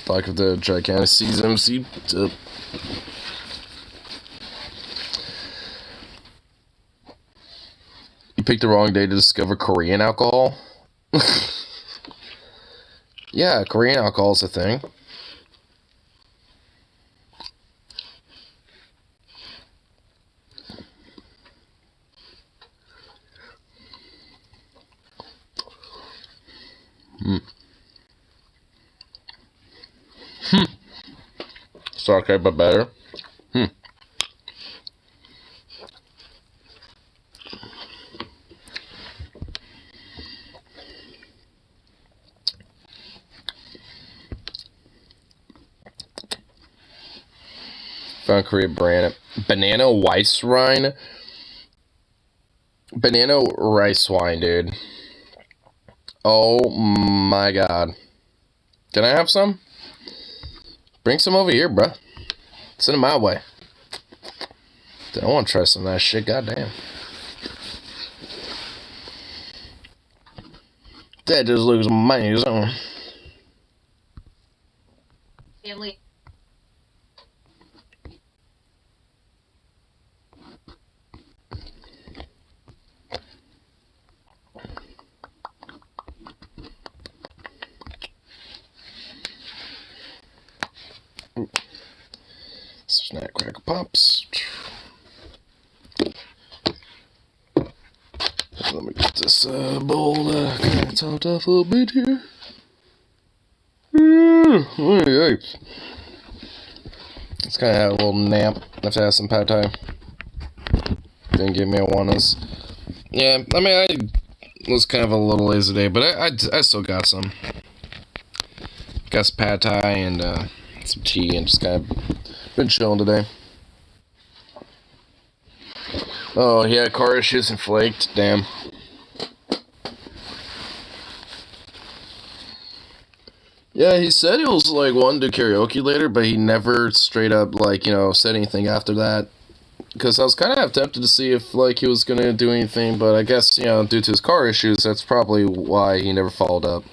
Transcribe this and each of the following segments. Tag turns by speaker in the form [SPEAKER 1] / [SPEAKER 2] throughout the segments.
[SPEAKER 1] Like the gigantic CMC. You picked the wrong day to discover Korean alcohol? Yeah, Korean alcohol is a thing. It's okay, but better. Found Korean brand. Banana rice wine. Banana rice wine, dude. Oh my god. Can I have some? Bring some over here, bruh. Send them my way. Dude, I want to try some of that shit, goddamn. That just looks amazing.
[SPEAKER 2] Family.
[SPEAKER 1] Snack Cracker Pops. Let me get this bowl kind of topped off a little bit here. It's kind of had a little nap. I have to have some pad thai. Didn't give me a one. Yeah, I mean, I was kind of a little lazy today, but I still got some. Got some pad thai and some tea, and just kind of been chilling today. Oh, he had car issues and flaked. Damn. Yeah, he said he was like wanting to do karaoke later, but he never straight up like, said anything after that. Because I was kind of tempted to see if like he was gonna do anything, but I guess due to his car issues, that's probably why he never followed up.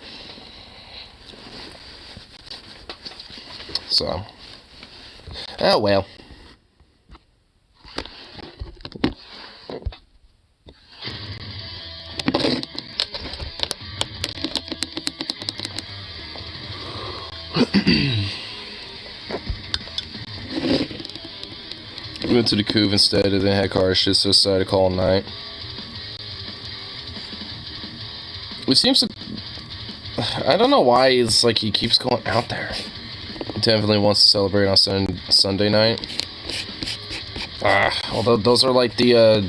[SPEAKER 1] So, oh well. We went to the Couve instead, and then had car issues, so decided to call a night. It seems to... I don't know why it's like he keeps going out there. He definitely wants to celebrate on Sunday night. Although those are like the...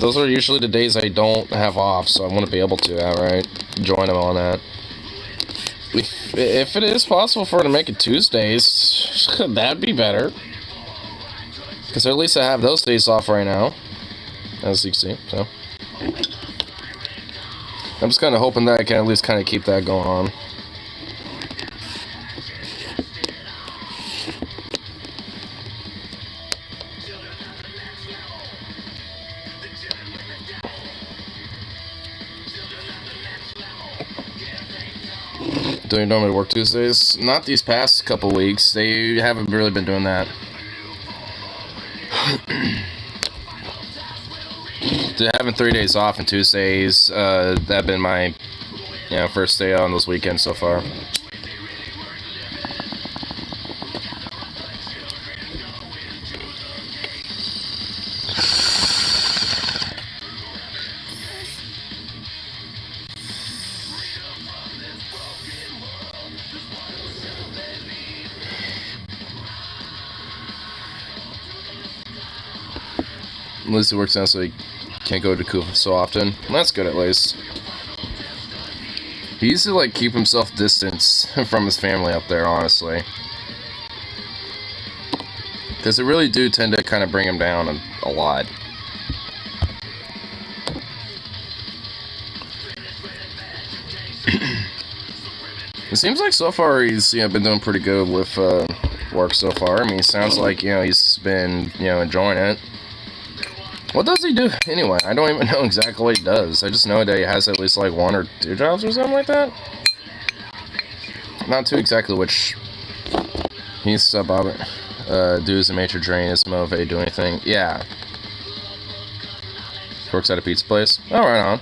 [SPEAKER 1] those are usually the days I don't have off, so I want to be able to outright join him on that. If it is possible for her to make it Tuesdays, that'd be better. Because at least I have those days off right now, as you can see, so. I'm just kind of hoping that I can at least kind of keep that going on. Do you normally work Tuesdays? Not these past couple weeks. They haven't really been doing that. Having 3 days off and Tuesdays, that's been my first day on those weekends so far. At least it works out so Can't go to Kufa so often. That's good at least. He used to like keep himself distance from his family up there, honestly. Because they really do tend to kind of bring him down a lot. It seems like so far he's been doing pretty good with work so far. I mean, it sounds like he's been enjoying it. What does he do anyway? I don't even know exactly what he does. I just know that he has at least like 1 or 2 jobs or something like that. Not too exactly which. He's Bob. Do as a major drain is motivated to do anything. Yeah. Works at a pizza place. Oh, right on.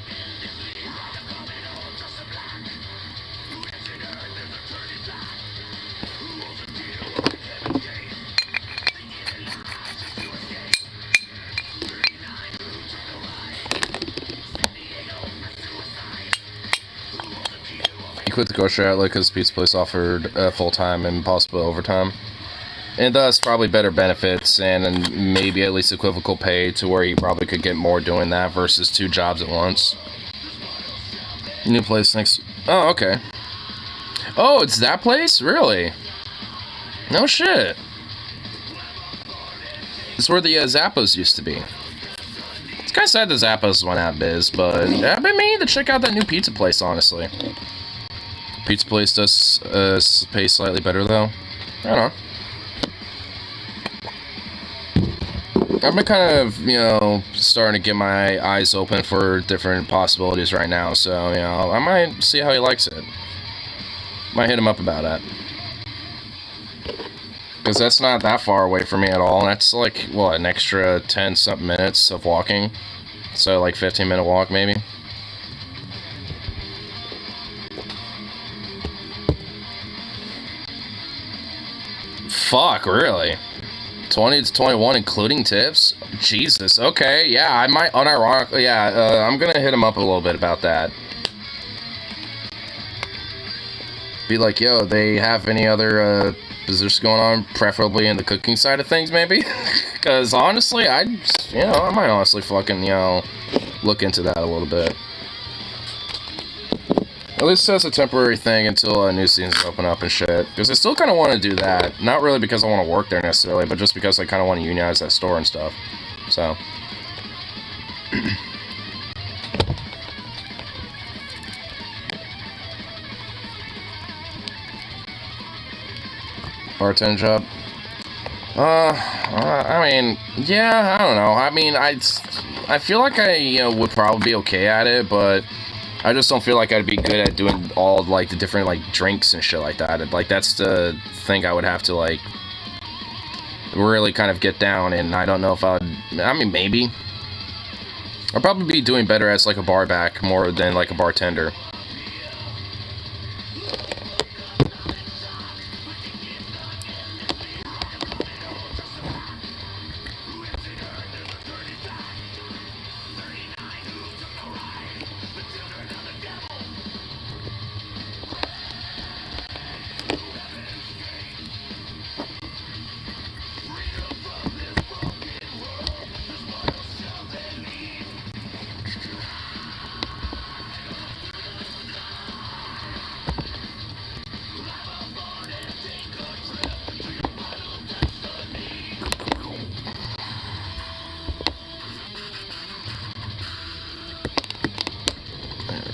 [SPEAKER 1] He quit the grocery outlet because the pizza place offered full-time and possible overtime. And thus, probably better benefits and maybe at least equivocal pay to where he probably could get more doing that versus 2 jobs at once. New place next... Oh, okay. Oh, it's that place? Really? No shit. It's where the Zappos used to be. It's kind of sad the Zappos went out of biz, but I've been meaning to check out that new pizza place, honestly. Pizza place does pay slightly better, though. I don't know. I've been kind of, starting to get my eyes open for different possibilities right now, so, I might see how he likes it. Might hit him up about it. Because that's not that far away from me at all, and that's like, what, an extra 10-something minutes of walking? So, like, 15-minute walk, maybe? Fuck, really? 20 to 21, including tips? Jesus, okay, yeah, I might unironically, I'm gonna hit him up a little bit about that. Be like, yo, they have any other, positions going on, preferably in the cooking side of things, maybe? Because, honestly, I might honestly fucking, look into that a little bit. At least as a temporary thing until new seasons open up and shit. Because I still kind of want to do that. Not really because I want to work there necessarily, but just because I kind of want to unionize that store and stuff. So. Bartender job? I mean, yeah, I don't know. I mean, I feel like I, would probably be okay at it, but I just don't feel like I'd be good at doing all, like, the different, like, drinks and shit like that. Like, that's the thing I would have to, like, really kind of get down, and I don't know if I mean, maybe. I'd probably be doing better as, like, a bar back more than, like, a bartender.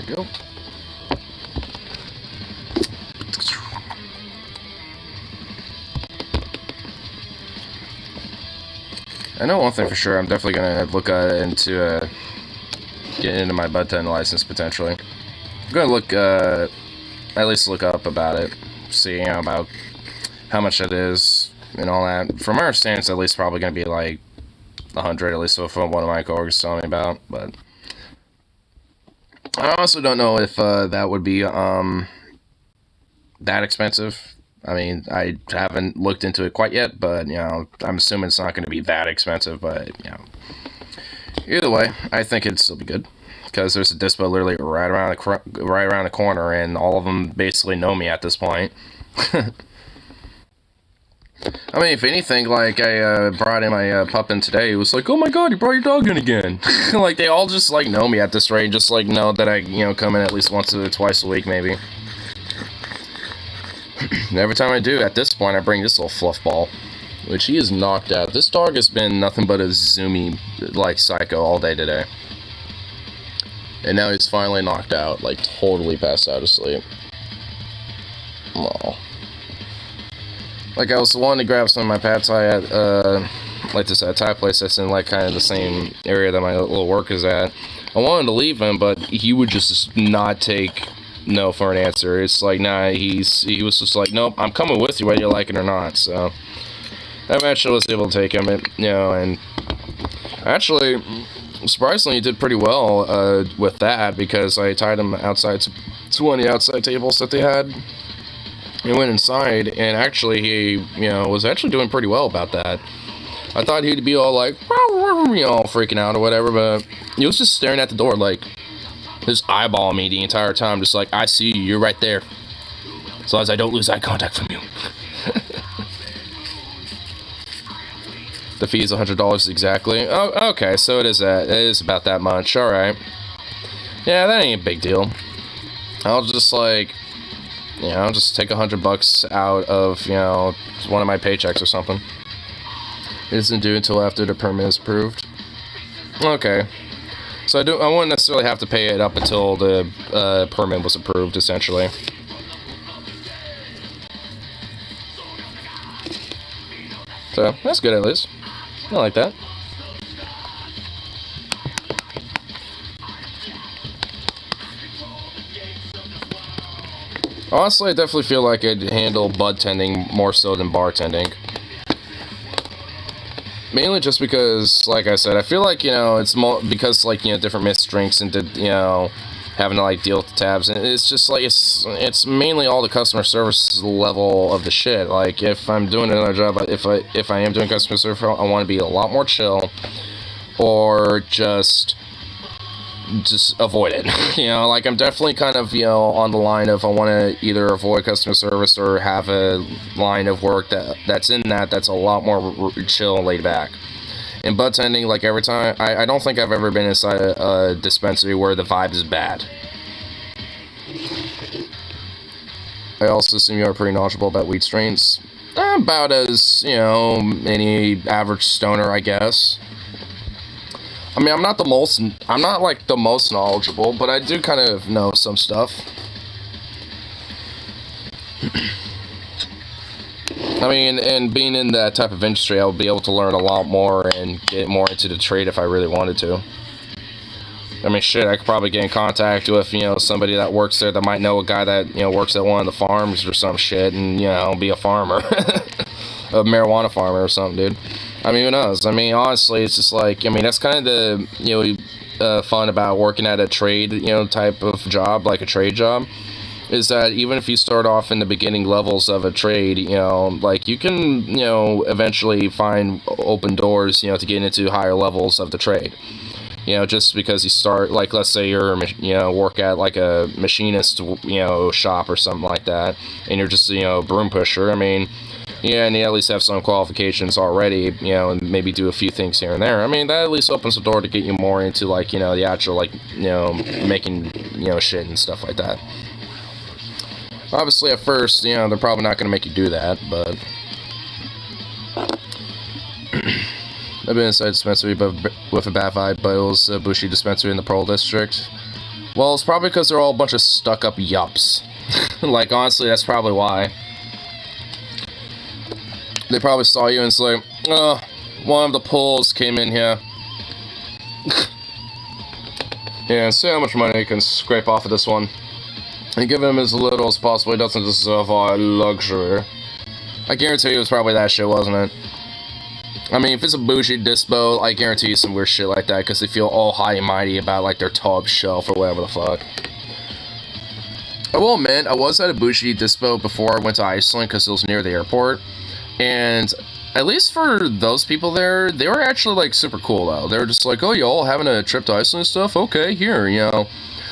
[SPEAKER 1] Go. I know one thing for sure. I'm definitely gonna look into getting into my bartender license potentially. I'm gonna look at least look up about it, see about how much it is and all that. From my understanding, it's at least probably gonna be like 100, at least so from one of my coworkers telling me about, but. I also don't know if that would be that expensive. I mean, I haven't looked into it quite yet, but I'm assuming it's not going to be that expensive. But either way, I think it'd still be good because there's a dispo literally right around the corner, and all of them basically know me at this point. I mean, if anything, like, I brought in my pup in today. It was like, oh my god, you brought your dog in again. Like, they all just, like, know me at this rate. Just, like, know that I, come in at least once or twice a week, maybe. And every time I do, at this point, I bring this little fluff ball. Which he is knocked out. This dog has been nothing but a zoomy, like, psycho all day today. And now he's finally knocked out, like, totally passed out of sleep. Aww. Like, I was wanting to grab some of my pad thai at, like this Thai place that's in, like, kind of the same area that my little work is at. I wanted to leave him, but he would just not take no for an answer. It's like, nah, he was just like, nope, I'm coming with you whether you like it or not, so... I eventually was able to take him, and actually, surprisingly, he did pretty well with that, because I tied him outside to one of the outside tables that they had. He went inside, and actually, he, was actually doing pretty well about that. I thought he'd be all like, all freaking out or whatever, but he was just staring at the door, like, just eyeballing me the entire time, just like, I see you, you're right there. As long as I don't lose eye contact from you. The fee is $100 exactly. Oh, okay, so it is about that much. All right. Yeah, that ain't a big deal. I'll just like, I'll just take $100 out of one of my paychecks or something. It isn't due until after the permit is approved. Okay. So I wouldn't necessarily have to pay it up until the permit was approved, essentially. So that's good at least. I like that. Honestly, I definitely feel like I'd handle bud tending more so than bartending. Mainly just because, like I said, I feel like, it's more because, like, different mixed drinks and, having to, like, deal with the tabs. And it's just, like, it's mainly all the customer service level of the shit. Like, if I'm doing another job, if I am doing customer service, I want to be a lot more chill. Or just avoid it. Like, I'm definitely kind of, on the line of I want to either avoid customer service or have a line of work that's a lot more chill and laid back. In bud tending, like, every time, I don't think I've ever been inside a dispensary where the vibe is bad. I also assume you are pretty knowledgeable about weed strains. About as, any average stoner, I guess. I mean, I'm not like the most knowledgeable, but I do kind of know some stuff. I mean, and being in that type of industry, I would be able to learn a lot more and get more into the trade if I really wanted to. I mean, shit, I could probably get in contact with, somebody that works there that might know a guy that, works at one of the farms or some shit and, be a farmer. A marijuana farmer or something, dude. I mean, who knows? I mean, honestly, it's just like, I mean, that's kind of the, fun about working at a trade, type of job, like a trade job. Is that even if you start off in the beginning levels of a trade, like, you can, eventually find open doors, to get into higher levels of the trade. Just because you start, like, let's say you're, work at, like, a machinist, shop or something like that, and you're just, broom pusher. I mean, yeah, and you at least have some qualifications already, and maybe do a few things here and there. I mean, that at least opens the door to get you more into, like, the actual, like, making, shit and stuff like that. Obviously, at first, they're probably not going to make you do that, but... I've been inside a dispensary with a bad vibe, but it was a Bushi dispensary in the Pearl District. Well, it's probably because they're all a bunch of stuck-up yups. Like, honestly, that's probably why. They probably saw you and it's like, one of the pulls came in here. Yeah, see how much money you can scrape off of this one. And give him as little as possible. He doesn't deserve our luxury. I guarantee you it was probably that shit, wasn't it? I mean, if it's a bougie dispo, I guarantee you some weird shit like that, because they feel all high and mighty about, like, their top shelf or whatever the fuck. I will admit, I was at a bougie dispo before I went to Iceland, because it was near the airport, and at least for those people there, they were actually, like, super cool, though. They were just like, oh, y'all having a trip to Iceland and stuff? Okay, here,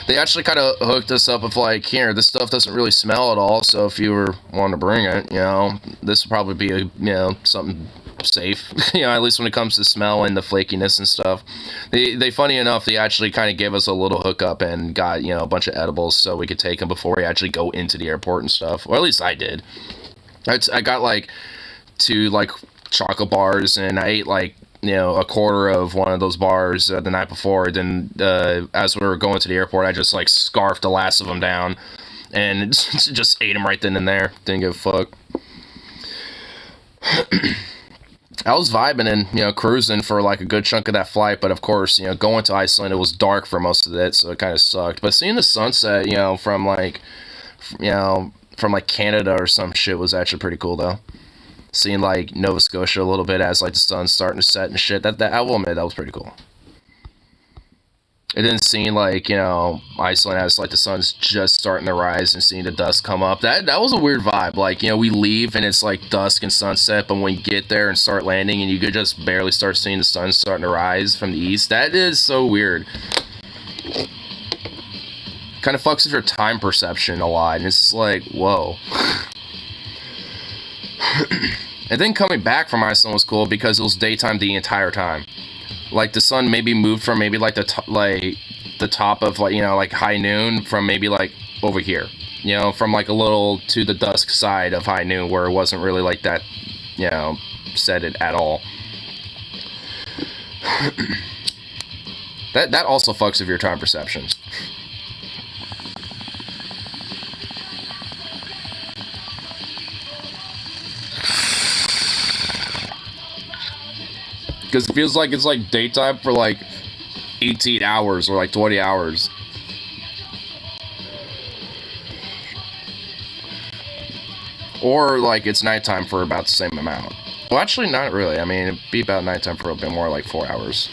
[SPEAKER 1] They actually kind of hooked us up with like, here, this stuff doesn't really smell at all, so if you were wanting to bring it, you know, this would probably be a, you know, something safe, you know, at least when it comes to smell and the flakiness and stuff. They funny enough, they actually kind of gave us a little hookup and got, you know, a bunch of edibles so we could take them before we actually go into the airport and stuff. Or at least I did. I got like 2 like chocolate bars, and I ate like, you know, a quarter of one of those bars the night before. Then as we were going to the airport, I just like scarfed the last of them down and just ate them right then and there. Didn't give a fuck. I was vibing and, you know, cruising for like a good chunk of that flight, but of course, you know, going to Iceland, it was dark for most of it, so it kind of sucked. But seeing the sunset, you know, from like Canada or some shit was actually pretty cool though. Seeing like Nova Scotia a little bit as like the sun's starting to set and shit. That I will admit, that was pretty cool. It didn't seem like, you know, Iceland as like the sun's just starting to rise and seeing the dust come up. That was a weird vibe. Like, you know, we leave and it's like dusk and sunset, but when you get there and start landing and you could just barely start seeing the sun starting to rise from the east. That is so weird. Kind of fucks with your time perception a lot, and it's like, whoa. And then coming back from Iceland was cool because it was daytime the entire time. Like the sun maybe moved from maybe like the top of like, you know, like high noon from maybe like over here, you know, from like a little to the dusk side of high noon where it wasn't really like that, you know, set it at all. that also fucks with your time perception. Because it feels like it's like daytime for like 18 hours or like 20 hours. Or like it's nighttime for about the same amount. Well, actually not really. I mean, it'd be about nighttime for a bit more, like 4 hours.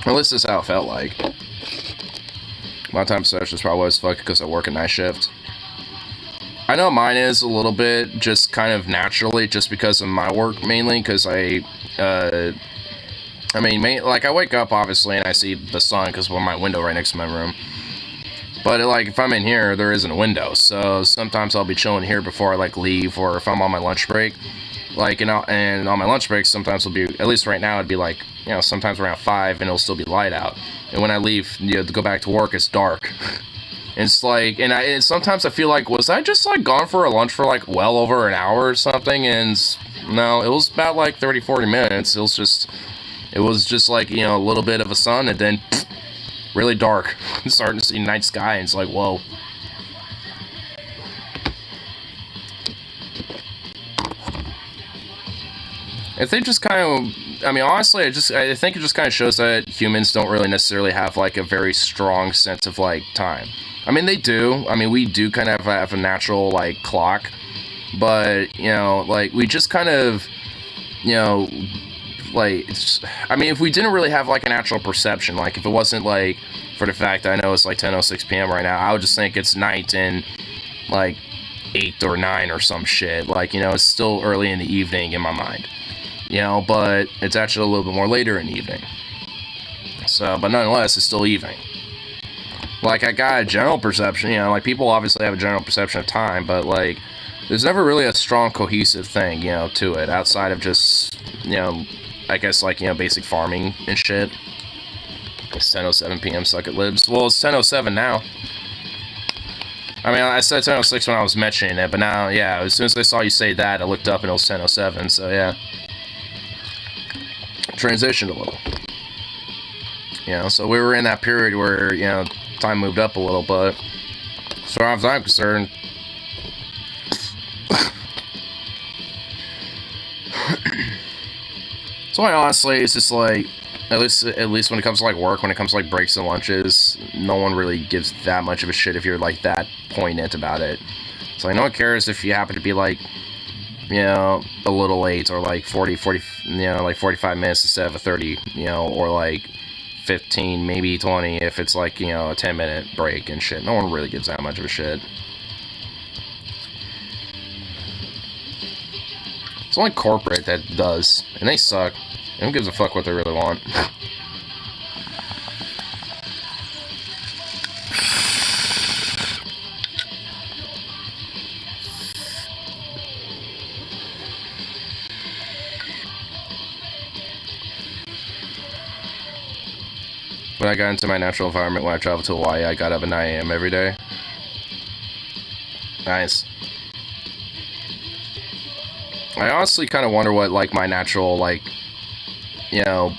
[SPEAKER 1] At least that's how it felt like. My time perception is probably always fucked because I work a night shift. I know mine is a little bit just kind of naturally just because of my work mainly, because I mean, like, I wake up, obviously, and I see the sun, because of my window right next to my room. But, like, if I'm in here, there isn't a window, so sometimes I'll be chilling here before I, like, leave, or if I'm on my lunch break. Like, and on my lunch break, sometimes it'll be, at least right now, it'd be, like, you know, sometimes around 5, and it'll still be light out. And when I leave, you know, to go back to work, it's dark. It's like, and sometimes I feel like, was I just, like, gone for a lunch for, like, well over an hour or something? And no, it was about, like, 30, 40 minutes. It was just, like, you know, a little bit of a sun, and then really dark. Starting to see night sky, and it's like, whoa. I think just kind of, I mean, honestly, I think it just kind of shows that humans don't really necessarily have, like, a very strong sense of, like, time. I mean, they do. I mean, we do kind of have a natural, like, clock. But, you know, like, we just kind of, you know, like, I mean, if we didn't really have, like, a natural perception, like, if it wasn't, like, for the fact that I know it's, like, 10:06 p.m. right now, I would just think it's night in, like, 8 or 9 or some shit. Like, you know, it's still early in the evening in my mind. You know, but it's actually a little bit more later in the evening. So, but nonetheless, it's still evening. Like, I got a general perception, you know, like, people obviously have a general perception of time, but, like, there's never really a strong, cohesive thing, you know, to it, outside of just, you know, I guess, like, you know, basic farming and shit. It's 10:07 p.m., suck it libs. Well, it's 10:07 now. I mean, I said 10:06 when I was mentioning it, but now, yeah, as soon as I saw you say that, I looked up and it was 10:07, so, yeah. Transitioned a little. You know, so we were in that period where, you know, time moved up a little, but as far as I'm concerned, so honestly, it's just like, at least when it comes to like work, when it comes to like breaks and lunches, no one really gives that much of a shit if you're like that poignant about it. So like, no one cares if you happen to be like, you know, a little late, or like 40, you know, like 45 minutes instead of a 30, you know, or like 15, maybe 20 if it's like, you know, a 10-minute break and shit. No one really gives that much of a shit. It's only corporate that does, and they suck. Who gives a fuck what they really want? When I got into my natural environment when I traveled to Hawaii, I got up at 9 a.m. every day. Nice. I honestly kind of wonder what, like, my natural, like, you know,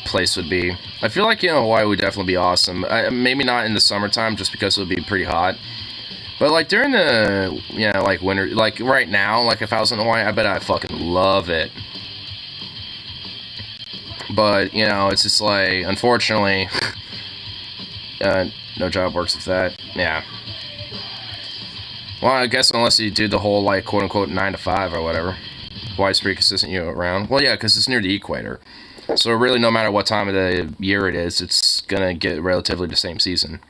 [SPEAKER 1] place would be. I feel like, you know, Hawaii would definitely be awesome. Maybe not in the summertime, just because it would be pretty hot. But, like, during the, you know, like, winter, like, right now, like, if I was in Hawaii, I bet I'd fucking love it. But, you know, it's just, like, unfortunately, no job works with that. Yeah. Well, I guess unless you do the whole, like, quote-unquote 9 to 5 or whatever. Hawaii's pretty consistent year-round. Well, yeah, because it's near the equator. So, really, no matter what time of the year it is, it's gonna get relatively the same season.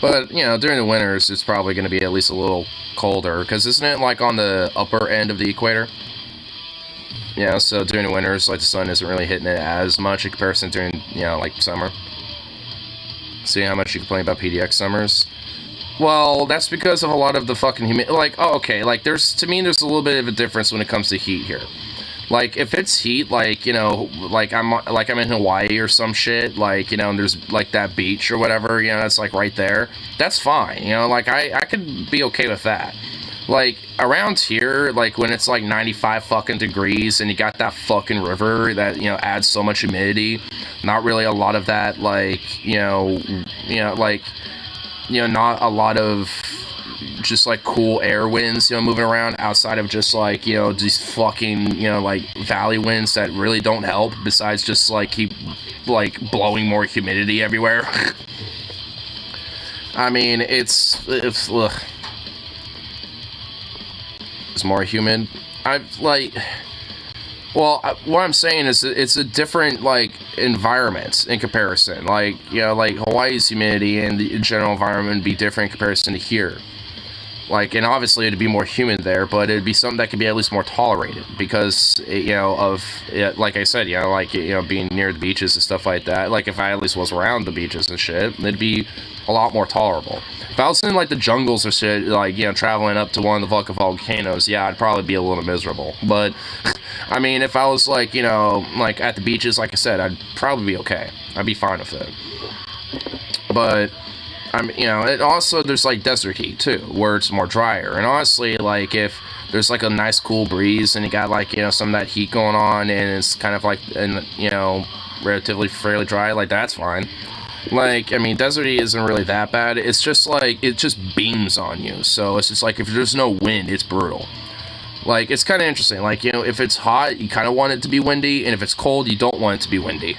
[SPEAKER 1] But, you know, during the winters, it's probably going to be at least a little colder. Because isn't it, like, on the upper end of the equator? Yeah, so during the winters, like, the sun isn't really hitting it as much in comparison during, you know, like, summer. See how much you complain about PDX summers? Well, that's because of a lot of the fucking humidity. Like, oh, okay, like, to me, there's a little bit of a difference when it comes to heat here. Like, if it's heat, like, you know, like I'm in Hawaii or some shit, like, you know, and there's, like, that beach or whatever, you know, that's, like, right there, that's fine, you know, like, I could be okay with that. Like, around here, like, when it's, like, 95 fucking degrees, and you got that fucking river that, you know, adds so much humidity, not really a lot of that, like, you know, like, you know, not a lot of just like cool air winds, you know, moving around outside of just like, you know, these fucking, you know, like valley winds that really don't help besides just like keep like blowing more humidity everywhere. I mean, it's more humid. What I'm saying is it's a different, like, environment in comparison. Like, you know, like, Hawaii's humidity and the general environment would be different in comparison to here. Like, and obviously it'd be more humid there, but it'd be something that could be at least more tolerated because, you know, of, like I said, you know, like, you know, being near the beaches and stuff like that. Like, if I at least was around the beaches and shit, it'd be a lot more tolerable. If I was in, like, the jungles or shit, like, you know, traveling up to one of the fucking volcanoes, yeah, I'd probably be a little miserable. But, I mean, if I was, like, you know, like, at the beaches, like I said, I'd probably be okay. I'd be fine with it. But, I mean, you know, and also there's, like, desert heat, too, where it's more drier. And honestly, like, if there's, like, a nice cool breeze and you got, like, you know, some of that heat going on and it's kind of, like, and you know, relatively fairly dry, like, that's fine. Like, I mean, desert heat isn't really that bad. It's just, like, it just beams on you. So it's just, like, if there's no wind, it's brutal. Like, it's kind of interesting. Like, you know, if it's hot, you kind of want it to be windy. And if it's cold, you don't want it to be windy.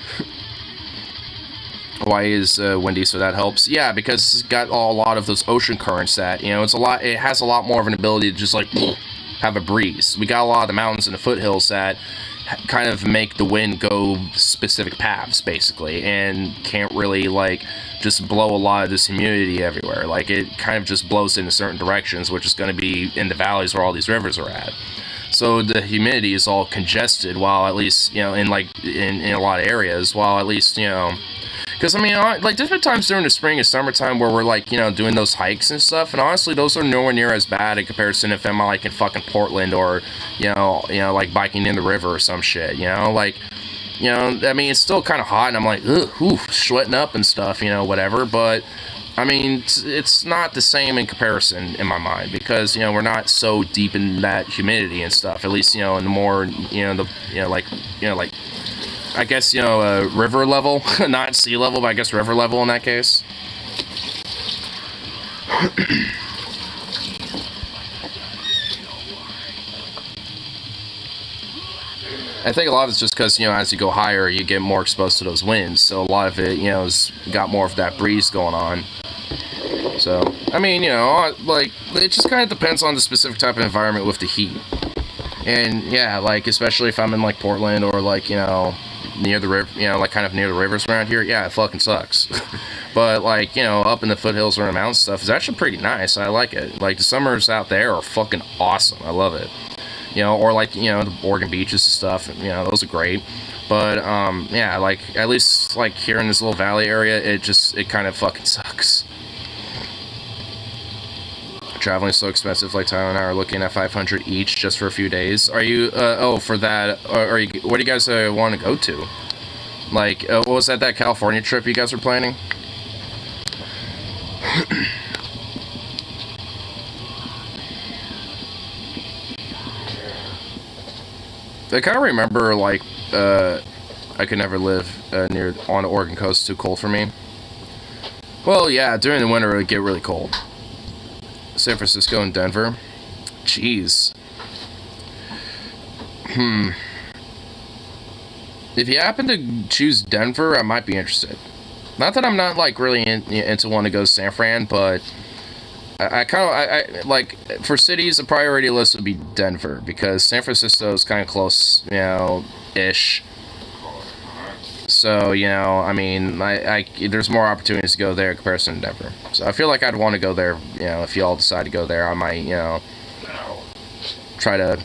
[SPEAKER 1] Hawaii is windy, so that helps. Yeah, because it's got a lot of those ocean currents that, you know, it has a lot more of an ability to just, like, have a breeze. We got a lot of the mountains and the foothills that kind of make the wind go specific paths, basically, and can't really, like, just blow a lot of this humidity everywhere. Like, it kind of just blows in certain directions, which is going to be in the valleys where all these rivers are at. So the humidity is all congested, while at least, you know, in a lot of areas, while at least, you know, because, I mean, like, there's been times during the spring and summertime where we're, like, you know, doing those hikes and stuff, and honestly, those are nowhere near as bad in comparison if I'm, like, in fucking Portland or, you know, like, biking in the river or some shit, you know, like, you know, I mean, it's still kind of hot, and I'm like, ugh, sweating up and stuff, you know, whatever, but, I mean, it's not the same in comparison in my mind, because, you know, we're not so deep in that humidity and stuff, at least, you know, in the more, you know, like, I guess, you know, river level, not sea level, but I guess river level in that case. I think a lot of it's just because, you know, as you go higher, you get more exposed to those winds. So a lot of it, you know, has got more of that breeze going on. So, I mean, you know, like, it just kind of depends on the specific type of environment with the heat. And, yeah, like, especially if I'm in, like, Portland or, like, you know, near the river, you know, like, kind of near the rivers around here, yeah, it fucking sucks. But, like, you know, up in the foothills or in the mountain stuff is actually pretty nice. I like it. Like, the summers out there are fucking awesome. I love it. You know, or, like, you know, the Oregon beaches and stuff, you know, those are great. But, yeah, like, at least, like, here in this little valley area, it kind of fucking sucks. traveling is so expensive. Like Tyler and I are looking at 500 each just for a few days. Are you? Oh, for that? Are you? What do you guys want to go to? Like, what was that California trip you guys were planning? I kind of remember, like, I could never live near on the Oregon coast. It's too cold for me. Well, yeah, during the winter it would get really cold. San Francisco and Denver. Jeez. If you happen to choose Denver, I might be interested. Not that I'm not like really into wanting to go to San Fran, but I kind of like for cities, the priority list would be Denver because San Francisco is kind of close, ish. So I mean, there's more opportunities to go there in comparison to Denver. So I feel like I'd want to go there. If you all decide to go there, I might try to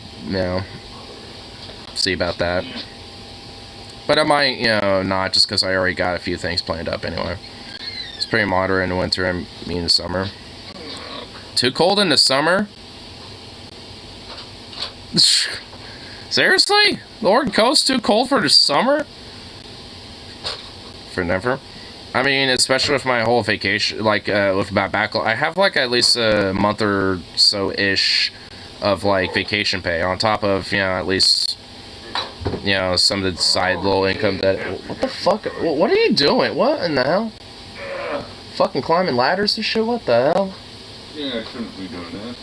[SPEAKER 1] see about that. But I might not just because I already got a few things planned up anyway. It's pretty moderate in the winter and in the summer. Too cold in the summer? Seriously? The Oregon coast too cold for the summer? For Denver? I mean, especially with my whole vacation, like with my backlog, I have like at least a month or so ish of like vacation pay on top of at least some of the side little income that. What the fuck? What are you doing? What in the hell? Fucking climbing ladders and shit? What the hell?
[SPEAKER 2] Yeah, I shouldn't be doing that.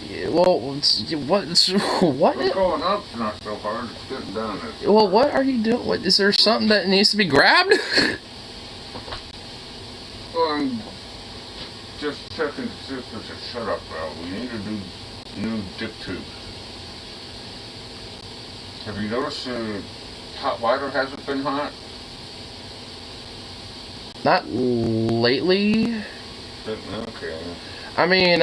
[SPEAKER 1] Yeah, well, what?
[SPEAKER 2] We're going up's not so hard. It's getting down.
[SPEAKER 1] Well, what are you doing? What, is there something that needs to be grabbed?
[SPEAKER 2] Well, I'm just checking to see if there's a shut-up valve. We need a new dip tube. Have you noticed the hot water hasn't been hot?
[SPEAKER 1] Not lately.
[SPEAKER 2] Okay.
[SPEAKER 1] I mean,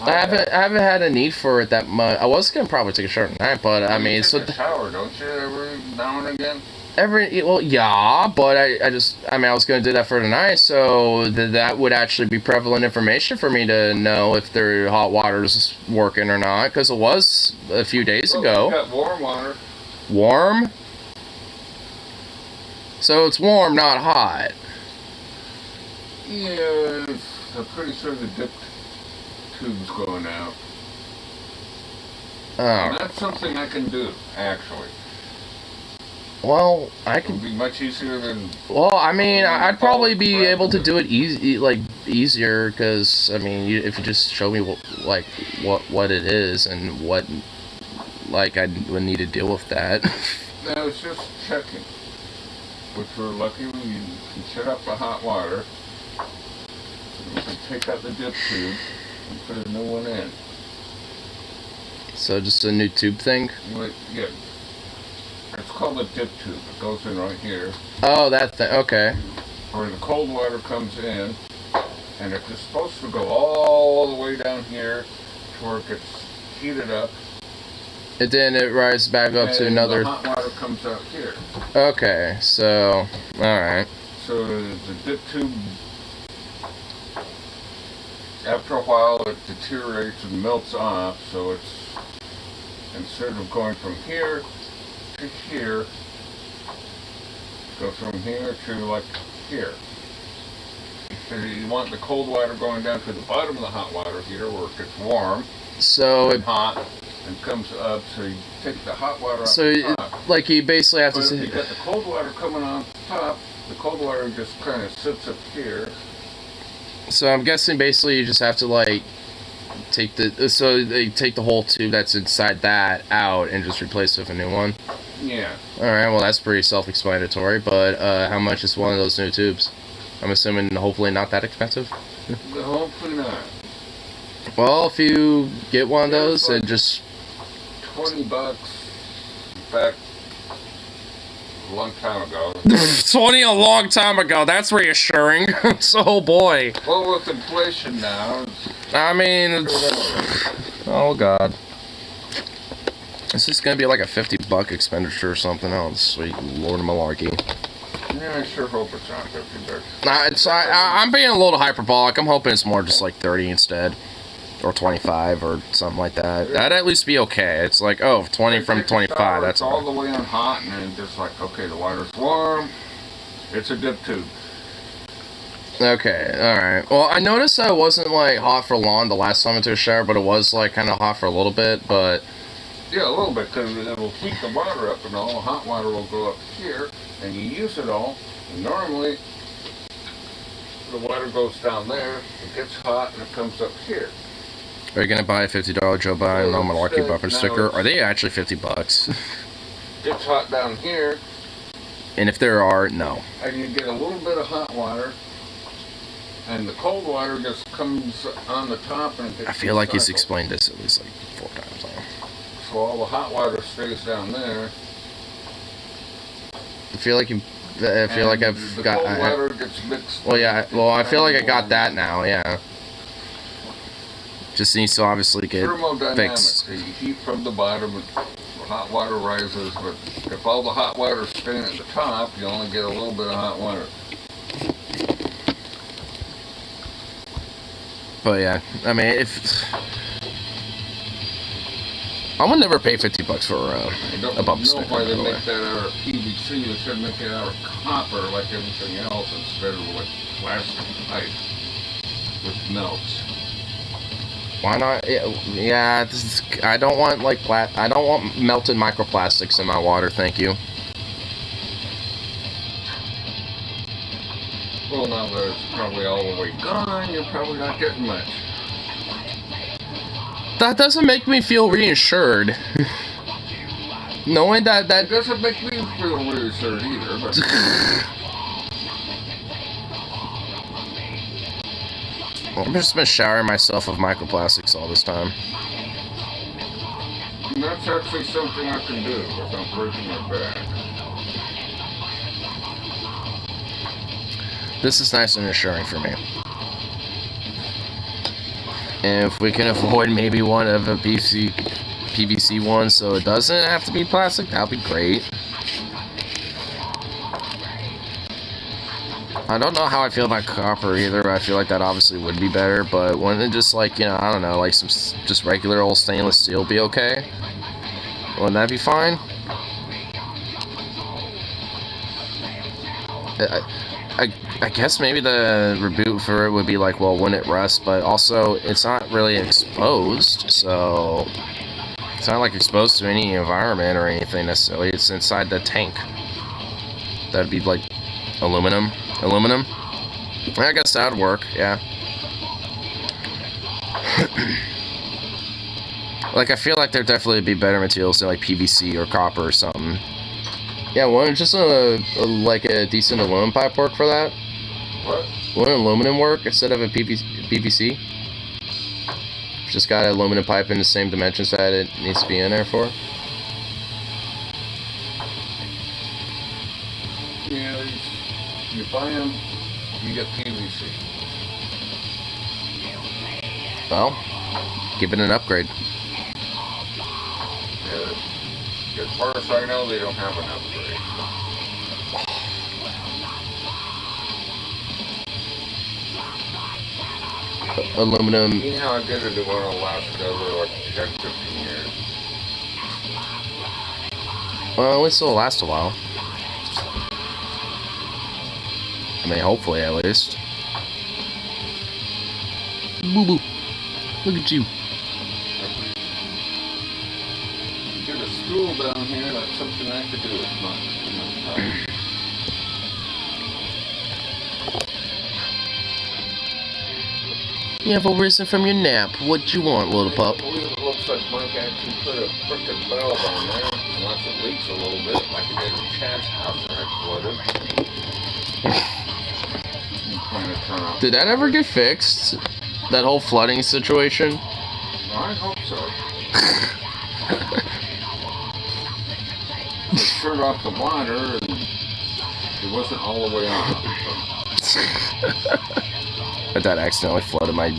[SPEAKER 1] I haven't had a need for it that much. I was gonna probably take a shower tonight, but I mean,
[SPEAKER 2] you take a shower, don't you? Every now and again.
[SPEAKER 1] Yeah, but I was gonna do that for tonight, so that would actually be prevalent information for me to know if their hot water's working or not, because it was a few days ago.
[SPEAKER 2] We got warm water.
[SPEAKER 1] Warm? So it's warm, not hot.
[SPEAKER 2] Yeah, I'm pretty sure the dip tube's going out.
[SPEAKER 1] Oh.
[SPEAKER 2] And that's something I can do, actually.
[SPEAKER 1] Well, I could.
[SPEAKER 2] It'll be much easier than.
[SPEAKER 1] Well, I mean, I'd probably be able to do it easier, because I mean, if you just show me what it is and what I would need to deal with that.
[SPEAKER 2] No, it's just checking. Which we're lucky we can shut up the hot water. You can take out the dip tube and put a new one in.
[SPEAKER 1] So just a new tube thing?
[SPEAKER 2] Yeah. It's called a dip tube. It goes in right here.
[SPEAKER 1] Oh, that thing. Okay.
[SPEAKER 2] Where the cold water comes in, and it's supposed to go all the way down here to where it gets heated up.
[SPEAKER 1] And then it rises back up to another.
[SPEAKER 2] The hot water comes out here.
[SPEAKER 1] Okay, so alright.
[SPEAKER 2] So the dip tube, after a while, it deteriorates and melts off. So it's instead of going from here to here, go from here to like here. So you want the cold water going down to the bottom of the hot water heater where it gets warm.
[SPEAKER 1] So
[SPEAKER 2] and hot and comes up. So you take the hot water off
[SPEAKER 1] so
[SPEAKER 2] the top.
[SPEAKER 1] like you basically have
[SPEAKER 2] but
[SPEAKER 1] to.
[SPEAKER 2] If you got the cold water coming on top, the cold water just kind of sits up here.
[SPEAKER 1] So I'm guessing basically you just have to take the whole tube that's inside that out and just replace it with a new one.
[SPEAKER 2] Yeah.
[SPEAKER 1] All right. Well, that's pretty self-explanatory. But how much is one of those new tubes? I'm assuming hopefully not that expensive.
[SPEAKER 2] Hopefully not.
[SPEAKER 1] Well, if you get one of those and just
[SPEAKER 2] $20 back a long time ago.
[SPEAKER 1] 20 a long time ago. That's reassuring. So, oh boy.
[SPEAKER 2] Well, with inflation now.
[SPEAKER 1] I mean, oh god. This is gonna be like a $50 expenditure or something else. Sweet Lord of Malarkey.
[SPEAKER 2] Yeah, I sure hope it's not $50.
[SPEAKER 1] I'm being a little hyperbolic. I'm hoping it's more just like 30 instead. or 25 or something like that. That'd at least be okay. It's like, oh, 20 from 25. That's
[SPEAKER 2] all the way on hot, and then just like, okay, the water's warm. It's a dip tube.
[SPEAKER 1] Okay, alright. Well, I noticed that it wasn't, like, hot for long the last time I took a shower, but it was, like, kind of hot for a little bit, but...
[SPEAKER 2] Yeah, a little bit, because it'll heat the water up, and all the hot water will go up here, and you use it all, and normally, the water goes down there, it gets hot, and it comes up here.
[SPEAKER 1] Are you gonna buy a $50 Joe Biden Normal Lucky bumper sticker? Are they actually $50?
[SPEAKER 2] Gets hot down here.
[SPEAKER 1] And if there are, no.
[SPEAKER 2] And you get a little bit of hot water, and the cold water just comes on the top and gets
[SPEAKER 1] I feel like he's explained this at least like 4 times now.
[SPEAKER 2] So all the hot water stays down there.
[SPEAKER 1] I feel like I've
[SPEAKER 2] the
[SPEAKER 1] got.
[SPEAKER 2] Cold water gets mixed.
[SPEAKER 1] Well, yeah. Well, I feel like I got that now. Yeah. Just needs to obviously get fixed.
[SPEAKER 2] The heat from the bottom, and hot water rises. But if all the hot water is staying at the top, you only get a little bit of hot water.
[SPEAKER 1] But yeah, I mean, I would never pay $50 for a bump sticker.
[SPEAKER 2] I don't know why they make that out of PVC. They should make it out of copper like everything else instead of like plastic pipe, which melts.
[SPEAKER 1] Why not? Yeah, I don't want like I don't want melted microplastics in my water. Thank you.
[SPEAKER 2] Well, now that it's probably all the way gone, you're probably not getting much.
[SPEAKER 1] That doesn't make me feel reassured. Knowing that
[SPEAKER 2] It doesn't make me feel reassured either, but...
[SPEAKER 1] I've just been showering myself with microplastics all this time.
[SPEAKER 2] And that's actually something I can do without breaking my back.
[SPEAKER 1] This is nice and reassuring for me. And if we can avoid maybe one of a PVC one so it doesn't have to be plastic, that'll be great. I don't know how I feel about copper either, but I feel like that obviously would be better, but wouldn't it just like, you know, I don't know, like some just regular old stainless steel be okay? Wouldn't that be fine? I guess maybe the reboot for it would be like, well, when it rusts, but also it's not really exposed, so it's not like exposed to any environment or anything necessarily. It's inside the tank. That'd be like aluminum. I guess that would work, yeah. Like, I feel like there'd definitely be better materials than like PVC or copper or something. Yeah, wouldn't just like a decent aluminum pipe work for that?
[SPEAKER 2] What?
[SPEAKER 1] Wouldn't aluminum work instead of a PVC? Just got an aluminum pipe in the same dimensions that it needs to be in there for?
[SPEAKER 2] Yeah, you buy them, you get PVC.
[SPEAKER 1] Well, give it an upgrade.
[SPEAKER 2] As far as I know, they don't have an upgrade.
[SPEAKER 1] Aluminum.
[SPEAKER 2] You know how I did it to one of the last over like 10, 15 years.
[SPEAKER 1] Well, it still last a while. I mean, hopefully at least. Boo boo. Look at you.
[SPEAKER 2] Get a stool down here, that's something I could do. It's not time.
[SPEAKER 1] You have arisen from your nap. What you want, little pup?
[SPEAKER 2] It looks like Mike actually put a frickin' valve on there, unless it leaks a little bit, like it did in Chad's house when I flooded.
[SPEAKER 1] Did that ever get fixed? That whole flooding situation?
[SPEAKER 2] I hope so. It turned off the water, and it wasn't all the way on.
[SPEAKER 1] My dad accidentally flooded my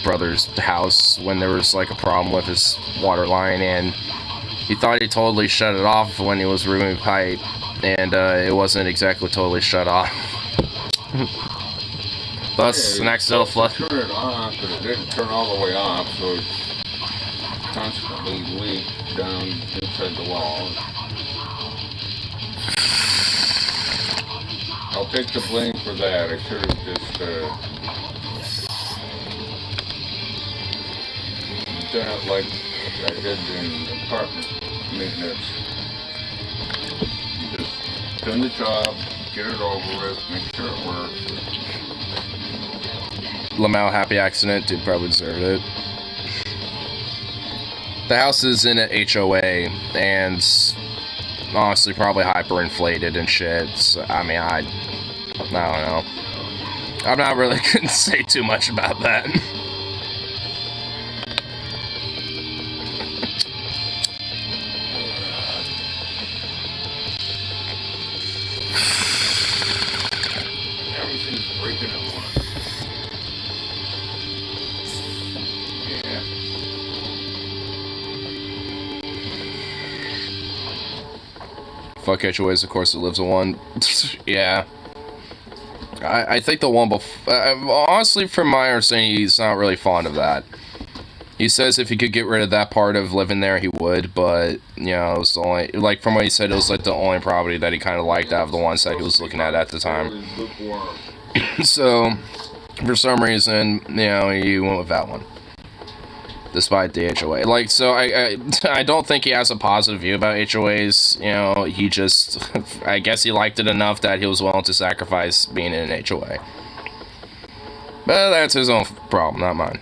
[SPEAKER 1] brother's house when there was like a problem with his water line, and he thought he totally shut it off when he was removing pipe, and it wasn't exactly totally shut off. Thus, an accidental flush.
[SPEAKER 2] Turn it off, but it didn't turn all the way off, so it's constantly leaked down inside the wall. I'll take the blame for that. I should have just done it like I did in apartment maintenance. You just done the job, get it over with, make sure it works.
[SPEAKER 1] Lamau happy accident, dude probably deserved it. The house is in an HOA, and honestly probably hyperinflated and shit. So, I mean, I don't know. I'm not really gonna say too much about that.
[SPEAKER 2] Everything's breaking at once. Yeah.
[SPEAKER 1] Fuck HOAs, of course it lives in one. Yeah. I think the one before... honestly, from my understanding, he's not really fond of that. He says if he could get rid of that part of living there, he would, but, you know, it was the only... Like, from what he said, it was, like, the only property that he kind of liked out of the ones that he was looking at the time. So, for some reason, you know, he went with that one. Despite the HOA. Like, so I don't think he has a positive view about HOAs. You know, he just, I guess he liked it enough that he was willing to sacrifice being in an HOA. But that's his own problem, not mine.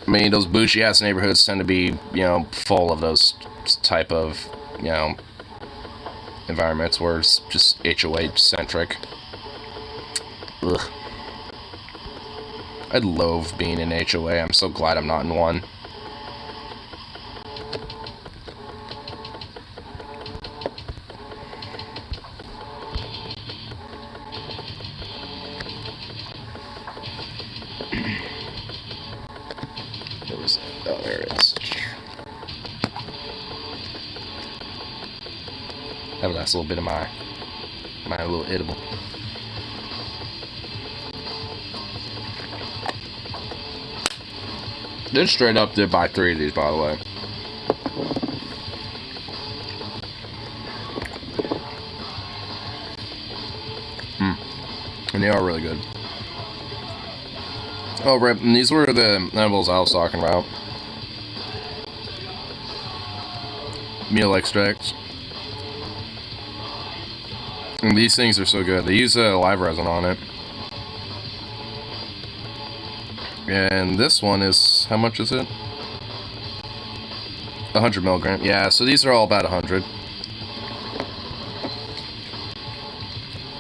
[SPEAKER 1] I mean, those bougie-ass neighborhoods tend to be, you know, full of those type of, you know, environments where it's just HOA-centric. Ugh. I'd loathe being in HOA. I'm so glad I'm not in one. Where was it? Oh, there it is. Have a nice little bit of my little edible. They're straight up to buy 3 of these, by the way. And they are really good. Oh, right, and these were the edibles I was talking about. Meal extracts. And these things are so good. They use live resin on it. And this one is, how much is it? 100 milligram. Yeah, so these are all about 100.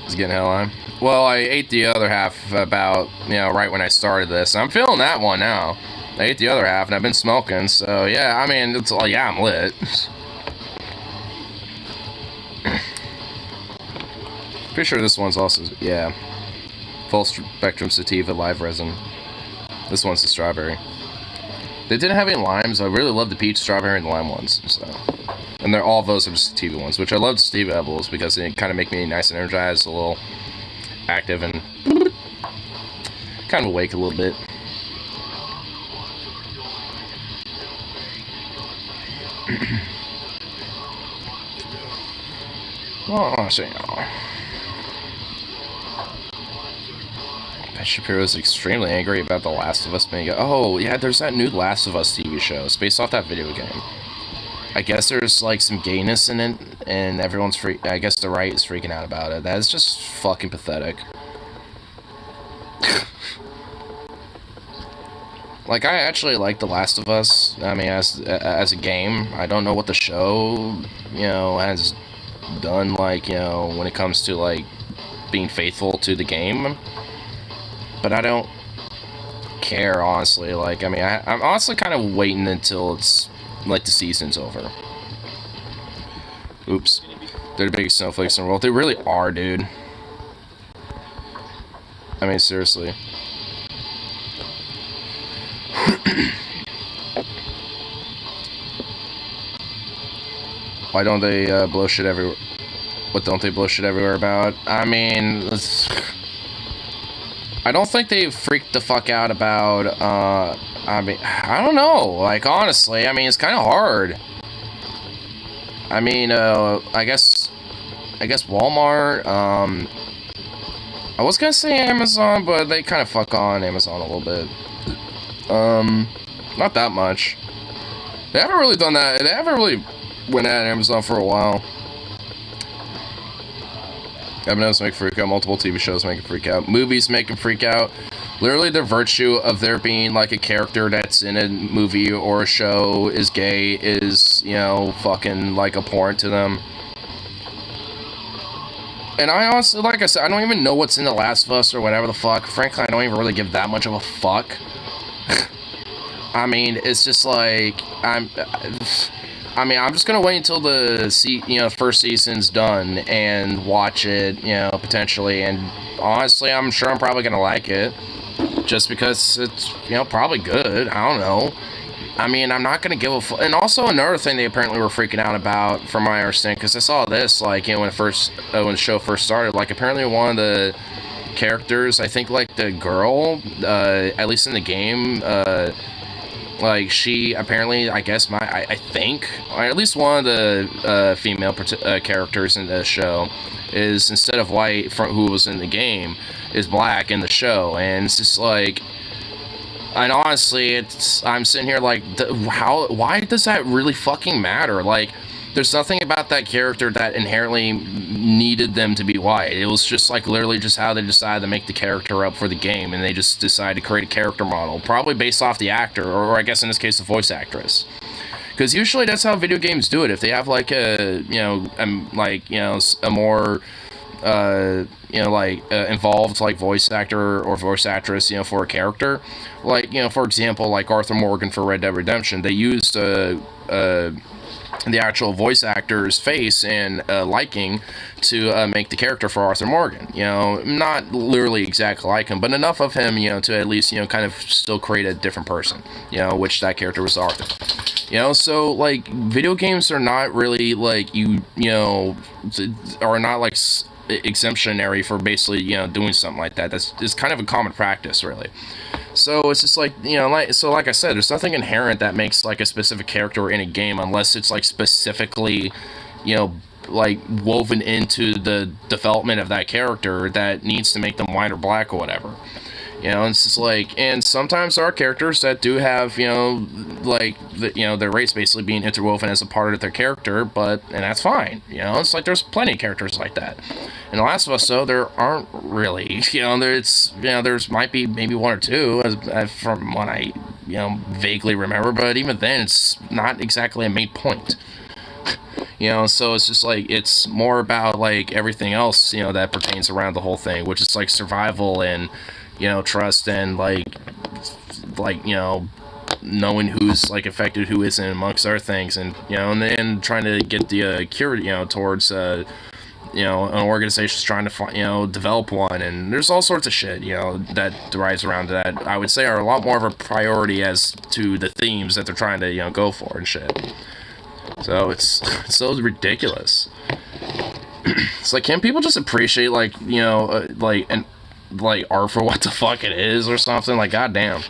[SPEAKER 1] It's getting hell on. Well, I ate the other half about, you know, right when I started this. I'm feeling that one now. I ate the other half and I've been smoking, so yeah, I mean, it's all, yeah, I'm lit. Pretty sure this one's also, yeah, full spectrum sativa live resin. This one's the strawberry. They didn't have any limes. I really love the peach, strawberry, and the lime ones. So, and they're all those are just sativa ones, which I love sativa edibles because they kind of make me nice and energized, a little active, and kind of awake a little bit. Oh, so, Ben Shapiro is extremely angry about The Last of Us being... Oh, yeah, there's that new Last of Us TV show. It's based off that video game. I guess there's, like, some gayness in it, and everyone's I guess the right is freaking out about it. That is just fucking pathetic. Like, I actually like The Last of Us. I mean, as a game. I don't know what the show, you know, has done, like, you know, when it comes to, like, being faithful to the game. But I don't care, honestly. Like, I mean, I'm honestly kind of waiting until it's, like, the season's over. Oops. They're the biggest snowflakes in the world. They really are, dude. I mean, seriously. Why don't they blow shit everywhere? What don't they blow shit everywhere about? I mean, I don't think they freaked the fuck out about, I mean, I don't know. Like, honestly, I mean, it's kind of hard. I mean, I guess Walmart, I was gonna say Amazon, but they kind of fuck on Amazon a little bit. Not that much. They haven't really done that. They haven't really went at Amazon for a while. Evidence make freak out. Multiple TV shows make it freak out. Movies make it freak out. Literally, the virtue of there being like a character that's in a movie or a show is gay is, you know, fucking like abhorrent to them. And I honestly, like I said, I don't even know what's in The Last of Us or whatever the fuck. Frankly, I don't even really give that much of a fuck. I mean, it's just like, I'm just gonna wait until the first season's done and watch it, you know, potentially. And honestly, I'm sure I'm probably gonna like it, just because it's, you know, probably good. I don't know. I mean, I'm not gonna give a fuck. And also another thing they apparently were freaking out about, from my understanding, because I saw this, like, you know, when the show first started, like, apparently one of the characters, I think, like, the girl, at least in the game, like, she apparently, I guess, I think, or at least one of the female characters in the show is, instead of white, who was in the game, is black in the show. And it's just like, and honestly, I'm sitting here like, why does that really fucking matter? Like, there's nothing about that character that inherently needed them to be white. It was just like literally just how they decided to make the character up for the game, and they just decided to create a character model, probably based off the actor, or I guess in this case the voice actress. Because usually that's how video games do it. If they have like a, you know, a more involved like voice actor or voice actress, you know, for a character, like, you know, for example, like Arthur Morgan for Red Dead Redemption, they used the actual voice actor's face and liking to make the character for Arthur Morgan. You know, not literally exactly like him, but enough of him, you know, to at least, you know, kind of still create a different person, you know, which that character was Arthur. You know, so, like, video games are not really, like, you know, are not, like, exemptionary for basically, you know, doing something like that. It's kind of a common practice, really. So it's just like, you know, like I said, there's nothing inherent that makes like a specific character in a game unless it's like specifically, you know, like woven into the development of that character that needs to make them white or black or whatever. You know, it's just like, and sometimes there are characters that do have, you know, like, their race basically being interwoven as a part of their character, and that's fine. You know, it's like there's plenty of characters like that. In The Last of Us, though, there aren't really. You know, there's might be maybe one or two, as from what I, you know, vaguely remember, but even then, it's not exactly a main point. You know, so it's just like, it's more about like everything else, you know, that pertains around the whole thing, which is like survival and, you know, trust and like, you know, knowing who's like affected, who isn't, amongst other things, and, you know, and then trying to get the cure, you know, towards you know, an organization's trying to you know, develop one, and there's all sorts of shit, you know, that derives around that I would say are a lot more of a priority as to the themes that they're trying to, you know, go for and shit. So it's so ridiculous. It's like, can people just appreciate, like, you know, like art for what the fuck it is or something? Like, goddamn.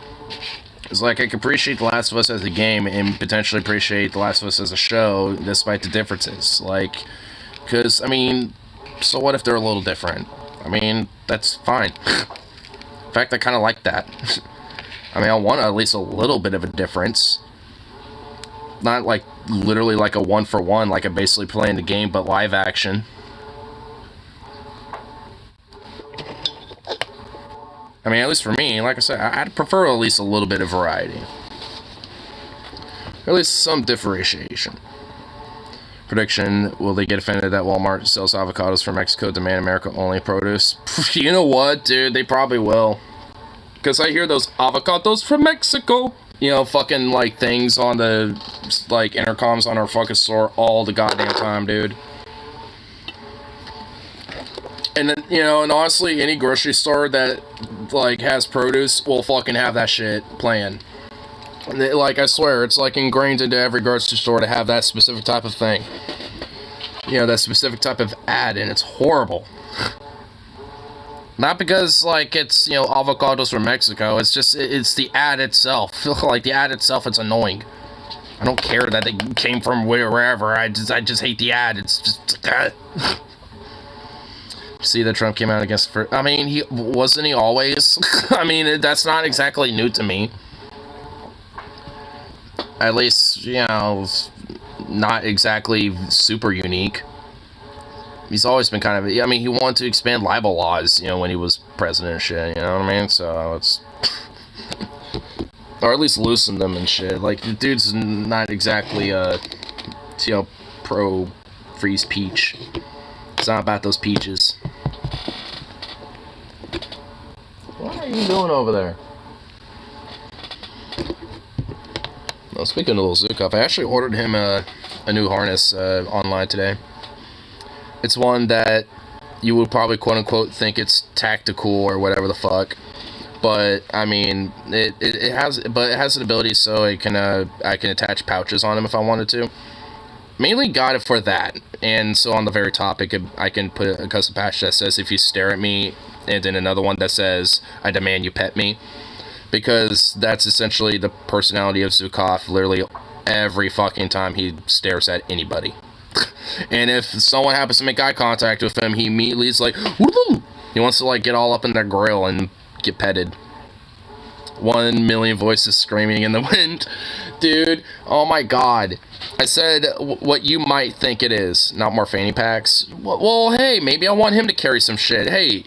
[SPEAKER 1] It's like, I can appreciate The Last of Us as a game and potentially appreciate The Last of Us as a show, despite the differences. Like, because, I mean, so what if they're a little different? I mean, that's fine. In fact, I kind of like that. I mean, I want at least a little bit of a difference. Not like literally like a one-for-one, like I'm basically playing the game, but live action. I mean, at least for me, like I said, I'd prefer at least a little bit of variety. Or at least some differentiation. Prediction, will they get offended that Walmart sells avocados from Mexico, demand America-only produce? You know what, dude? They probably will. Because I hear those avocados from Mexico, you know, fucking, like, things on the, like, intercoms on our fucking store all the goddamn time, dude. And then, you know, and honestly, any grocery store that, like, has produce will fucking have that shit playing. Like, I swear, it's, like, ingrained into every grocery store to have that specific type of thing. that specific type of ad, and it's horrible. Not because, like, it's, avocados from Mexico. It's just, it's the ad itself. Like, the ad itself, it's annoying. I don't care that they came from wherever. I just hate the ad. It's just... See that Trump came out against... I mean, wasn't he always? I mean, that's not exactly new to me. At least, not exactly super unique. He's always been kind of... I mean, he wanted to expand libel laws, when he was president and shit, you know what I mean? So, it's... or at least loosen them and shit. Like, the dude's not exactly, pro free speech. It's not about those peaches. What are you doing over there? Well, speaking of Little Zukov, I actually ordered him a new harness online today. It's one that you would probably quote-unquote think it's tactical or whatever the fuck. But, I mean, it has an ability so I can attach pouches on him if I wanted to. Mainly got it for that. And so on the very top, I can put a custom patch that says, if you stare at me, and then another one that says, I demand you pet me. Because that's essentially the personality of Zukov literally every fucking time he stares at anybody. And if someone happens to make eye contact with him, he immediately is like, woo! He wants to, like, get all up in their grill and get petted. 1 million voices screaming in the wind. Dude, oh my god. I said what you might think it is, not more fanny packs. Well, hey, maybe I want him to carry some shit. Hey,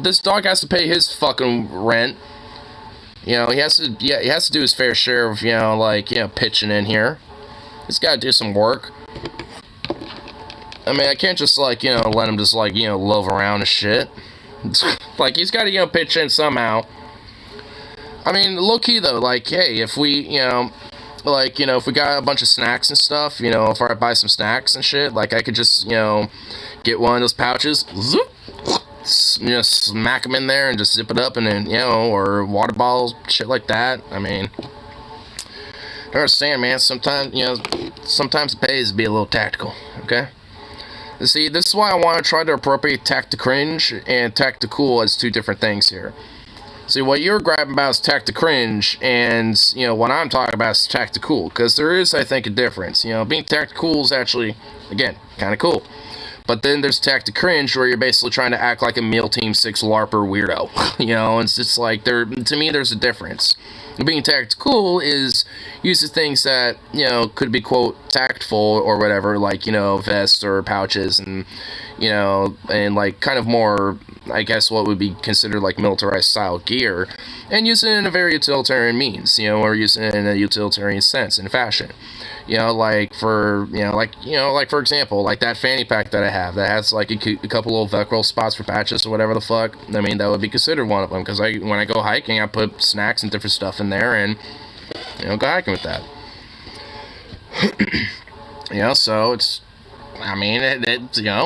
[SPEAKER 1] this dog has to pay his fucking rent. He has to do his fair share of, pitching in here. He's got to do some work. I mean, I can't just, let him just, loaf around and shit. Like, he's got to, pitch in somehow. I mean, low-key, though, like, hey, if we, if we got a bunch of snacks and stuff, if I buy some snacks and shit, like, I could just, get one of those pouches, zoop, smack them in there and just zip it up, and then, or water bottles, shit like that. I mean, I understand, man, sometimes it pays to be a little tactical, okay? See, this is why I want to try to appropriate tact-to-cringe and tact-to-cool as two different things here. See, what you're grabbing about is tact-to-cringe, and, what I'm talking about is tact-to-cool, because there is, I think, a difference. Being tact-to-cool is actually, again, kind of cool. But then there's tact-to-cringe, where you're basically trying to act like a Meal Team 6 LARPer weirdo. It's just like, to me, there's a difference. Being tactical is using things that, could be, quote, tactful or whatever, like, vests or pouches and, and, like, kind of more, I guess, what would be considered, like, militarized style gear, and using it in a very utilitarian means, or using it in a utilitarian sense and fashion. For example, like that fanny pack that I have that has like a couple little Velcro spots for patches or whatever the fuck. I mean, that would be considered one of them, because when I go hiking, I put snacks and different stuff in there and, go hiking with that. So it's, I mean,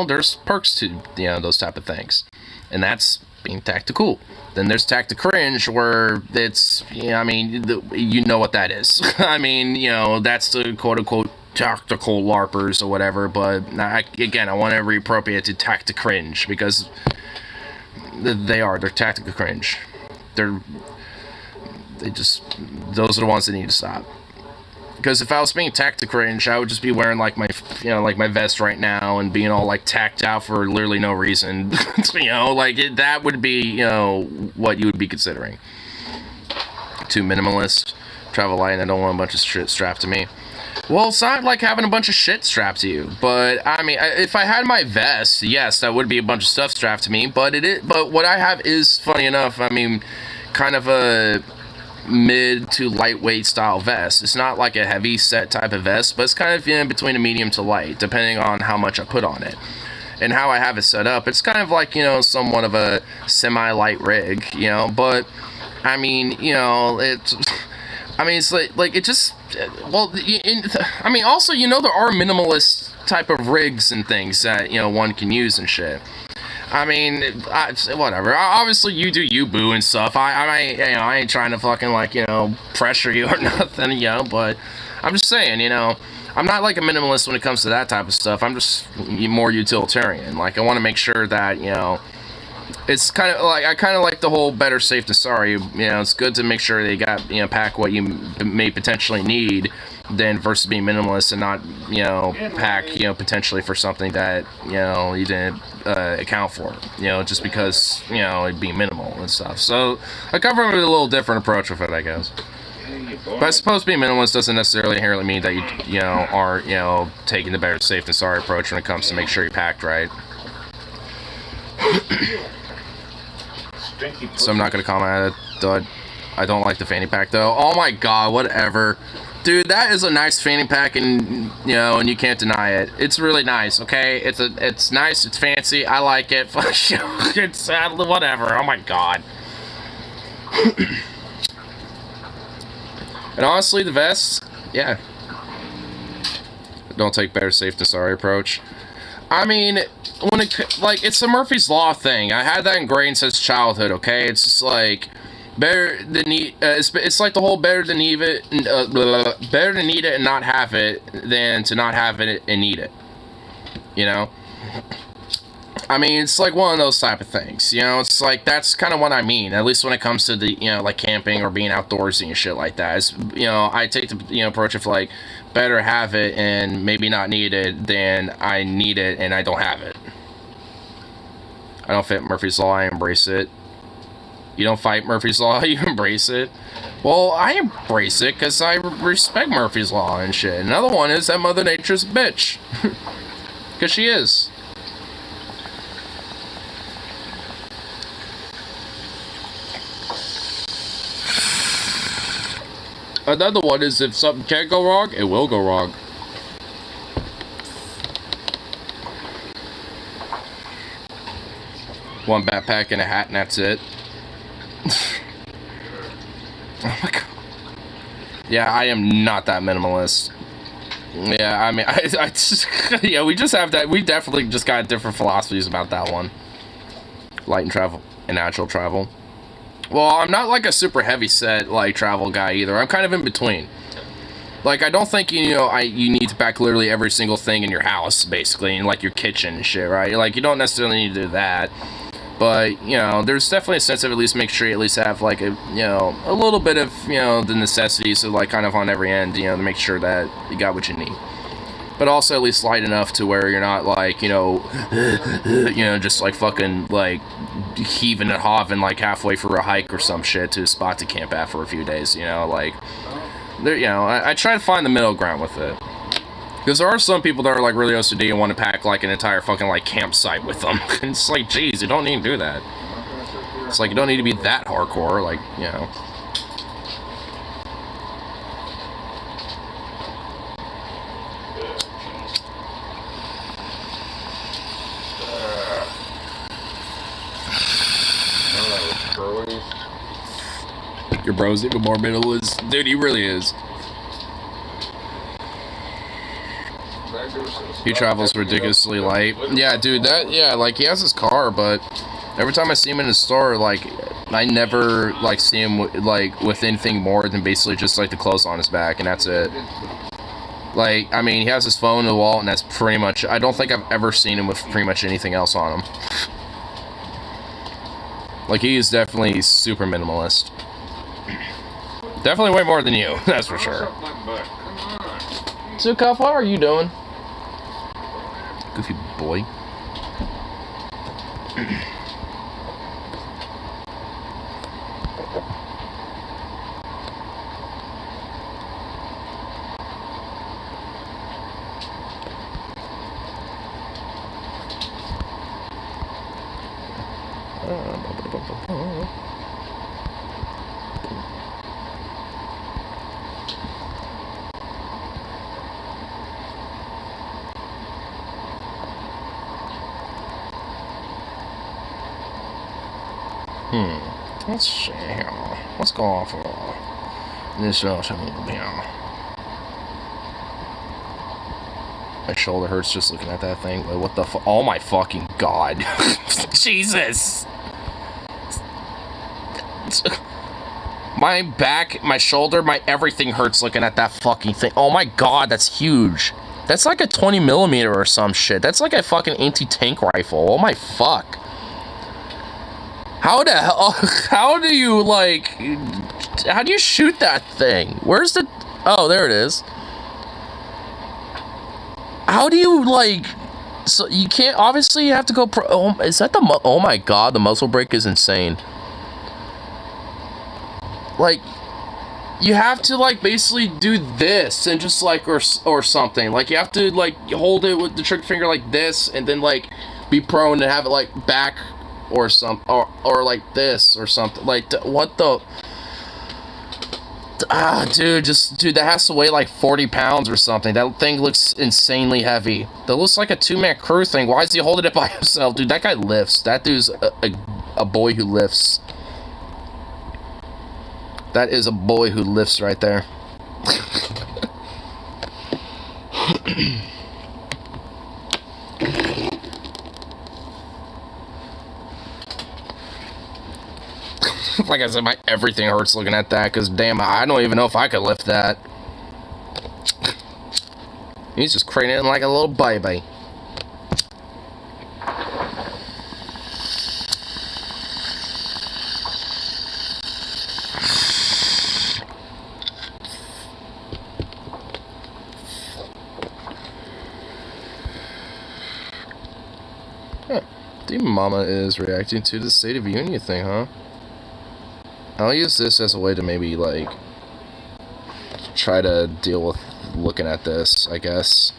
[SPEAKER 1] there's perks to, those type of things. And that's being tactical. Then there's tact-to-cringe, where it's, I mean, you know what that is. I mean, that's the quote-unquote tactical LARPers or whatever, but I want to reappropriate to tact-to-cringe, because they're tactical cringe. Those are the ones that need to stop. Because if I was being tact-to-cringe, I would just be wearing, like, my, my vest right now and being all, like, tacked out for literally no reason. That would be, what you would be considering. Too minimalist, travel light, and I don't want a bunch of shit strapped to me. Well, it's not like having a bunch of shit strapped to you, but, I mean, if I had my vest, yes, that would be a bunch of stuff strapped to me, but what I have is, funny enough, I mean, kind of a mid to lightweight style vest. It's not like a heavy set type of vest, but it's kind of in between a medium to light, depending on how much I put on it. And how I have it set up, it's kind of like, somewhat of a semi-light rig, but, I mean, it's like it just, well, I mean, also, there are minimalist type of rigs and things that, one can use and shit. I mean, whatever. Obviously, you do you, boo, and stuff. I ain't trying to fucking, pressure you or nothing, but I'm just saying, I I'm not like a minimalist when it comes to that type of stuff. I'm just more utilitarian. Like, I want to make sure that, you know, it's kind of like, I kind of like the whole better safe than sorry. You know, it's good to make sure they got, you know, pack what you may potentially need, than versus being minimalist and not, you know, pack, you know, potentially for something that, you know, you didn't account for, you know, just because, you know, it'd be minimal and stuff. So I come from a little different approach with it, I guess. But I suppose being minimalist doesn't necessarily inherently mean that you know, aren't, you know, taking the better safe than sorry approach when it comes to make sure you're packed right. So I'm not gonna comment on it, though. I don't like the fanny pack though. Oh my god, whatever. Dude, that is a nice fanny pack, and you know, and you can't deny it. It's really nice, okay? It's nice, it's fancy, I like it. It's whatever. Oh my god. And honestly, the vest, yeah. Don't take better safe than sorry approach. I mean, when it, like, it's a Murphy's Law thing. I had that ingrained since childhood, okay? It's just like, better than need, it's like the whole better to need it, better to need it and not have it than to not have it and need it. You know? I mean, it's like one of those type of things, you know? It's like, that's kind of what I mean, at least when it comes to the, you know, like camping or being outdoorsy and shit like that. It's, you know, I take the, you know, approach of like, better have it and maybe not need it than I need it and I don't have it. I don't fit Murphy's Law, I embrace it. You don't fight Murphy's Law, you embrace it. Well, I embrace it because I respect Murphy's Law and shit. Another one is that Mother Nature's a bitch. Because she is. Another one is if something can't go wrong, it will go wrong. One backpack and a hat and that's it. Oh my god. Yeah, I am not that minimalist. Yeah, I mean, I just, yeah, we just have that, we definitely just got different philosophies about that one. Light and travel, and natural travel. Well, I'm not like a super heavy set, like, travel guy either. I'm kind of in between. Like, I don't think, you know, you need to pack literally every single thing in your house, basically, and like your kitchen and shit, right? Like, you don't necessarily need to do that. But, you know, there's definitely a sense of at least make sure you at least have, like, a, you know, a little bit of, you know, the necessities, so, like, kind of on every end, you know, to make sure that you got what you need. But also at least light enough to where you're not, like, you know, just, like, fucking, like, heaving and hawing, like, halfway for a hike or some shit to a spot to camp at for a few days, you know, like, there, you know, I try to find the middle ground with it. Because there are some people that are, like, really OCD and want to pack, like, an entire fucking, like, campsite with them. And it's like, geez, you don't need to do that. It's like, you don't need to be that hardcore, like, you know. Your bro's even more minimalist. Dude, he really is. He travels ridiculously light. Yeah, dude, that, yeah, like, he has his car, but every time I see him in the store, like, I never, like, see him, like, with anything more than basically just, like, the clothes on his back, and that's it. Like, I mean, he has his phone in the wall, and that's pretty much, I don't think I've ever seen him with pretty much anything else on him. Like, he is definitely super minimalist. Definitely way more than you, that's for sure. So, Cuff, how are you doing? Goofy boy. Let's see here. What's going on for this here? My shoulder hurts just looking at that thing. Like, what the fuck? Oh my fucking god. My back, my shoulder, my everything hurts looking at that fucking thing. Oh my god, that's huge. That's like a 20 millimeter or some shit. That's like a fucking anti-tank rifle. Oh my fuck. How the hell? How do you like? How do you shoot that thing? Where's the? Oh, there it is. How do you like? So you can't. Obviously, you have to go. Oh, is that the? Oh my god, the muzzle brake is insane. Like, you have to like basically do this and just like or something. Like you have to like hold it with the trigger finger like this, and then like be prone and have it like back. Or or like this or something. Like what the dude, that has to weigh like 40 pounds or something. That thing looks insanely heavy. That looks like a two-man crew thing. Why is he holding it by himself? Dude, that guy lifts. That dude's a boy who lifts. That is a boy who lifts right there. Like I said, my everything hurts looking at that, because damn, I don't even know if I could lift that. He's just craning it like a little baby. Huh. The mama is reacting to the State of the Union thing, huh? I'll use this as a way to maybe, like, try to deal with looking at this, I guess.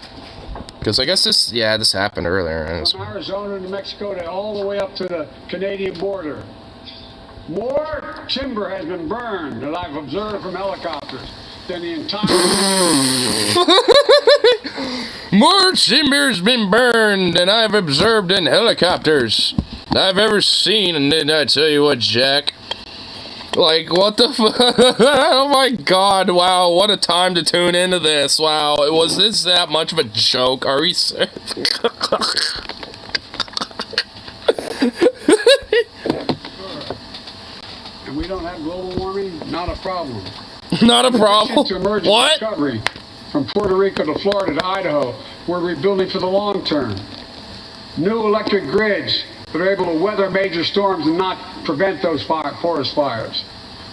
[SPEAKER 1] Because I guess this happened earlier.
[SPEAKER 3] From Arizona to New Mexico to all the way up to the Canadian border. More timber has been burned that I've observed from helicopters than the entire...
[SPEAKER 1] More timber's been burned than I've observed in helicopters I've ever seen, and then I tell you what, Jack. Like, what the oh my god, wow, what a time to tune into this. Wow, was this that much of a joke? Are we serious?
[SPEAKER 3] And we don't have global warming? Not a problem.
[SPEAKER 1] Not a problem? What?
[SPEAKER 3] Recovery, from Puerto Rico to Florida to Idaho, we're rebuilding for the long term. New electric grids that are able to weather major storms and not prevent those forest fires.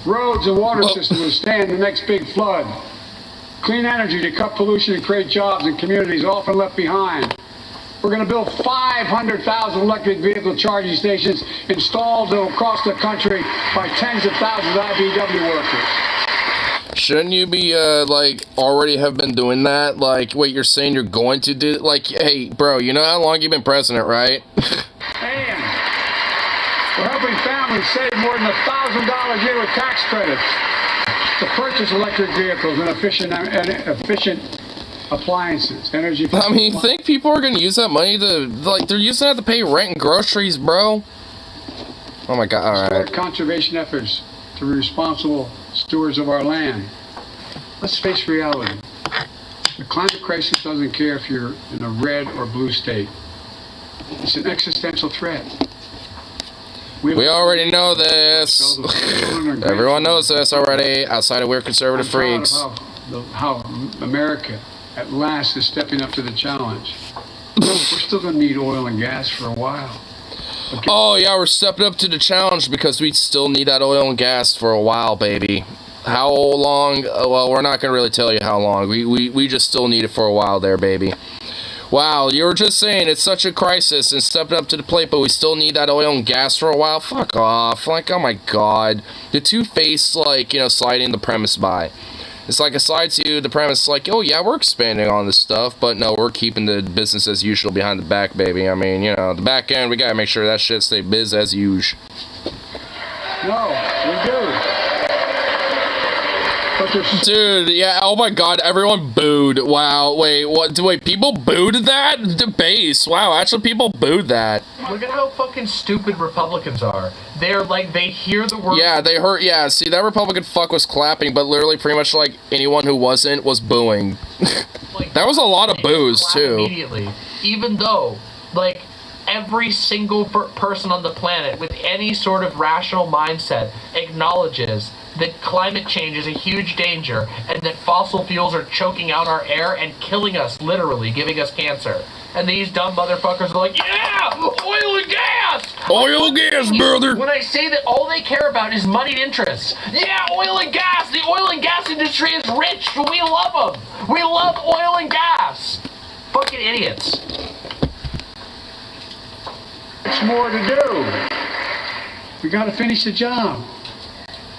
[SPEAKER 3] Roads and water systems will stand the next big flood. Clean energy to cut pollution and create jobs in communities often left behind. We're going to build 500,000 electric vehicle charging stations installed across the country by tens of thousands of IBEW workers.
[SPEAKER 1] Shouldn't you be, like, already have been doing that? Like, wait, you're saying you're going to do... Like, hey, bro, you know how long you've been president, right?
[SPEAKER 3] And we're helping families save more than $1,000 a year with tax credits to purchase electric vehicles and efficient appliances, energy.
[SPEAKER 1] I mean, you think people are gonna use that money to, like, they're using that to pay rent and groceries, bro? Oh my god, alright.
[SPEAKER 3] Conservation efforts to be responsible stewards of our land. Let's face reality. The climate crisis doesn't care if you're in a red or blue state. It's an existential threat.
[SPEAKER 1] We already know this. Everyone knows this already, outside of weird conservative freaks.
[SPEAKER 3] How America, at last, is stepping up to the challenge. We're still going to need oil and gas for a while. Okay.
[SPEAKER 1] Oh, yeah, we're stepping up to the challenge because we still need that oil and gas for a while, baby. How long? Well, we're not going to really tell you how long. We just still need it for a while there, baby. Wow, you were just saying it's such a crisis and stepping up to the plate, but we still need that oil and gas for a while? Fuck off. Like, oh my god. The two-faced, like, you know, sliding the premise by. It's like it slides you the premise like, oh yeah, we're expanding on this stuff, but no, we're keeping the business as usual behind the back, baby. I mean, you know, the back end, we gotta make sure that shit stay biz as usual.
[SPEAKER 3] No, we do.
[SPEAKER 1] Dude, yeah, oh my god, everyone booed. Wow, wait, what? Wait, people booed that? The base. Wow, actually people booed that.
[SPEAKER 4] Look at how fucking stupid Republicans are. They're like, they hear the word.
[SPEAKER 1] Yeah, they heard, yeah, see, that Republican fuck was clapping, but literally pretty much like anyone who wasn't was booing.
[SPEAKER 4] Like,
[SPEAKER 1] that was a lot of boos, too.
[SPEAKER 4] Immediately. Even though, like, every single person on the planet with any sort of rational mindset acknowledges that climate change is a huge danger and that fossil fuels are choking out our air and killing us, literally, giving us cancer. And these dumb motherfuckers are like, yeah, oil and gas!
[SPEAKER 1] Oil and gas, brother!
[SPEAKER 4] When I say that all they care about is moneyed interests. Yeah, oil and gas! The oil and gas industry is rich, but we love them! We love oil and gas! Fucking idiots.
[SPEAKER 3] There's more to do. We got to finish the job.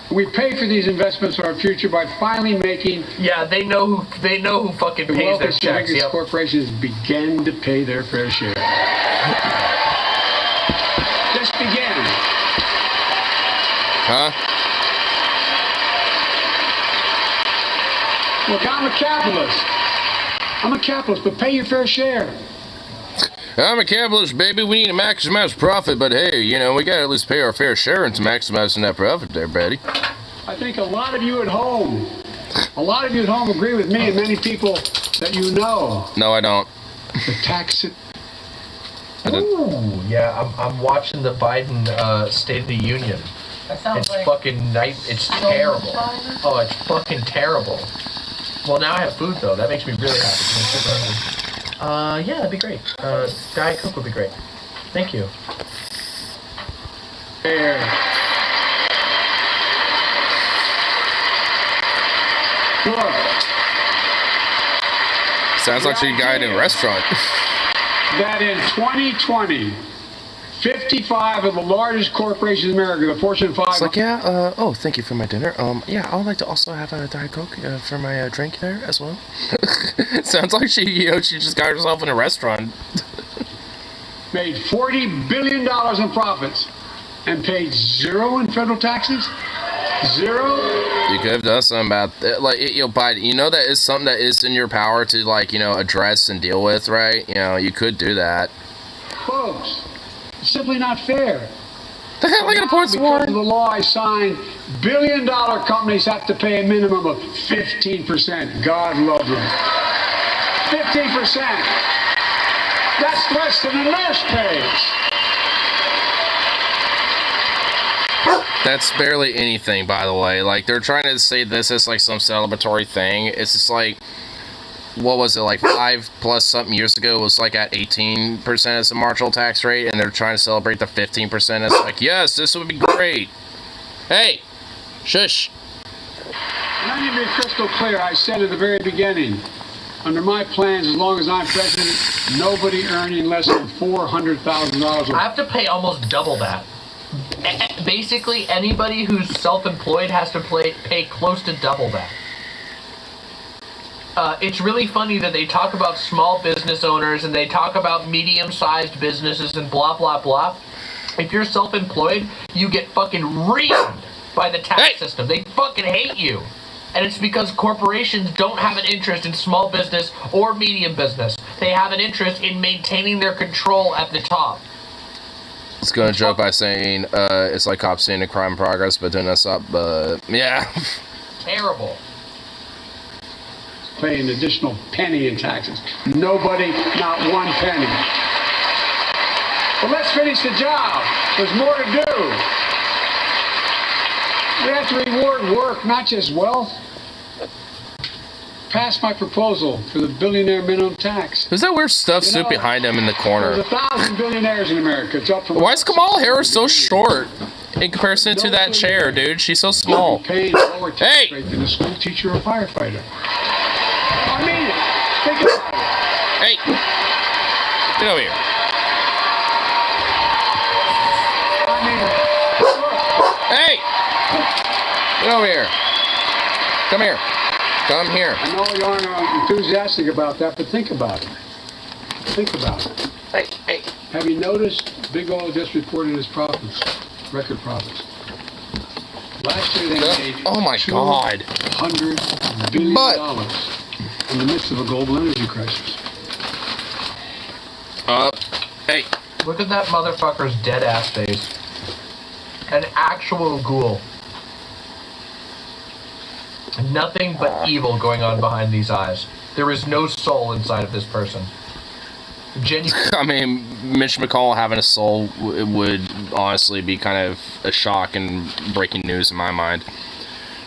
[SPEAKER 3] We pay for these investments in our future by finally making
[SPEAKER 4] Yeah, they know who fucking
[SPEAKER 3] the
[SPEAKER 4] pays their
[SPEAKER 3] wealthiest and
[SPEAKER 4] checks.
[SPEAKER 3] biggest
[SPEAKER 4] Yep.
[SPEAKER 3] corporations begin to pay their fair share. Just begin.
[SPEAKER 1] Huh?
[SPEAKER 3] Look, I'm a capitalist, but pay your fair share.
[SPEAKER 1] I'm a capitalist, baby. We need to maximize profit, but hey, you know, we gotta at least pay our fair share into maximizing that profit there, buddy.
[SPEAKER 3] I think a lot of you at home agree with me and many people that you know.
[SPEAKER 1] No, I don't.
[SPEAKER 3] The tax
[SPEAKER 4] Ooh, yeah, I'm watching the Biden State of the Union.
[SPEAKER 5] That sounds
[SPEAKER 4] It's
[SPEAKER 5] like
[SPEAKER 4] fucking nice. It's
[SPEAKER 5] so
[SPEAKER 4] terrible.
[SPEAKER 5] fun.
[SPEAKER 4] Oh, it's fucking terrible. Well, now I have food though. That makes me really happy. I'm super hungry. Yeah, that'd be great. Diet Coke would be great. Thank you.
[SPEAKER 3] fair. Look,
[SPEAKER 1] Sounds like she got in a restaurant.
[SPEAKER 3] that in 2020, 55 of the largest corporations in America, the Fortune 5.
[SPEAKER 1] It's like, yeah, oh, thank you for my dinner. Yeah, I would like to also have a Diet Coke for my drink there as well. Sounds like she just got herself in a restaurant.
[SPEAKER 3] made $40 billion in profits and paid zero in federal taxes? Zero?
[SPEAKER 1] You could have done something about that. Like, Biden, you know that is something that is in your power to, like, address and deal with, right? You could do that.
[SPEAKER 3] Folks, it's simply not fair.
[SPEAKER 1] The hell, I got a points
[SPEAKER 3] Because
[SPEAKER 1] war.
[SPEAKER 3] of the law I signed, billion-dollar companies have to pay a minimum of 15%. God love them. 15%. That's less than a nurse pays.
[SPEAKER 1] That's barely anything, by the way. Like, they're trying to say this is like some celebratory thing. It's just like, what was it, like 5+ something years ago? It was like at 18% as a marginal tax rate, and they're trying to celebrate the 15%. It's like, yes, this would be great. Hey, shush.
[SPEAKER 3] Let me be crystal clear. I said at the very beginning, under my plans, as long as I'm president, nobody earning less than $400,000.
[SPEAKER 4] I have to pay almost double that. Basically, anybody who's self-employed has to pay close to double that. It's really funny that they talk about small business owners and they talk about medium-sized businesses and blah, blah, blah. If you're self-employed, you get fucking reamed by the tax system. They fucking hate you. And it's because corporations don't have an interest in small business or medium business. They have an interest in maintaining their control at the top.
[SPEAKER 1] It's gonna joke by saying it's like cops seeing a crime in progress, but doing us up. But yeah,
[SPEAKER 4] Terrible.
[SPEAKER 3] Pay an additional penny in taxes. Nobody, not one penny. But let's finish the job. There's more to do. We have to reward work, not just wealth. Pass my proposal for the billionaire minimum tax.
[SPEAKER 1] who's that weird stuff
[SPEAKER 3] You
[SPEAKER 1] suit
[SPEAKER 3] know,
[SPEAKER 1] behind him in the
[SPEAKER 3] There's
[SPEAKER 1] corner?
[SPEAKER 3] 1,000 billionaires in America. It's up from.
[SPEAKER 1] Why is Kamala Harris so short in comparison to that chair, dude? She's so small.
[SPEAKER 3] Paying a lower tax
[SPEAKER 1] Hey!
[SPEAKER 3] rate than a school teacher or firefighter. I mean it. Think about it.
[SPEAKER 1] Hey, get over here.
[SPEAKER 3] I mean it. Look,
[SPEAKER 1] Hey, get over here. Come here. Come here.
[SPEAKER 3] I know you aren't enthusiastic about that, but think about it. Think about it.
[SPEAKER 1] Hey.
[SPEAKER 3] Have you noticed Big Oil just reported his profits, record profits? Last year they made
[SPEAKER 1] Oh my God.
[SPEAKER 3] $200 billion
[SPEAKER 1] But-
[SPEAKER 3] in the midst of a global energy crisis.
[SPEAKER 1] Hey.
[SPEAKER 4] Look at that motherfucker's dead ass face. An actual ghoul. Nothing but evil going on behind these eyes. There is no soul inside of this person.
[SPEAKER 1] I mean, Mitch McConnell having a soul would honestly be kind of a shock and breaking news in my mind.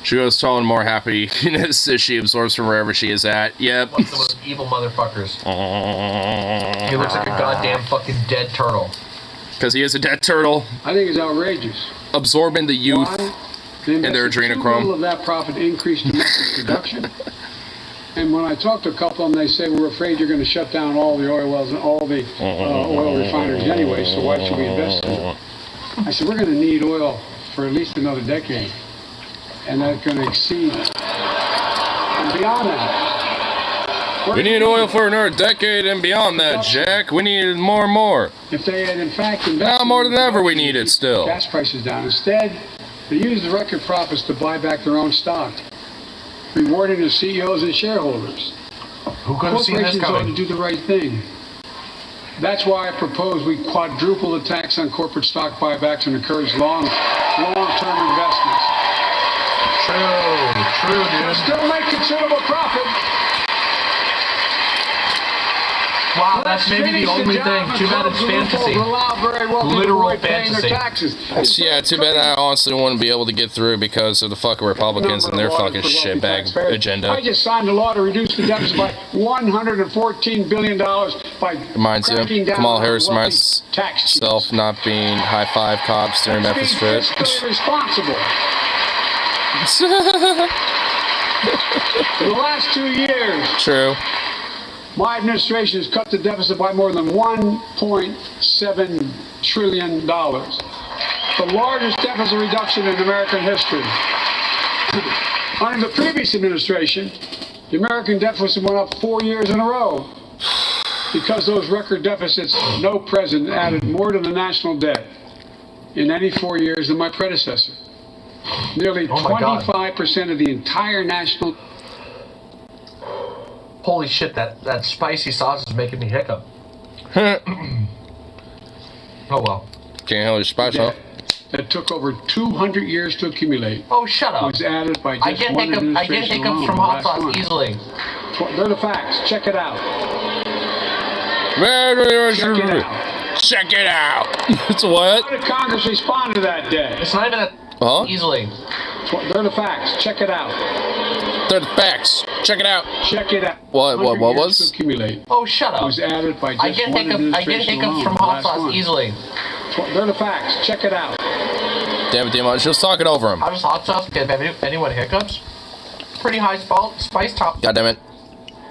[SPEAKER 1] She goes tall and more happy as she absorbs from wherever she is at. Yep.
[SPEAKER 4] One of the most evil motherfuckers. He looks like a goddamn fucking dead turtle.
[SPEAKER 1] Because he is a dead turtle.
[SPEAKER 3] I think it's outrageous.
[SPEAKER 1] Absorbing the youth
[SPEAKER 3] Why?
[SPEAKER 1] and their
[SPEAKER 3] Too little
[SPEAKER 1] adrenochrome.
[SPEAKER 3] of that profit increased domestic production. And when I talk to a couple of them, they say, we're afraid you're going to shut down all the oil wells and all the oil refineries anyway, so why should we invest in it? I said, we're going to need oil for at least another decade. And that's going to exceed and beyond that.
[SPEAKER 1] We need oil for another decade and beyond that, Jack. We need more and more.
[SPEAKER 3] If they had in fact invested
[SPEAKER 1] Now more than
[SPEAKER 3] in
[SPEAKER 1] ever we
[SPEAKER 3] production,
[SPEAKER 1] need it still.
[SPEAKER 3] gas prices down. Instead, they used the record profits to buy back their own stock, rewarding the CEOs and shareholders.
[SPEAKER 4] Who could have seen this
[SPEAKER 3] Corporations ought to
[SPEAKER 4] coming?
[SPEAKER 3] do the right thing. That's why I propose we quadruple the tax on corporate stock buybacks and encourage long-term investments.
[SPEAKER 4] True, dude.
[SPEAKER 3] Still make considerable profit.
[SPEAKER 4] Wow, that's maybe the only thing. Too bad it's fantasy. Literal fantasy.
[SPEAKER 1] Yeah, too bad I honestly wouldn't be able to get through because of the fucking Republicans and their fucking shitbag agenda.
[SPEAKER 3] I just signed a law to reduce the deficit by $114 billion by
[SPEAKER 1] Reminds you,
[SPEAKER 3] cracking down
[SPEAKER 1] Kamala
[SPEAKER 3] on
[SPEAKER 1] Harris
[SPEAKER 3] wealthy
[SPEAKER 1] reminds
[SPEAKER 3] tax cheats.
[SPEAKER 1] herself not being high five cops during
[SPEAKER 3] Let's be
[SPEAKER 1] Memphis Strip.
[SPEAKER 3] fiscally responsible. In the last 2 years,
[SPEAKER 1] True.
[SPEAKER 3] my administration has cut the deficit by more than $1.7 trillion. The largest deficit reduction in American history. Under the previous administration, the American deficit went up 4 years in a row. Because those record deficits, no president added more to the national debt in any 4 years than my predecessor. Nearly
[SPEAKER 4] Oh my God.
[SPEAKER 3] 25% of the entire national.
[SPEAKER 4] Holy shit, that spicy sauce is making me hiccup. Oh well.
[SPEAKER 1] Can't handle your spice, huh?
[SPEAKER 3] That took over 200 years to accumulate.
[SPEAKER 4] Oh, shut up.
[SPEAKER 3] Was added by just
[SPEAKER 4] I get
[SPEAKER 3] one
[SPEAKER 4] hiccups
[SPEAKER 3] administration alone,
[SPEAKER 4] from
[SPEAKER 3] the
[SPEAKER 4] hot
[SPEAKER 3] last
[SPEAKER 4] sauce
[SPEAKER 3] one.
[SPEAKER 4] easily.
[SPEAKER 3] They're the facts. Check it out.
[SPEAKER 1] Check it out. It's what?
[SPEAKER 3] How did Congress respond to that debt?
[SPEAKER 4] It's not even that
[SPEAKER 1] Huh?
[SPEAKER 4] easily.
[SPEAKER 3] They're the facts. Check it out.
[SPEAKER 1] They're the facts. Check it out.
[SPEAKER 3] Check it out.
[SPEAKER 1] What
[SPEAKER 3] 100 years
[SPEAKER 1] was?
[SPEAKER 3] to accumulate.
[SPEAKER 4] Oh, shut up.
[SPEAKER 3] Was added by just
[SPEAKER 4] I get
[SPEAKER 3] one administration
[SPEAKER 4] hiccups
[SPEAKER 3] alone,
[SPEAKER 4] from
[SPEAKER 3] the
[SPEAKER 4] hot
[SPEAKER 3] last
[SPEAKER 4] sauce
[SPEAKER 3] one.
[SPEAKER 4] easily.
[SPEAKER 3] They're the facts. Check it out.
[SPEAKER 1] Damn it, Demon. She was talking over him.
[SPEAKER 4] How does hot sauce give anyone hiccups? Pretty high spice top.
[SPEAKER 1] God damn it.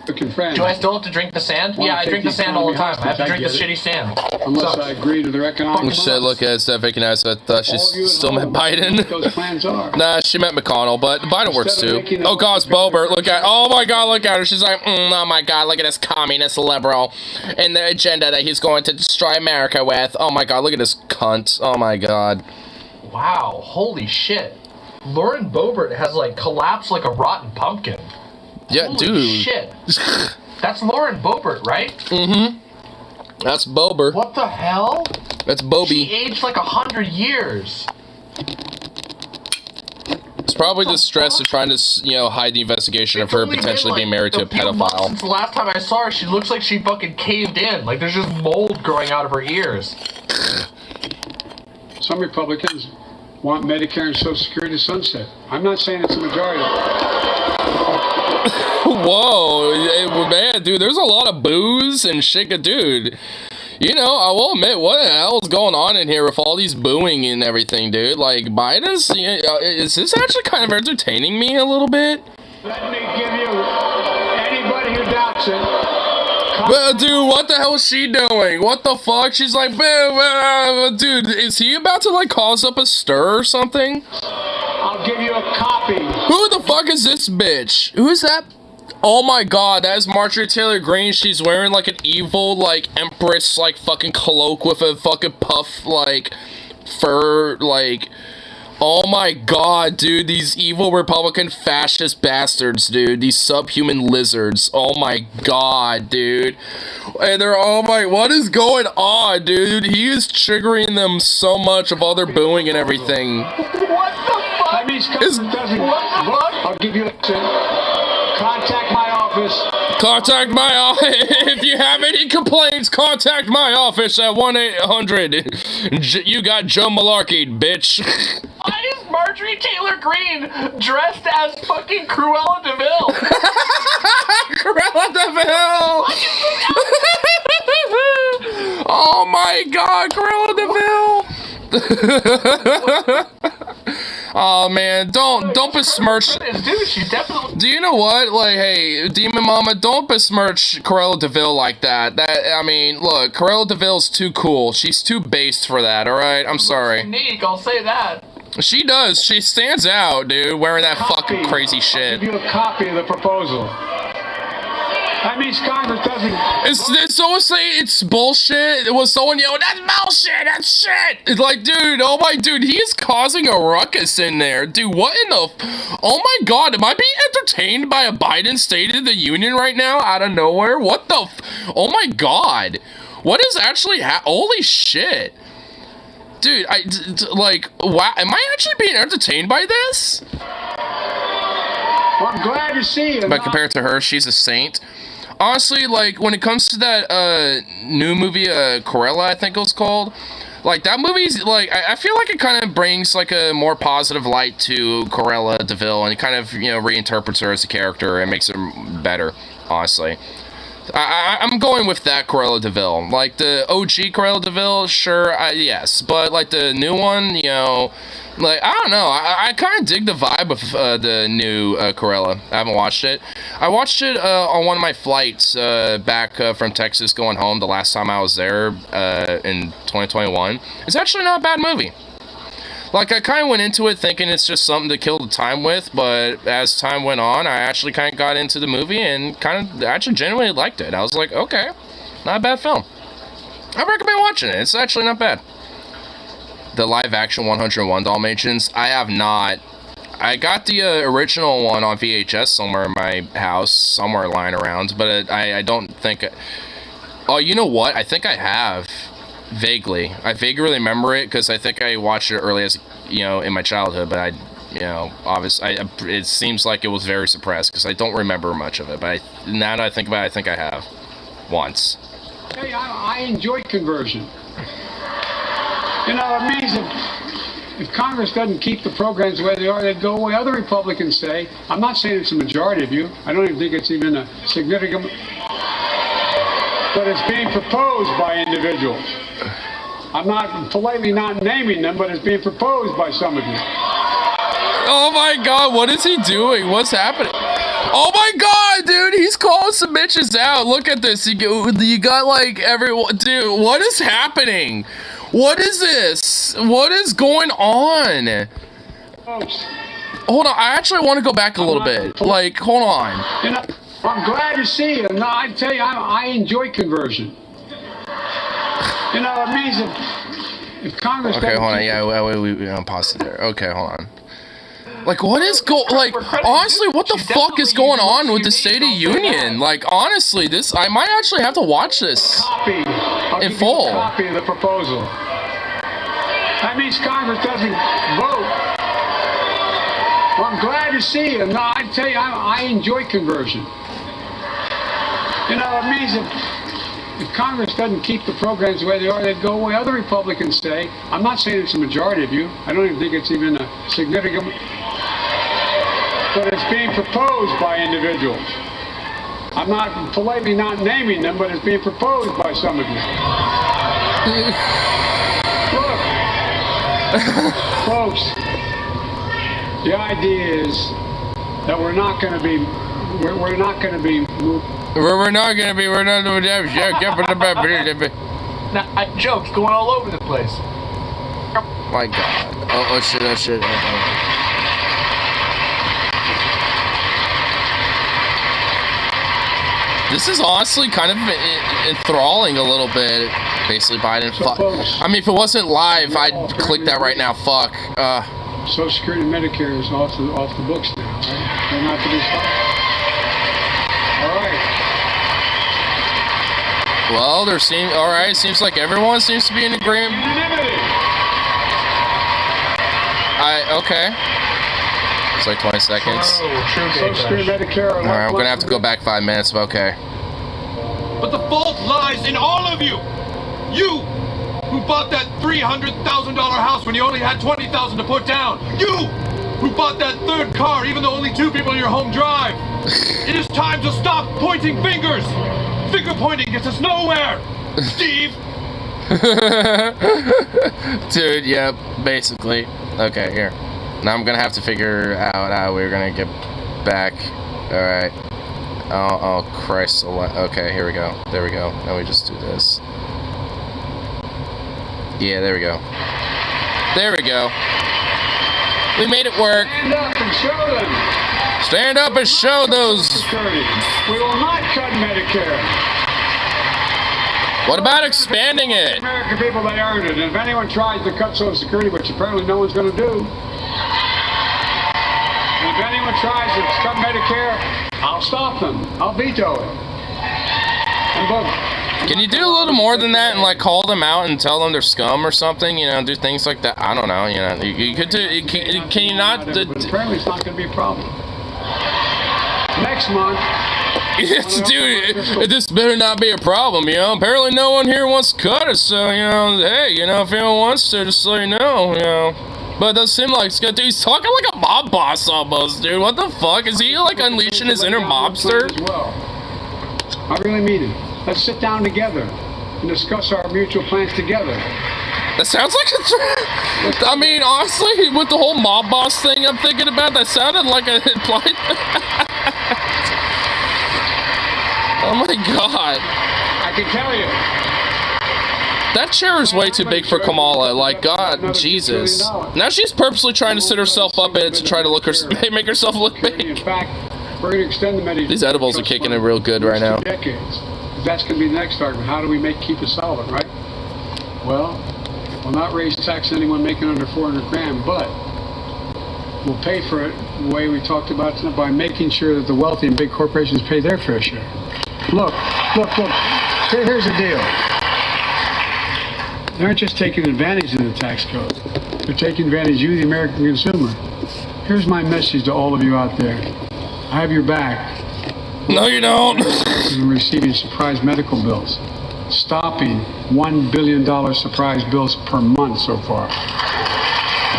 [SPEAKER 3] Looking friends.
[SPEAKER 4] Do I still have to drink the sand?
[SPEAKER 3] Wanna
[SPEAKER 4] Yeah, I
[SPEAKER 3] take
[SPEAKER 4] drink the
[SPEAKER 3] the
[SPEAKER 4] sand all the time.
[SPEAKER 3] economy
[SPEAKER 4] I have to drink the
[SPEAKER 3] hostage, I
[SPEAKER 4] shitty sand.
[SPEAKER 3] Unless
[SPEAKER 4] So-
[SPEAKER 3] I agree to their economic
[SPEAKER 1] She said, look at Steph Nice. I thought she
[SPEAKER 3] All you at
[SPEAKER 1] still
[SPEAKER 3] home
[SPEAKER 1] meant
[SPEAKER 3] know what those
[SPEAKER 1] Biden.
[SPEAKER 3] plans are.
[SPEAKER 1] Nah, she meant McConnell, but Biden works
[SPEAKER 3] Instead of
[SPEAKER 1] too.
[SPEAKER 3] making
[SPEAKER 1] Oh,
[SPEAKER 3] it-
[SPEAKER 1] God, it's Boebert. Look at, oh my God, look at her. She's like, oh my God, look at this communist liberal and the agenda that he's going to destroy America with. Oh my God, look at this cunt. Oh my God.
[SPEAKER 4] Wow, holy shit. Lauren Boebert has like collapsed like a rotten pumpkin.
[SPEAKER 1] Yeah,
[SPEAKER 4] Holy
[SPEAKER 1] dude.
[SPEAKER 4] shit. That's Lauren Boebert, right?
[SPEAKER 1] That's Bober.
[SPEAKER 4] What the hell?
[SPEAKER 1] That's
[SPEAKER 4] She
[SPEAKER 1] Bobby.
[SPEAKER 4] aged like 100 years.
[SPEAKER 1] It's probably the stress of trying to, hide the investigation of her
[SPEAKER 4] It's only
[SPEAKER 1] potentially
[SPEAKER 4] been,
[SPEAKER 1] being married to a
[SPEAKER 4] few months
[SPEAKER 1] pedophile.
[SPEAKER 4] Since the last time I saw her, she looks like she fucking caved in. Like there's just mold growing out of her ears.
[SPEAKER 3] Some Republicans want Medicare and Social Security to sunset. I'm not saying it's a majority.
[SPEAKER 1] Whoa, man, dude, there's a lot of booze and shit, dude. I will admit, what the hell is going on in here with all these booing and everything, dude? Like, Biden's, is this actually kind of entertaining me a little bit?
[SPEAKER 3] Let me give you anybody who doubts it.
[SPEAKER 1] But, dude, what the hell is she doing? What the fuck? She's like, dude, is he about to, cause up a stir or something?
[SPEAKER 3] I'll give you a copy.
[SPEAKER 1] Who the fuck is this bitch? Who's that? Oh my God, that is Marjorie Taylor Greene. She's wearing an evil empress fucking cloak with a fucking puff fur oh my God, dude, these evil Republican fascist bastards, dude, these subhuman lizards. Oh my God, dude. And they're what is going on, dude? He is triggering them so much of all their booing and everything.
[SPEAKER 4] What the fuck?
[SPEAKER 3] That means Congress doesn't. I'll give you a contact my office.
[SPEAKER 1] Contact my office. If you have any complaints, contact my office at 1-800. You got Joe Malarkey, bitch.
[SPEAKER 4] Why is Marjorie Marjorie Taylor Greene dressed as fucking Cruella DeVille.
[SPEAKER 1] Cruella DeVille! Oh my god, Cruella DeVille! Oh man, don't besmirch.
[SPEAKER 4] Dude, she definitely.
[SPEAKER 1] Do you know what? Like, hey, Demon Mama, don't besmirch Cruella DeVille like that. I mean, look, Cruella DeVille's too cool. She's too based for that. All right, I'm sorry.
[SPEAKER 4] Unique, I'll say that.
[SPEAKER 1] She does. She stands out, dude, wearing that fucking crazy shit.
[SPEAKER 3] I'll give you a copy of the proposal. That means Congress doesn't.
[SPEAKER 1] It's someone say it's bullshit. It was someone yelling, "That's bullshit. That's shit." It's like, dude, oh my dude, he is causing a ruckus in there, dude. What in the? Oh my god, am I being entertained by a Biden State of the Union right now out of nowhere? What the? Oh my god, what is actually holy shit, dude? Like, wow, am I actually being entertained by this?
[SPEAKER 3] Well, I'm glad to see you.
[SPEAKER 1] But compared to her, she's a saint. Honestly, like, when it comes to that new movie, Cruella, I think it was called, like, that movie's, like, I feel like it kind of brings, like, a more positive light to Cruella DeVille, and it kind of, you know, reinterprets her as a character and makes her better, honestly. I'm going with that Cruella DeVille. Like, the OG Cruella DeVille, sure, yes, but, like, the new one, you know, like, I don't know, I kind of dig the vibe of the new Cruella. I haven't watched it. I watched it on one of my flights back from Texas going home the last time I was there in 2021. It's actually not a bad movie. Like, I kind of went into it thinking it's just something to kill the time with, but as time went on, I actually kind of got into the movie and kind of actually genuinely liked it. I was like, okay, not a bad film. I recommend watching it. It's actually not bad. The live-action 101 Dalmatians, I have not. I got the original one on VHS somewhere in my house, somewhere lying around, but I don't think... Oh, you know what? I think I have. Vaguely. I vaguely remember it, because I think I watched it early as, you know, in my childhood, but you know, obviously, it seems like it was very suppressed, because I don't remember much of it, but now that I think about it, I think I have. Once.
[SPEAKER 3] Hey, I enjoy conversion. You know, it means that if Congress doesn't keep the programs the way they are, they'd go away. Other Republicans say, I'm not saying it's a majority of you. I don't even think it's even a significant, but it's being proposed by individuals. I'm not politely not naming them, but it's being proposed by some of you.
[SPEAKER 1] Oh my god, what is he doing? What's happening? Oh my god, dude, he's calling some bitches out. Look at this. You got like everyone. Dude, what is happening? What is this? What is going on?
[SPEAKER 3] Folks,
[SPEAKER 1] hold on, I actually want to go back a little bit. Like, hold on.
[SPEAKER 3] You know, I'm glad to see you. No, I tell you, I enjoy conversion. You know, it means that if Congress...
[SPEAKER 1] Okay, hold on. Yeah, we pause it there. Okay, hold on. Like, what is like, honestly, what the fuck is going on with the State of the Union? Like, honestly, I might actually have to watch this in full.
[SPEAKER 3] A copy of the proposal. That means Congress doesn't vote. Well, I'm glad to see you. No, I tell you, I enjoy conversion. You know, it means that if Congress doesn't keep the programs the way they are, they'd go away. Other Republicans say, I'm not saying it's a majority of you. I don't even think it's even a significant, but it's being proposed by individuals. I'm not politely not naming them, but it's being proposed by some of you. Look, folks, the idea is that we're not going to be moved.
[SPEAKER 1] We're not gonna be.
[SPEAKER 4] Now, jokes going all over the place.
[SPEAKER 1] My god. Oh shit, oh shit. This is honestly kind of enthralling a little bit. Basically, Biden. I mean, if it wasn't live, I'd click that right now. Fuck.
[SPEAKER 3] Social Security and Medicare is off the books now, right? They're not to be stopped. All right.
[SPEAKER 1] Well, alright, seems like everyone seems to be in agreement. Okay. It's like 20 seconds.
[SPEAKER 3] Social Security, Medicare.
[SPEAKER 1] Alright, I'm gonna have to go back 5 minutes, but okay.
[SPEAKER 5] But the fault lies in all of you! You! Who bought that $300,000 house when you only had $20,000 to put down! You! who bought that third car even though only 2 people in your home drive. It is time to stop pointing fingers. Finger pointing gets us nowhere. Steve.
[SPEAKER 1] Dude, yep, basically. Okay, here. Now I'm gonna have to figure out how we're gonna get back. Alright. Oh, Christ. Okay, here we go. There we go. Now we just do this. Yeah, there we go. There we go. We made it work.
[SPEAKER 3] Stand up and show them.
[SPEAKER 1] Stand up and show those.
[SPEAKER 3] Security. We will not cut Medicare.
[SPEAKER 1] What about expanding it?
[SPEAKER 3] American people, they earned it. And if anyone tries to cut Social Security, which apparently no one's going to do, and if anyone tries to cut Medicare, I'll stop them. I'll veto it. And look,
[SPEAKER 1] Can you do a little more than that and like call them out and tell them they're scum or something? You know, do things like that. I don't know. You know, you could do. Can you not?
[SPEAKER 3] but apparently, it's not going to be a problem. Next month.
[SPEAKER 1] Yes, dude, this better not be a problem, you know. Apparently no one here wants to cut it, so, you know, hey, you know, if anyone wants to, just so you know, you know. But it does seem like he's talking like a mob boss almost, dude. What the fuck? Is he, like, unleashing his inner mobster?
[SPEAKER 3] Well, I really mean it. Let's sit down together and discuss our mutual plans together.
[SPEAKER 1] That sounds like I mean, honestly, with the whole mob boss thing I'm thinking about, that sounded like an implied... Oh my god.
[SPEAKER 3] I can tell you.
[SPEAKER 1] That chair is way too big for Kamala. Like, God, Jesus. Now she's purposely trying to sit herself up in it to try to make herself look big.
[SPEAKER 3] In fact, we're going to extend the Medicare.
[SPEAKER 1] These edibles are kicking in real good right now.
[SPEAKER 3] Decades. That's going to be the next argument. How do we keep it solvent, right? Well, we'll not raise tax on anyone making under 400 grand, but we'll pay for it the way we talked about tonight by making sure that the wealthy and big corporations pay their fair share. Look. Here's the deal. They aren't just taking advantage of the tax code. They're taking advantage of you, the American consumer. Here's my message to all of you out there. I have your back.
[SPEAKER 1] No, you don't.
[SPEAKER 3] You're receiving surprise medical bills. Stopping $1 billion surprise bills per month so far.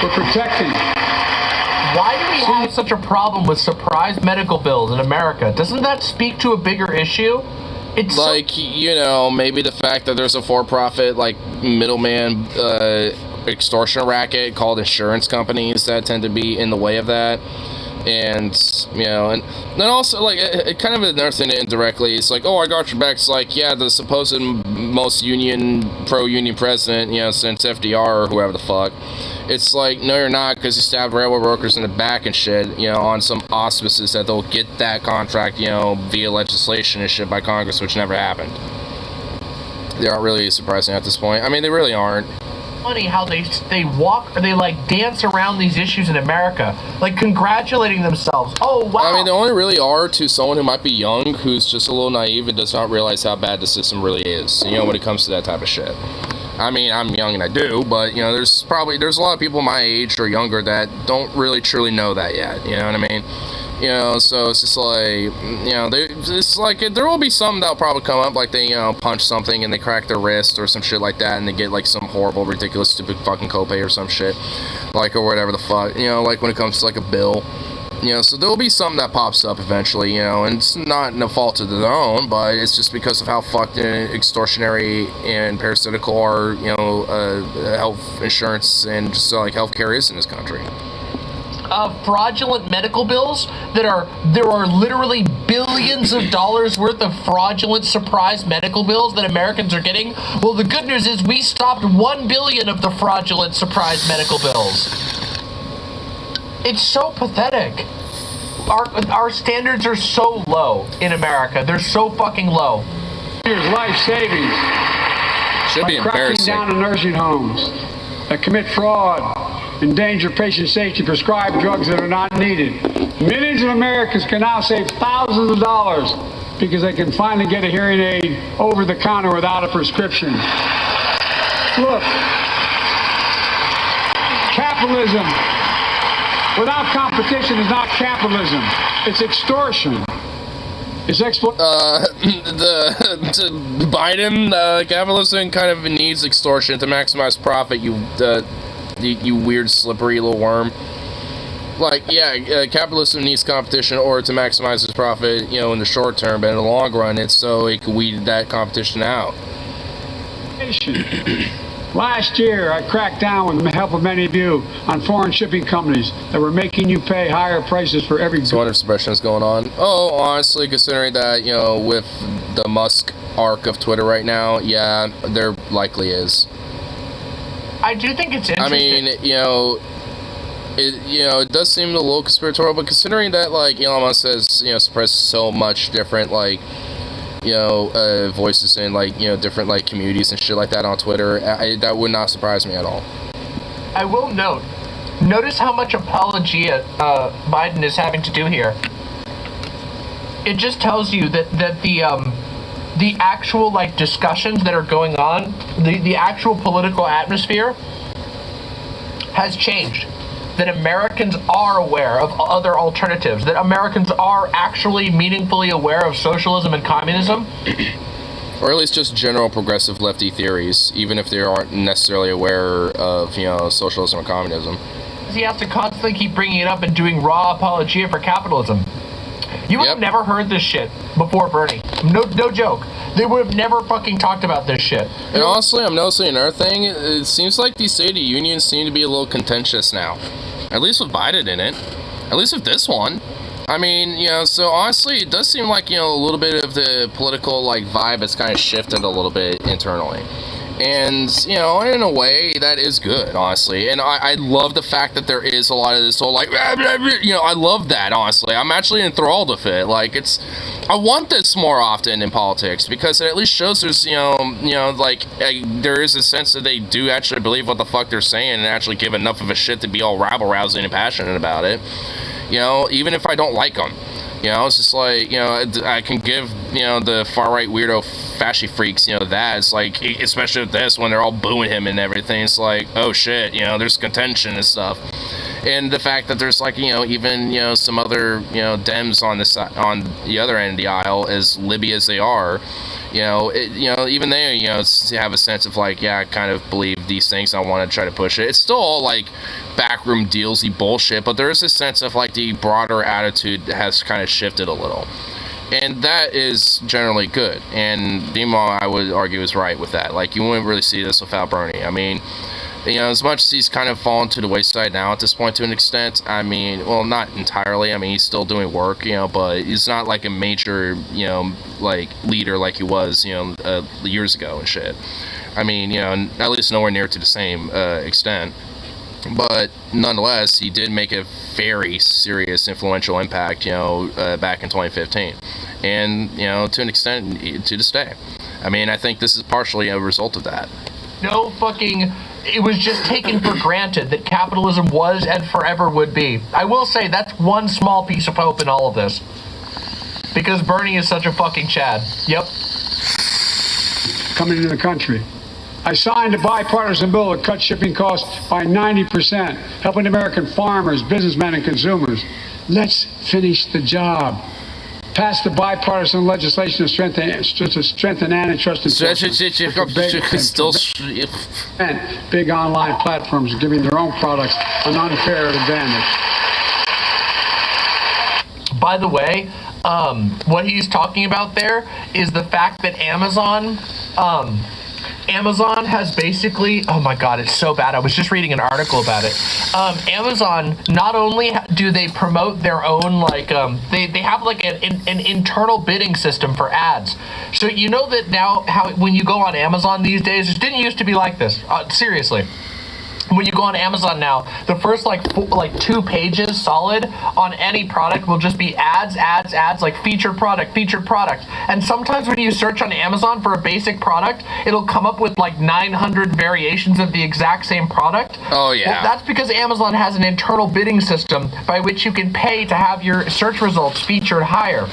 [SPEAKER 3] We're protecting.
[SPEAKER 4] Why do we have such a problem with surprise medical bills in America? Doesn't that speak to a bigger issue? It's
[SPEAKER 1] like, you know, maybe the fact that there's a for-profit, like, middleman extortion racket called insurance companies that tend to be in the way of that. And, you know, and then also, like, it kind of another thing indirectly, it's like, oh, I got your back. It's like, yeah, the supposed most pro-union president, you know, since FDR or whoever the fuck. It's like, no, you're not, because he stabbed railroad workers in the back and shit, you know, on some auspices that they'll get that contract, you know, via legislation and shit by Congress, which never happened. They aren't really surprising at this point. I mean, they really aren't.
[SPEAKER 4] Funny how they walk, or they like dance around these issues in America, like congratulating themselves. Oh wow!
[SPEAKER 1] I mean, they only really are to someone who might be young, who's just a little naive and does not realize how bad the system really is. You know, when it comes to that type of shit. I mean, I'm young and I do, but you know, there's a lot of people my age or younger that don't really truly know that yet. You know what I mean? You know, so it's just like, you know, it's like there will be some that'll probably come up, like they, you know, punch something and they crack their wrist or some shit like that, and they get like some horrible, ridiculous, stupid fucking copay or some shit, like, or whatever the fuck, you know, like when it comes to like a bill, you know, so there will be something that pops up eventually, you know, and it's not no fault of their own, but it's just because of how fucked extortionary and parasitical our, you know, health insurance and just like healthcare is in this country.
[SPEAKER 4] Fraudulent medical bills there are literally billions of dollars worth of fraudulent surprise medical bills that Americans are getting. Well, the good news is we stopped 1 billion of the fraudulent surprise medical bills. It's so pathetic. Our standards are so low in America. They're so fucking low.
[SPEAKER 3] Here's life savings.
[SPEAKER 1] Should be
[SPEAKER 3] embarrassing. Cracking down on nursing homes that commit fraud, endanger patient safety, prescribe drugs that are not needed. Millions of Americans can now save thousands of dollars because they can finally get a hearing aid over the counter without a prescription. Look, capitalism without competition is not capitalism. It's extortion. It's
[SPEAKER 1] Biden, capitalism kind of needs extortion to maximize profit, you weird, slippery little worm. like, yeah, capitalism needs competition in order to maximize its profit, in the short term, but in the long run, it's so it can weed that competition out.
[SPEAKER 3] Last year, I cracked down with the help of many of you on foreign shipping companies that were making you pay higher prices for every
[SPEAKER 1] So what if suppression is going on? Oh, honestly, considering that, with the Musk arc of Twitter right now, yeah, there likely is.
[SPEAKER 4] I do think it's interesting.
[SPEAKER 1] I mean, it does seem a little conspiratorial, but considering that, like, Elon Musk has, suppressed so much different, like, voices in, like, different, like, communities and shit like that on Twitter, that would not surprise me at all.
[SPEAKER 4] I will notice how much apologia Biden is having to do here. It just tells you that the actual, like, discussions that are going on, the actual political atmosphere has changed. That Americans are aware of other alternatives, that Americans are actually meaningfully aware of socialism and communism.
[SPEAKER 1] Or at least just general progressive lefty theories, even if they aren't necessarily aware of, socialism or communism.
[SPEAKER 4] He has to constantly keep bringing it up and doing raw apologia for capitalism. You would have never heard this shit before Bernie. No joke. They would have never fucking talked about this shit.
[SPEAKER 1] And honestly, I'm noticing another thing. It seems like these State of the Unions seem to be a little contentious now. At least with Biden in it. At least with this one. I mean, so honestly, it does seem like, a little bit of the political, like, vibe has kind of shifted a little bit internally. And, in a way, that is good, honestly. And I love the fact that there is a lot of this whole, like, I love that, honestly. I'm actually enthralled with it. Like, I want this more often in politics, because it at least shows there's, there is a sense that they do actually believe what the fuck they're saying and actually give enough of a shit to be all rabble-rousing and passionate about it. Even if I don't like them. It's just like, I can give, the far-right weirdo fasci freaks, that. It's like, especially with this, when they're all booing him and everything, it's like, oh shit, there's contention and stuff. And the fact that there's, like, even, some other, Dems on the other end of the aisle, as libby as they are, even they, have a sense of, like, yeah, I kind of believe these things, I want to try to push it. It's still all, like, backroom dealsy bullshit, but there is a sense of, like, the broader attitude has kind of shifted a little. And that is generally good. And Demo, I would argue, is right with that. Like, you wouldn't really see this without Bernie. I mean, as much as he's kind of fallen to the wayside now at this point to an extent, I mean, well, not entirely. I mean, he's still doing work, but he's not like a major, like, leader like he was, years ago and shit. I mean, at least nowhere near to the same extent. But nonetheless, he did make a very serious, influential impact, back in 2015. And, to an extent, to this day. I mean, I think this is partially a result of that.
[SPEAKER 4] It was just taken for granted that capitalism was and forever would be. I will say that's one small piece of hope in all of this. Because Bernie is such a fucking Chad. Yep.
[SPEAKER 3] Coming into the country. I signed a bipartisan bill that cut shipping costs by 90%, helping American farmers, businessmen, and consumers. Let's finish the job. Pass the bipartisan legislation to strengthen antitrust and big online platforms giving their own products an unfair advantage.
[SPEAKER 4] By the way, what he's talking about there is the fact that Amazon has basically, oh my god, it's so bad. I was just reading an article about it. Amazon, not only do they promote their own, like, they have like an internal bidding system for ads. So you know that now how when you go on Amazon these days, it didn't used to be like this. Seriously. When you go on Amazon now, the first like 2 pages solid on any product will just be ads, like featured product. And sometimes when you search on Amazon for a basic product, it'll come up with like 900 variations of the exact same product.
[SPEAKER 1] Oh, yeah.
[SPEAKER 4] Well, that's because Amazon has an internal bidding system by which you can pay to have your search results featured higher.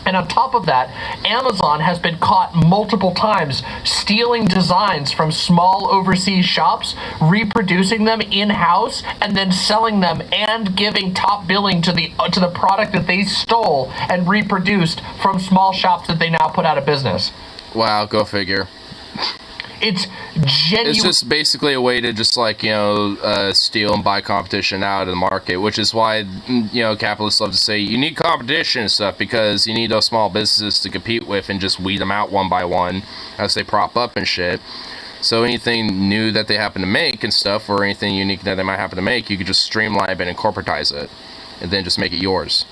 [SPEAKER 4] And on top of that, Amazon has been caught multiple times stealing designs from small overseas shops, reproducing them in-house, and then selling them and giving top billing to the product that they stole and reproduced from small shops that they now put out of business.
[SPEAKER 1] Wow, go figure.
[SPEAKER 4] It's genuine.
[SPEAKER 1] It's just basically a way to just like, steal and buy competition out of the market, which is why, capitalists love to say you need competition and stuff, because you need those small businesses to compete with and just weed them out one by one as they prop up and shit. So anything new that they happen to make and stuff, or anything unique that they might happen to make, you could just streamline it and corporatize it, and then just make it yours.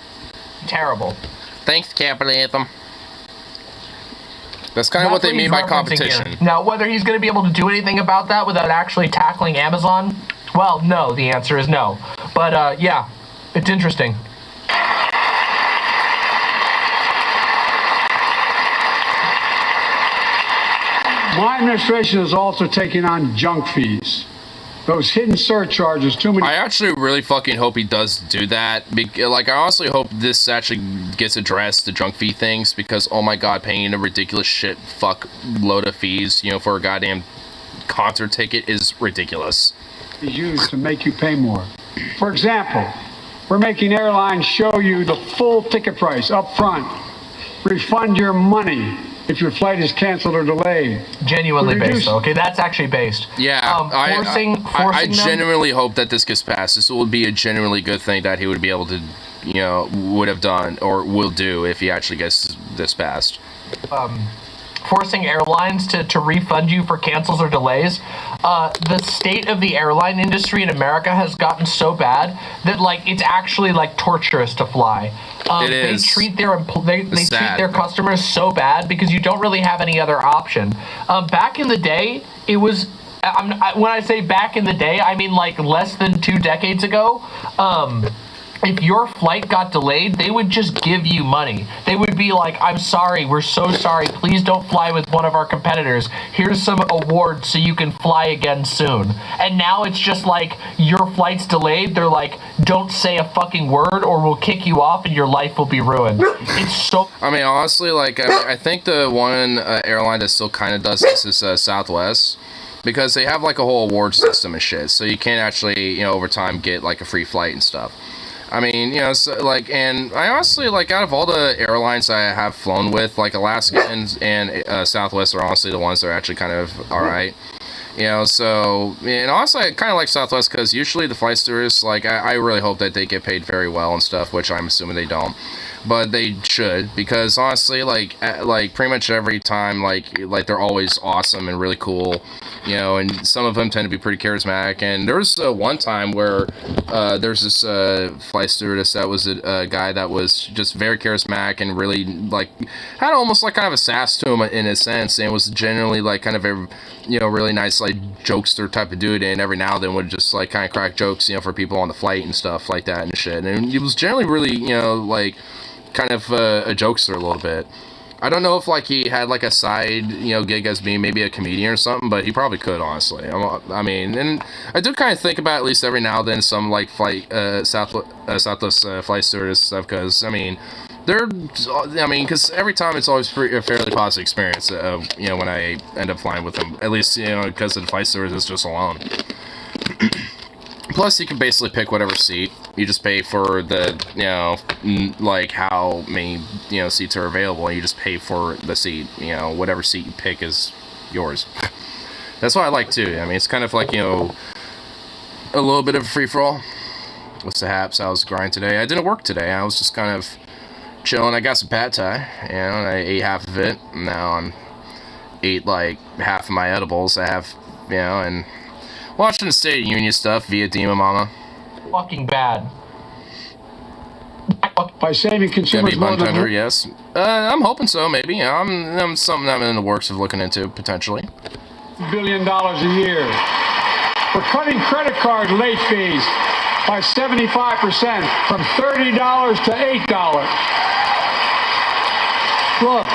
[SPEAKER 4] Terrible.
[SPEAKER 1] Thanks, capitalism. That's kind of what they mean by competition.
[SPEAKER 4] Here. Now, whether he's going to be able to do anything about that without actually tackling Amazon, well, no. The answer is no. But, yeah, it's interesting.
[SPEAKER 3] My administration is also taking on junk fees. Those hidden surcharges, too many.
[SPEAKER 1] I actually really fucking hope he does do that. I honestly hope this actually gets addressed, the junk fee things, because, oh my god, paying a ridiculous shit fuck load of fees, for a goddamn concert ticket is ridiculous.
[SPEAKER 3] Used to make you pay more. For example, we're making airlines show you the full ticket price up front. Refund your money if your flight is canceled or delayed.
[SPEAKER 4] Genuinely based, though. Okay, that's actually based.
[SPEAKER 1] Yeah, I genuinely hope that this gets passed. This will be a genuinely good thing that he would be able to, would have done or will do if he actually gets this passed.
[SPEAKER 4] Forcing airlines to refund you for cancels or delays. The state of the airline industry in America has gotten so bad that it's actually torturous to fly. They treat their treat their customers so bad because you don't really have any other option. Back in the day, it was. When I say back in the day, I mean less than 2 decades ago. If your flight got delayed, they would just give you money. They would be like, I'm sorry, we're so sorry, please don't fly with one of our competitors. Here's some awards so you can fly again soon. And now it's just your flight's delayed, they're like, don't say a fucking word or we'll kick you off and your life will be ruined. It's so...
[SPEAKER 1] I mean, honestly, I think the one airline that still kind of does this is Southwest. Because they have a whole award system and shit, so you can't actually, over time get a free flight and stuff. I mean, and I honestly, out of all the airlines I have flown with, Alaska and Southwest are honestly the ones that are actually kind of alright. So, and honestly, I kind of like Southwest because usually the flight stewards, I really hope that they get paid very well and stuff, which I'm assuming they don't. But they should, because honestly, pretty much every time, they're always awesome and really cool, and some of them tend to be pretty charismatic. And there was one time where there's this flight stewardess that was a guy that was just very charismatic and really, had almost kind of a sass to him in a sense, and was generally, kind of a, really nice, jokester type of dude, and every now and then would just, kind of crack jokes, for people on the flight and stuff like that and shit. And he was generally really, kind of a jokester a little bit. I don't know if he had a side gig as being maybe a comedian or something, but he probably could, honestly. I mean, and I do kind of think about at least every now and then some flight Southwest flight stewardess stuff, because because every time it's always a fairly positive experience. When I end up flying with them, at least because of the flight stewardess just alone. Plus, you can basically pick whatever seat. You just pay for the, how many, seats are available. And you just pay for the seat. Whatever seat you pick is yours. That's what I like, too. I mean, it's kind of a little bit of a free-for-all. What's the haps? I was grinding today. I didn't work today. I was just kind of chilling. I got some pad thai, and I ate half of it. Now I'm ate, half of my edibles. I have, and... watching the State of the Union stuff via Dima Mama.
[SPEAKER 4] Fucking bad.
[SPEAKER 3] By saving consumers more than...
[SPEAKER 1] yes. I'm hoping so, maybe. I'm something I'm in the works of looking into, potentially.
[SPEAKER 3] $1 billion a year. We're cutting credit card late fees by 75% from $30 to $8. Look.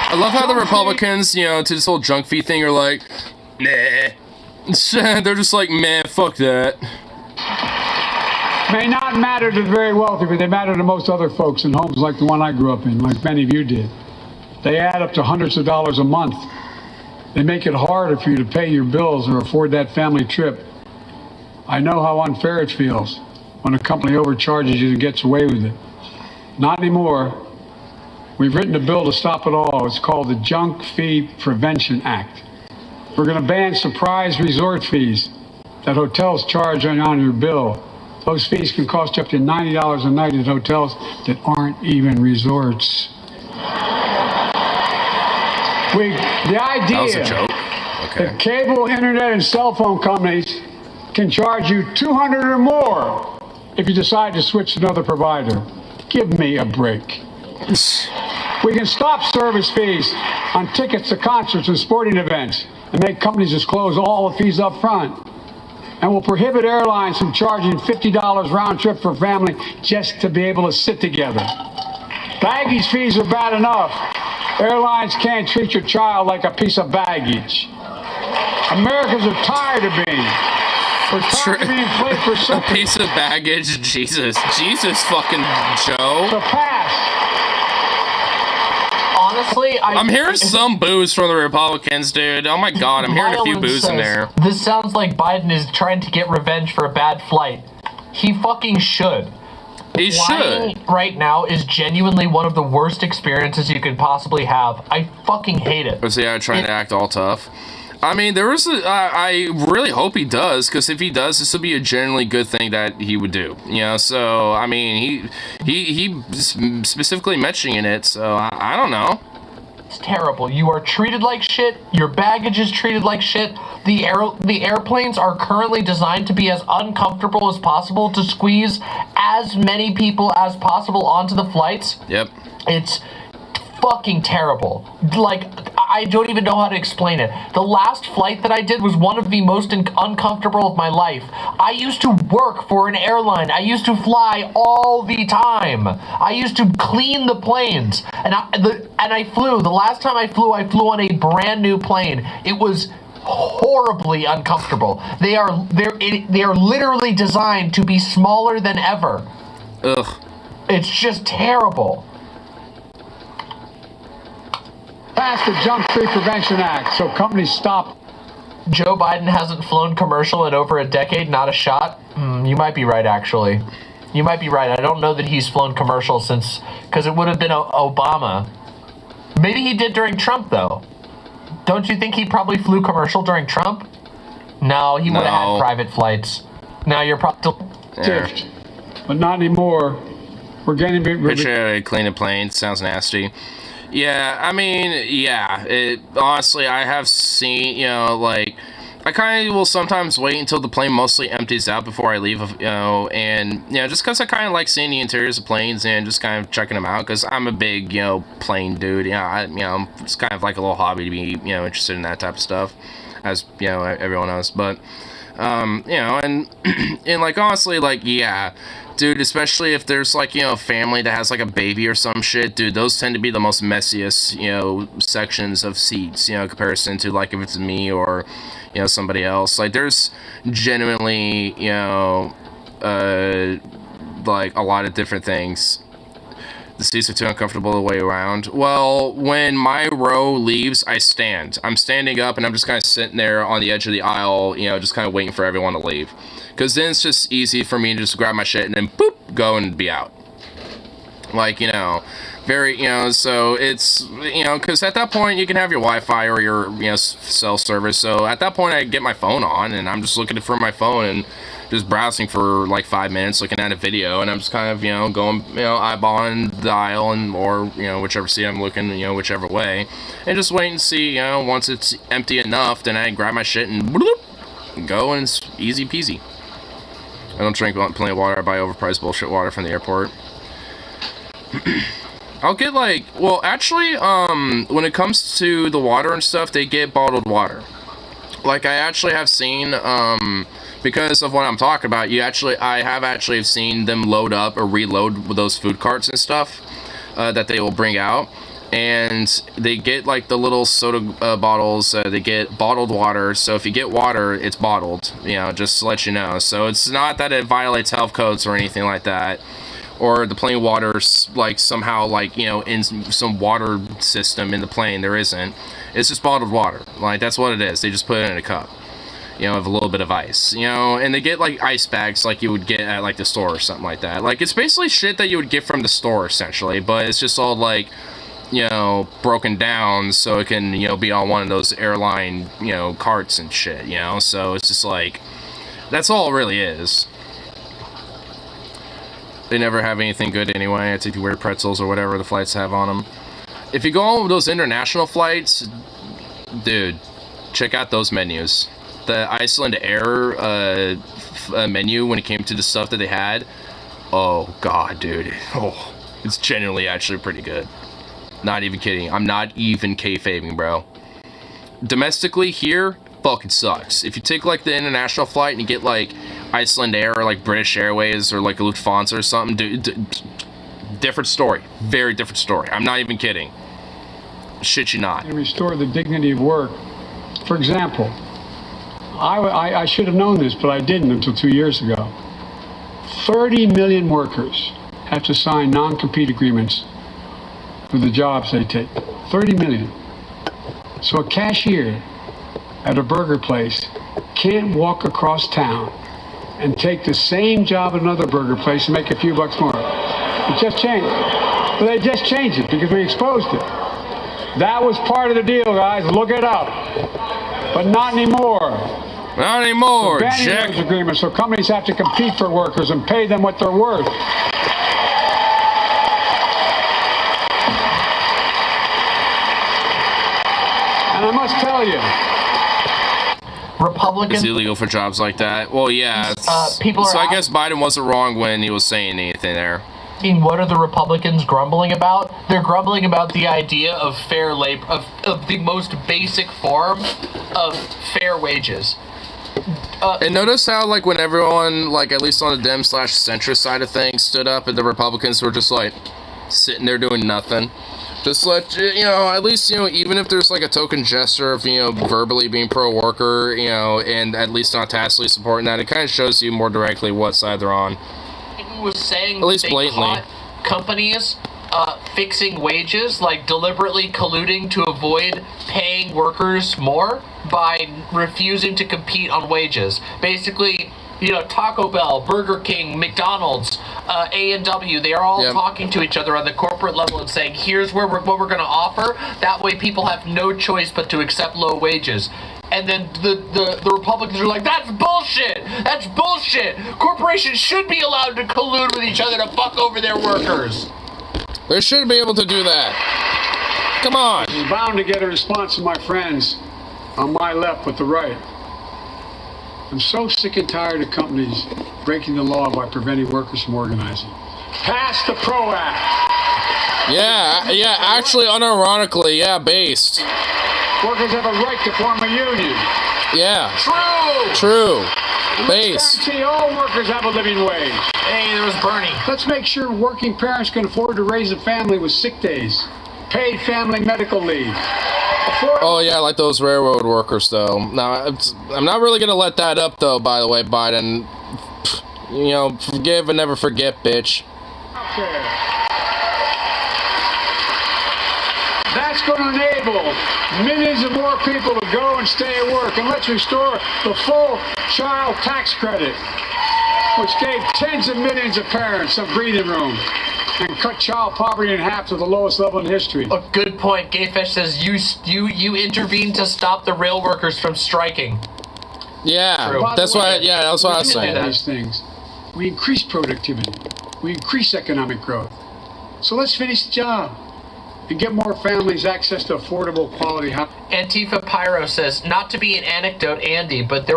[SPEAKER 1] I love how the Republicans, to this whole junk fee thing are like, nah. They're just like, man, fuck that.
[SPEAKER 3] May not matter to the very wealthy, but they matter to most other folks in homes like the one I grew up in, like many of you did. They add up to hundreds of dollars a month. They make it harder for you to pay your bills or afford that family trip. I know how unfair it feels when a company overcharges you and gets away with it. Not anymore. We've written a bill to stop it all. It's called the Junk Fee Prevention Act. We're going to ban surprise resort fees that hotels charge on your bill. Those fees can cost up to $90 a night at hotels that aren't even resorts. The idea
[SPEAKER 1] That was a joke. Okay.
[SPEAKER 3] that cable, internet, and cell phone companies can charge you $200 or more if you decide to switch to another provider. Give me a break. We can stop service fees on tickets to concerts and sporting events and make companies disclose all the fees up front. And we'll prohibit airlines from charging $50 round trip for family just to be able to sit together. Baggage fees are bad enough. Airlines can't treat your child like a piece of baggage. Americans are tired of being. We're tired of being played for
[SPEAKER 1] A
[SPEAKER 3] something.
[SPEAKER 1] piece of baggage. Jesus fucking Joe.
[SPEAKER 3] So pass.
[SPEAKER 4] Honestly,
[SPEAKER 1] I'm hearing some boos from the Republicans, dude. Oh my god, I'm hearing a few
[SPEAKER 4] Mylan
[SPEAKER 1] boos in
[SPEAKER 4] says,
[SPEAKER 1] there.
[SPEAKER 4] This sounds like Biden is trying to get revenge for a bad flight. He fucking should.
[SPEAKER 1] He
[SPEAKER 4] Flying
[SPEAKER 1] should.
[SPEAKER 4] right now is genuinely one of the worst experiences you could possibly have. I fucking hate it.
[SPEAKER 1] Was yeah, trying to act all tough. I mean, there was. I really hope he does, because if he does, this would be a genuinely good thing that he would do. You know, so I mean, he specifically mentioning it. So I don't know.
[SPEAKER 4] It's terrible. You are treated like shit. Your baggage is treated like shit. The airplanes are currently designed to be as uncomfortable as possible to squeeze as many people as possible onto the flights.
[SPEAKER 1] Yep.
[SPEAKER 4] It's fucking terrible. Like, I don't even know how to explain it. The last flight that I did was one of the most uncomfortable of my life. I used to work for an airline. I used to fly all the time. I used to clean the planes. And I flew. The last time I flew on a brand new plane. It was horribly uncomfortable. They are literally designed to be smaller than ever.
[SPEAKER 1] Ugh.
[SPEAKER 4] It's just terrible.
[SPEAKER 3] Pass the Junk Fee Prevention Act so companies stop.
[SPEAKER 4] Joe Biden hasn't flown commercial in over a decade, not a shot. You might be right, actually. You might be right. I don't know that he's flown commercial since, because it would have been Obama. Maybe he did during Trump, though. Don't you think he probably flew commercial during Trump? No, he would have
[SPEAKER 1] No.
[SPEAKER 4] had private flights. Now you're probably...
[SPEAKER 3] Gift. But not anymore. We're getting
[SPEAKER 1] Picture clean a plane. Sounds nasty. Yeah, I mean, yeah. Honestly, I have seen, you know, like, I kind of will sometimes wait until the plane mostly empties out before I leave, you know, and, you know, just because I kind of like seeing the interiors of planes and just kind of checking them out, because I'm a big, you know, plane dude, it's kind of like a little hobby to be, you know, interested in that type of stuff, as, you know, everyone knows, but, you know, and like, honestly, like, yeah, dude, especially if there's, like, you know, a family that has, like, a baby or some shit, dude, those tend to be the most messiest, you know, sections of seats, you know, in comparison to, like, if it's me or, you know, somebody else. Like, there's genuinely, you know, like, a lot of different things. The seats are too uncomfortable the way around. Well, when my row leaves, I stand. I'm standing up, and I'm just kind of sitting there on the edge of the aisle, you know, just kind of waiting for everyone to leave. Because then it's just easy for me to just grab my shit and then, boop, go and be out. Like, you know, very, you know, so it's, you know, because at that point, you can have your Wi-Fi or your, you know, cell service. So at that point, I get my phone on, and I'm just looking for my phone and just browsing for like 5 minutes, looking at a video, and I'm just kind of, you know, going, you know, eyeballing the aisle, and or, you know, whichever seat I'm looking, you know, whichever way, and just wait and see, you know, once it's empty enough, then I grab my shit and bloop, go, and it's easy peasy. I don't drink plenty of water. I buy overpriced bullshit water from the airport. I'll get, like, well, actually, when it comes to the water and stuff, they get bottled water. Like, I actually have seen, because of what I'm talking about, I have actually seen them load up or reload with those food carts and stuff, that they will bring out. And they get, like, the little soda bottles, they get bottled water, so if you get water, it's bottled, you know, just to let you know. So it's not that it violates health codes or anything like that, or the plain water's, like, somehow, like, you know, in some water system in the plane. There isn't. It's just bottled water. Like, that's what it is. They just put it in a cup, you know, with a little bit of ice, you know, and they get, like, ice bags like you would get at, like, the store or something like that. Like, it's basically shit that you would get from the store, essentially, but it's just all, like, broken down so it can, be on one of those airline, carts and shit, so it's just like, that's all it really is. They never have anything good anyway. It's if you wear pretzels or whatever the flights have on them. If you go on those international flights, dude, check out those menus. The Iceland Air menu, when it came to the stuff that they had, oh god, dude, it's genuinely actually pretty good. Not even kidding. I'm not even kayfabing, bro. Domestically here, fucking sucks. If you take like the international flight and you get like Iceland Air or like British Airways or like a Lufthansa or something, different story. Very different story. I'm not even kidding. Shit you not.
[SPEAKER 3] And restore the dignity of work. For example, I should have known this, but I didn't until 2 years ago. 30 million workers have to sign non-compete agreements for the jobs they take. 30 million. So a cashier at a burger place can't walk across town and take the same job at another burger place and make a few bucks more. It just changed. But they just changed it because we exposed it. That was part of the deal, guys. Look it up. But not anymore.
[SPEAKER 1] Not anymore,
[SPEAKER 3] Jack. Those agreements, so companies have to compete for workers and pay them what they're worth. And I must tell you,
[SPEAKER 4] Republicans.
[SPEAKER 1] It's illegal for jobs like that. Well, yeah.
[SPEAKER 4] People
[SPEAKER 1] so
[SPEAKER 4] are
[SPEAKER 1] I guess Biden wasn't wrong when he was saying anything there.
[SPEAKER 4] What are the Republicans grumbling about? They're grumbling about the idea of fair labor, of the most basic form of fair wages.
[SPEAKER 1] And notice how, like, when everyone, like, at least on the Dem/centrist side of things, stood up, and the Republicans were just, like, sitting there doing nothing. Just let, at least, even if there's, like, a token gesture of, verbally being pro-worker, and at least not tacitly supporting that, it kind of shows you more directly what side they're on.
[SPEAKER 4] Was saying
[SPEAKER 1] at least
[SPEAKER 4] they
[SPEAKER 1] blatantly
[SPEAKER 4] caught companies fixing wages, like deliberately colluding to avoid paying workers more by refusing to compete on wages. Basically, Taco Bell, Burger King, McDonald's, A&W, they are all talking to each other on the corporate level and saying, here's what we're going to offer. That way people have no choice but to accept low wages. And then the Republicans are like, that's bullshit! That's bullshit! Corporations should be allowed to collude with each other to fuck over their workers.
[SPEAKER 1] They should be able to do that. Come on.
[SPEAKER 3] I'm bound to get a response from my friends on my left with the right. I'm so sick and tired of companies breaking the law by preventing workers from organizing. Pass the PRO Act!
[SPEAKER 1] Yeah, actually, unironically, based.
[SPEAKER 3] Workers have a right to form a union.
[SPEAKER 1] Yeah.
[SPEAKER 4] True.
[SPEAKER 1] Based.
[SPEAKER 3] Guarantee all workers have a living wage.
[SPEAKER 4] Hey, there was Bernie.
[SPEAKER 3] Let's make sure working parents can afford to raise a family with sick days, paid family medical leave.
[SPEAKER 1] Oh yeah, like those railroad workers though. Now, I'm not really gonna let that up though, by the way, Biden. Forgive and never forget, bitch.
[SPEAKER 3] Okay. That's going to enable millions of more people to go and stay at work. And let's restore the full child tax credit, which gave tens of millions of parents some breathing room and cut child poverty in half to the lowest level in history.
[SPEAKER 4] A good point. Gayfesh says you intervened to stop the rail workers from striking.
[SPEAKER 1] Yeah, that's why. Yeah, that's what I was saying.
[SPEAKER 3] These things, we increase productivity, we increase economic growth. So let's finish the job and get more families access to affordable quality housing.
[SPEAKER 4] Antifa Pyro says, not to be an anecdote, Andy, but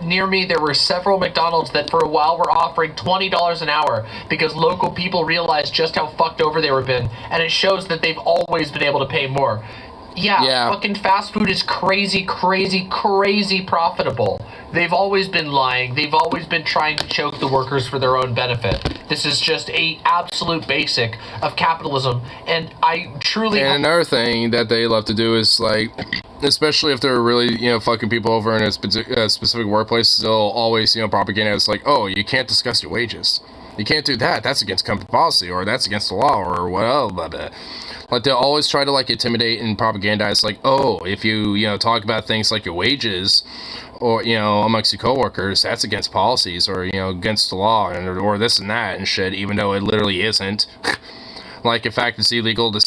[SPEAKER 4] near me there were several McDonald's that for a while were offering $20 an hour because local people realized just how fucked over they were been, and it shows that they've always been able to pay more. Yeah, fucking fast food is crazy profitable. They've always been lying. They've always been trying to choke the workers for their own benefit. This is just a absolute basic of capitalism, and I truly...
[SPEAKER 1] And another thing that they love to do is, like, especially if they're really, fucking people over in a specific workplace, they'll always, propaganda. It's like, oh, you can't discuss your wages. You can't do that. That's against company policy, or that's against the law, or whatever. Blah, blah. Like, they'll always try to, like, intimidate and propagandize, like, oh, if you, talk about things like your wages, or, amongst your coworkers, that's against policies, or, against the law, or this and that and shit, even though it literally isn't. Like, in fact, it's illegal to,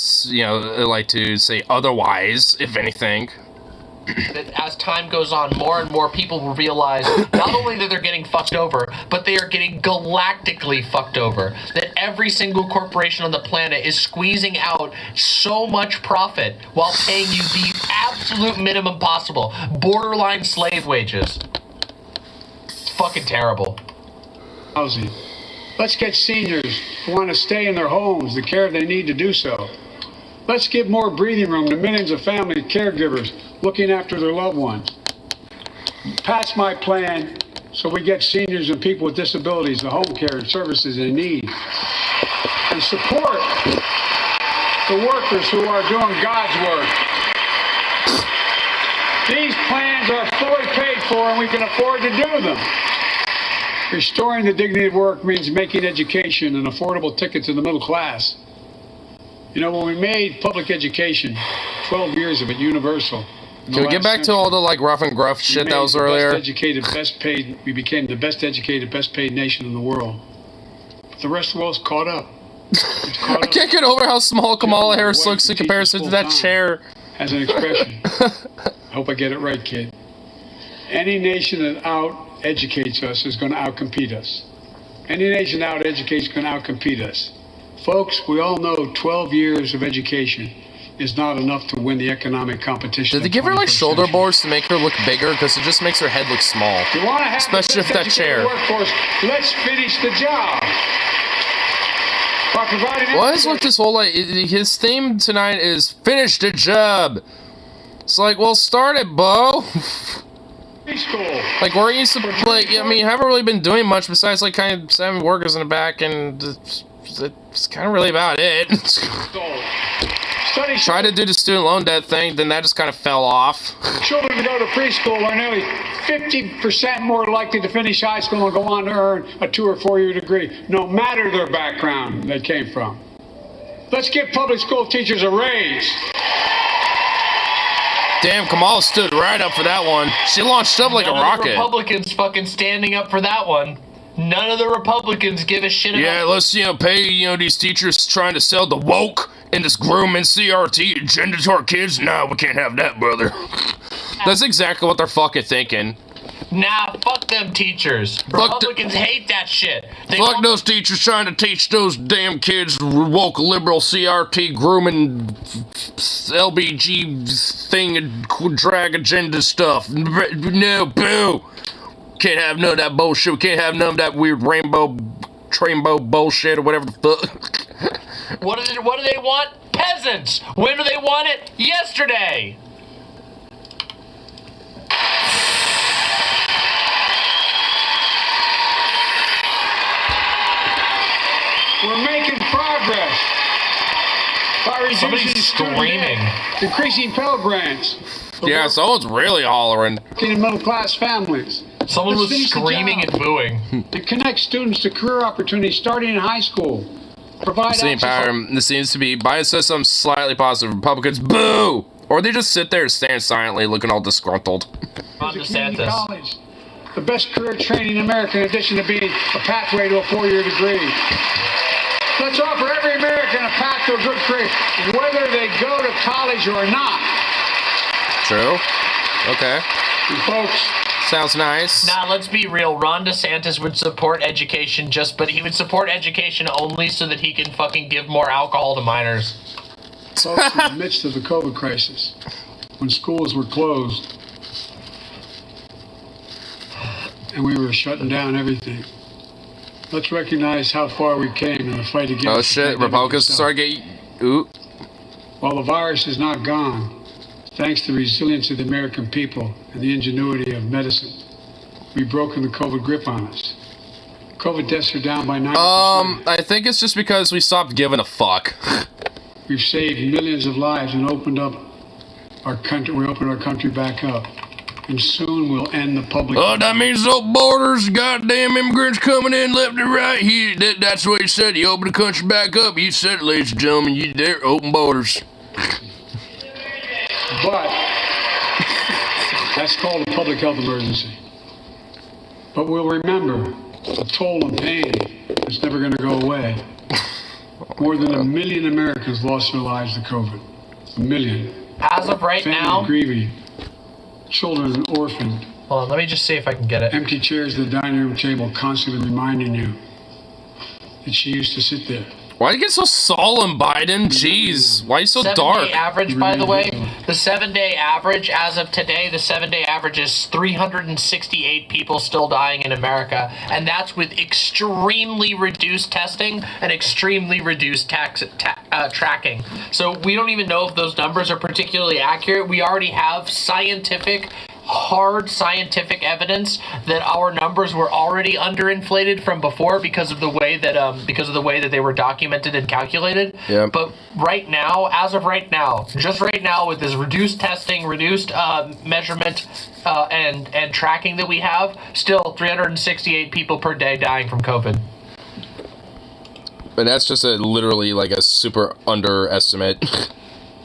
[SPEAKER 1] like to say otherwise, if anything.
[SPEAKER 4] That as time goes on, more and more people will realize not only that they're getting fucked over, but they are getting galactically fucked over. That every single corporation on the planet is squeezing out so much profit while paying you the absolute minimum possible. Borderline slave wages. It's fucking terrible.
[SPEAKER 3] Housing. Let's get seniors who want to stay in their homes the care they need to do so. Let's give more breathing room to millions of family caregivers looking after their loved ones. Pass my plan so we get seniors and people with disabilities the home care and services they need. And support the workers who are doing God's work. These plans are fully paid for and we can afford to do them. Restoring the dignity of work means making education an affordable ticket to the middle class. You know, when we made public education, 12 years of it universal.
[SPEAKER 1] Can we get back to all the like rough and gruff shit that was earlier?
[SPEAKER 3] We became the best educated, best paid nation in the world. But the rest of the world's caught up.
[SPEAKER 1] I can't get over how small Kamala Harris looks in comparison to that chair.
[SPEAKER 3] As an expression. I hope I get it right, kid. Any nation that out-educates us is going to out-compete us. Any nation that out-educates is going to out-compete us. Folks, we all know 12 years of education is not enough to win the economic competition.
[SPEAKER 1] Did they give her like shoulder boards to make her look bigger? Because it just makes her head look small.
[SPEAKER 3] You want to have
[SPEAKER 1] especially with that chair.
[SPEAKER 3] Workforce, let's finish the job. By providing
[SPEAKER 1] What is with this whole like his theme tonight is finish the job. It's like, well, start it, Bo.
[SPEAKER 3] Preschool.
[SPEAKER 1] Like, we're used to like, I mean, you haven't really been doing much besides like kind of having workers in the back, and it's kind of really about it. Tried to do the student loan debt thing, then that just kind of fell off.
[SPEAKER 3] Children who go to preschool are nearly 50% more likely to finish high school and go on to earn a 2 or 4 year degree, no matter their background they came from. Let's give public school teachers a raise.
[SPEAKER 1] Damn, Kamala stood right up for that one. She launched up like a rocket.
[SPEAKER 4] The Republicans fucking standing up for that one. None of the Republicans give a shit about.
[SPEAKER 1] Yeah, let's pay these teachers trying to sell the woke and this grooming CRT agenda to our kids. Nah, we can't have that, brother. That's exactly what they're fucking thinking.
[SPEAKER 4] Nah, fuck them teachers. Republicans hate that shit.
[SPEAKER 1] Fuck those teachers trying to teach those damn kids woke liberal CRT grooming LBG thing and drag agenda stuff. No, boo. Can't have none of that bullshit. We can't have none of that weird rainbow bullshit or whatever the fuck.
[SPEAKER 4] What do they want? Peasants. When do they want it? Yesterday.
[SPEAKER 3] We're making progress by reducing
[SPEAKER 4] screaming,
[SPEAKER 3] increasing Pell Grants.
[SPEAKER 1] Yeah, someone's really hollering.
[SPEAKER 3] In middle class families.
[SPEAKER 4] Someone was screaming and booing.
[SPEAKER 3] To connect students to career opportunities starting in high school. Provide
[SPEAKER 1] This seems to be Biden says something slightly positive. Republicans boo, or they just sit there and stand silently, looking all disgruntled.
[SPEAKER 4] Ron DeSantis.
[SPEAKER 3] College, the best career training in America, in addition to being a pathway to a 4-year degree. Let's offer every American a path to a good career, whether they go to college or not.
[SPEAKER 1] True. Okay.
[SPEAKER 3] And folks.
[SPEAKER 1] Sounds nice.
[SPEAKER 4] Now, let's be real. Ron DeSantis would support education but he would support education only so that he can fucking give more alcohol to minors.
[SPEAKER 3] Folks, in the midst of the COVID crisis, when schools were closed and we were shutting down everything, let's recognize how far we came in the fight against.
[SPEAKER 1] Oh shit! Republicans start getting. Ooh.
[SPEAKER 3] While the virus is not gone, thanks to the resilience of the American people and the ingenuity of medicine, we've broken the COVID grip on us. COVID deaths are down by 90%.
[SPEAKER 1] I think it's just because we stopped giving a fuck.
[SPEAKER 3] We've saved millions of lives and opened up our country. We opened our country back up, and soon we'll end the public.
[SPEAKER 1] Oh, that means those borders, goddamn immigrants coming in left and right. That's what he said. He opened the country back up. He said it, ladies and gentlemen. There, open borders.
[SPEAKER 3] But that's called a public health emergency. But we'll remember the toll and pain is never going to go away. More than 1 million Americans lost their lives to COVID. 1 million.
[SPEAKER 4] As of right
[SPEAKER 3] Families
[SPEAKER 4] now,
[SPEAKER 3] grieving. Children orphaned.
[SPEAKER 4] hold on, let me just see if I can get it.
[SPEAKER 3] Empty chairs at the dining room table constantly reminding you that she used to sit there.
[SPEAKER 1] Why do you get so solemn, Biden? Jeez, why are you so dark?
[SPEAKER 4] 7-day average, by the way, the 7-day average as of today, the 7-day average is 368 people still dying in America, and that's with extremely reduced testing and extremely reduced tracking. So we don't even know if those numbers are particularly accurate. We already have hard scientific evidence that our numbers were already underinflated from before because of the way that they were documented and calculated.
[SPEAKER 1] Yeah.
[SPEAKER 4] But right now, as of right now, just right now with this reduced testing, reduced measurement, and tracking that we have, still 368 people per day dying from COVID.
[SPEAKER 1] But that's just literally like a super underestimate.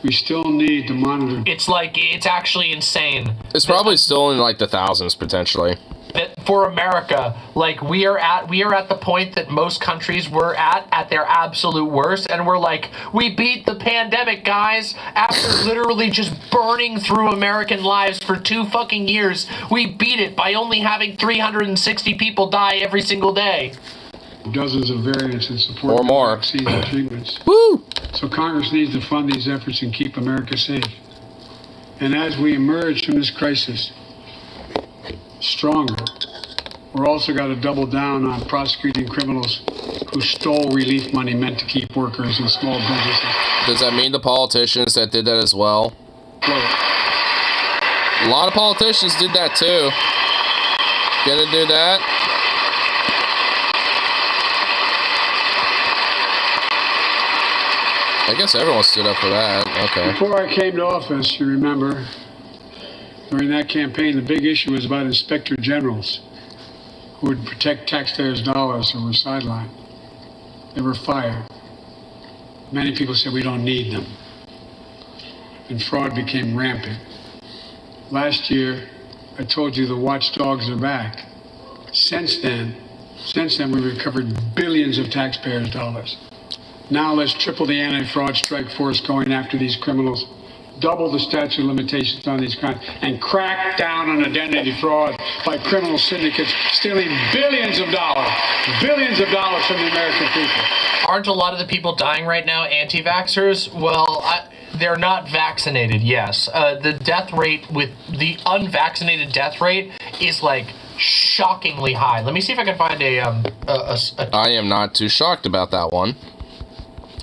[SPEAKER 3] We still need to monitor.
[SPEAKER 4] It's actually insane.
[SPEAKER 1] It's probably still in like the thousands potentially.
[SPEAKER 4] That for America, like we are at the point that most countries were at their absolute worst, and we're like, we beat the pandemic, guys. After literally just burning through American lives for 2 fucking years, we beat it by only having 360 people die every single day.
[SPEAKER 3] Dozens of variants in support
[SPEAKER 1] Or
[SPEAKER 3] of
[SPEAKER 1] more.
[SPEAKER 3] vaccines and treatments.
[SPEAKER 1] Woo!
[SPEAKER 3] So Congress needs to fund these efforts and keep America safe. And as we emerge from this crisis stronger, we're also got to double down on prosecuting criminals who stole relief money meant to keep workers and small businesses
[SPEAKER 1] Does that mean the politicians that did that as well?
[SPEAKER 3] afloat.
[SPEAKER 1] A lot of politicians did that too. Gonna do that? I guess everyone stood up for that. Okay.
[SPEAKER 3] Before I came to office, you remember, during that campaign, the big issue was about inspector generals who would protect taxpayers' dollars and were sidelined. They were fired. Many people said we don't need them. And fraud became rampant. Last year, I told you the watchdogs are back. Since then, we recovered billions of taxpayers' dollars. Now let's triple the anti-fraud strike force going after these criminals, double the statute of limitations on these crimes, and crack down on identity fraud by criminal syndicates stealing billions of dollars from the American people.
[SPEAKER 4] Aren't a lot of the people dying right now anti-vaxxers? Well, they're not vaccinated, yes. The death rate with the unvaccinated death rate is like shockingly high. Let me see if I can find
[SPEAKER 1] I am not too shocked about that one.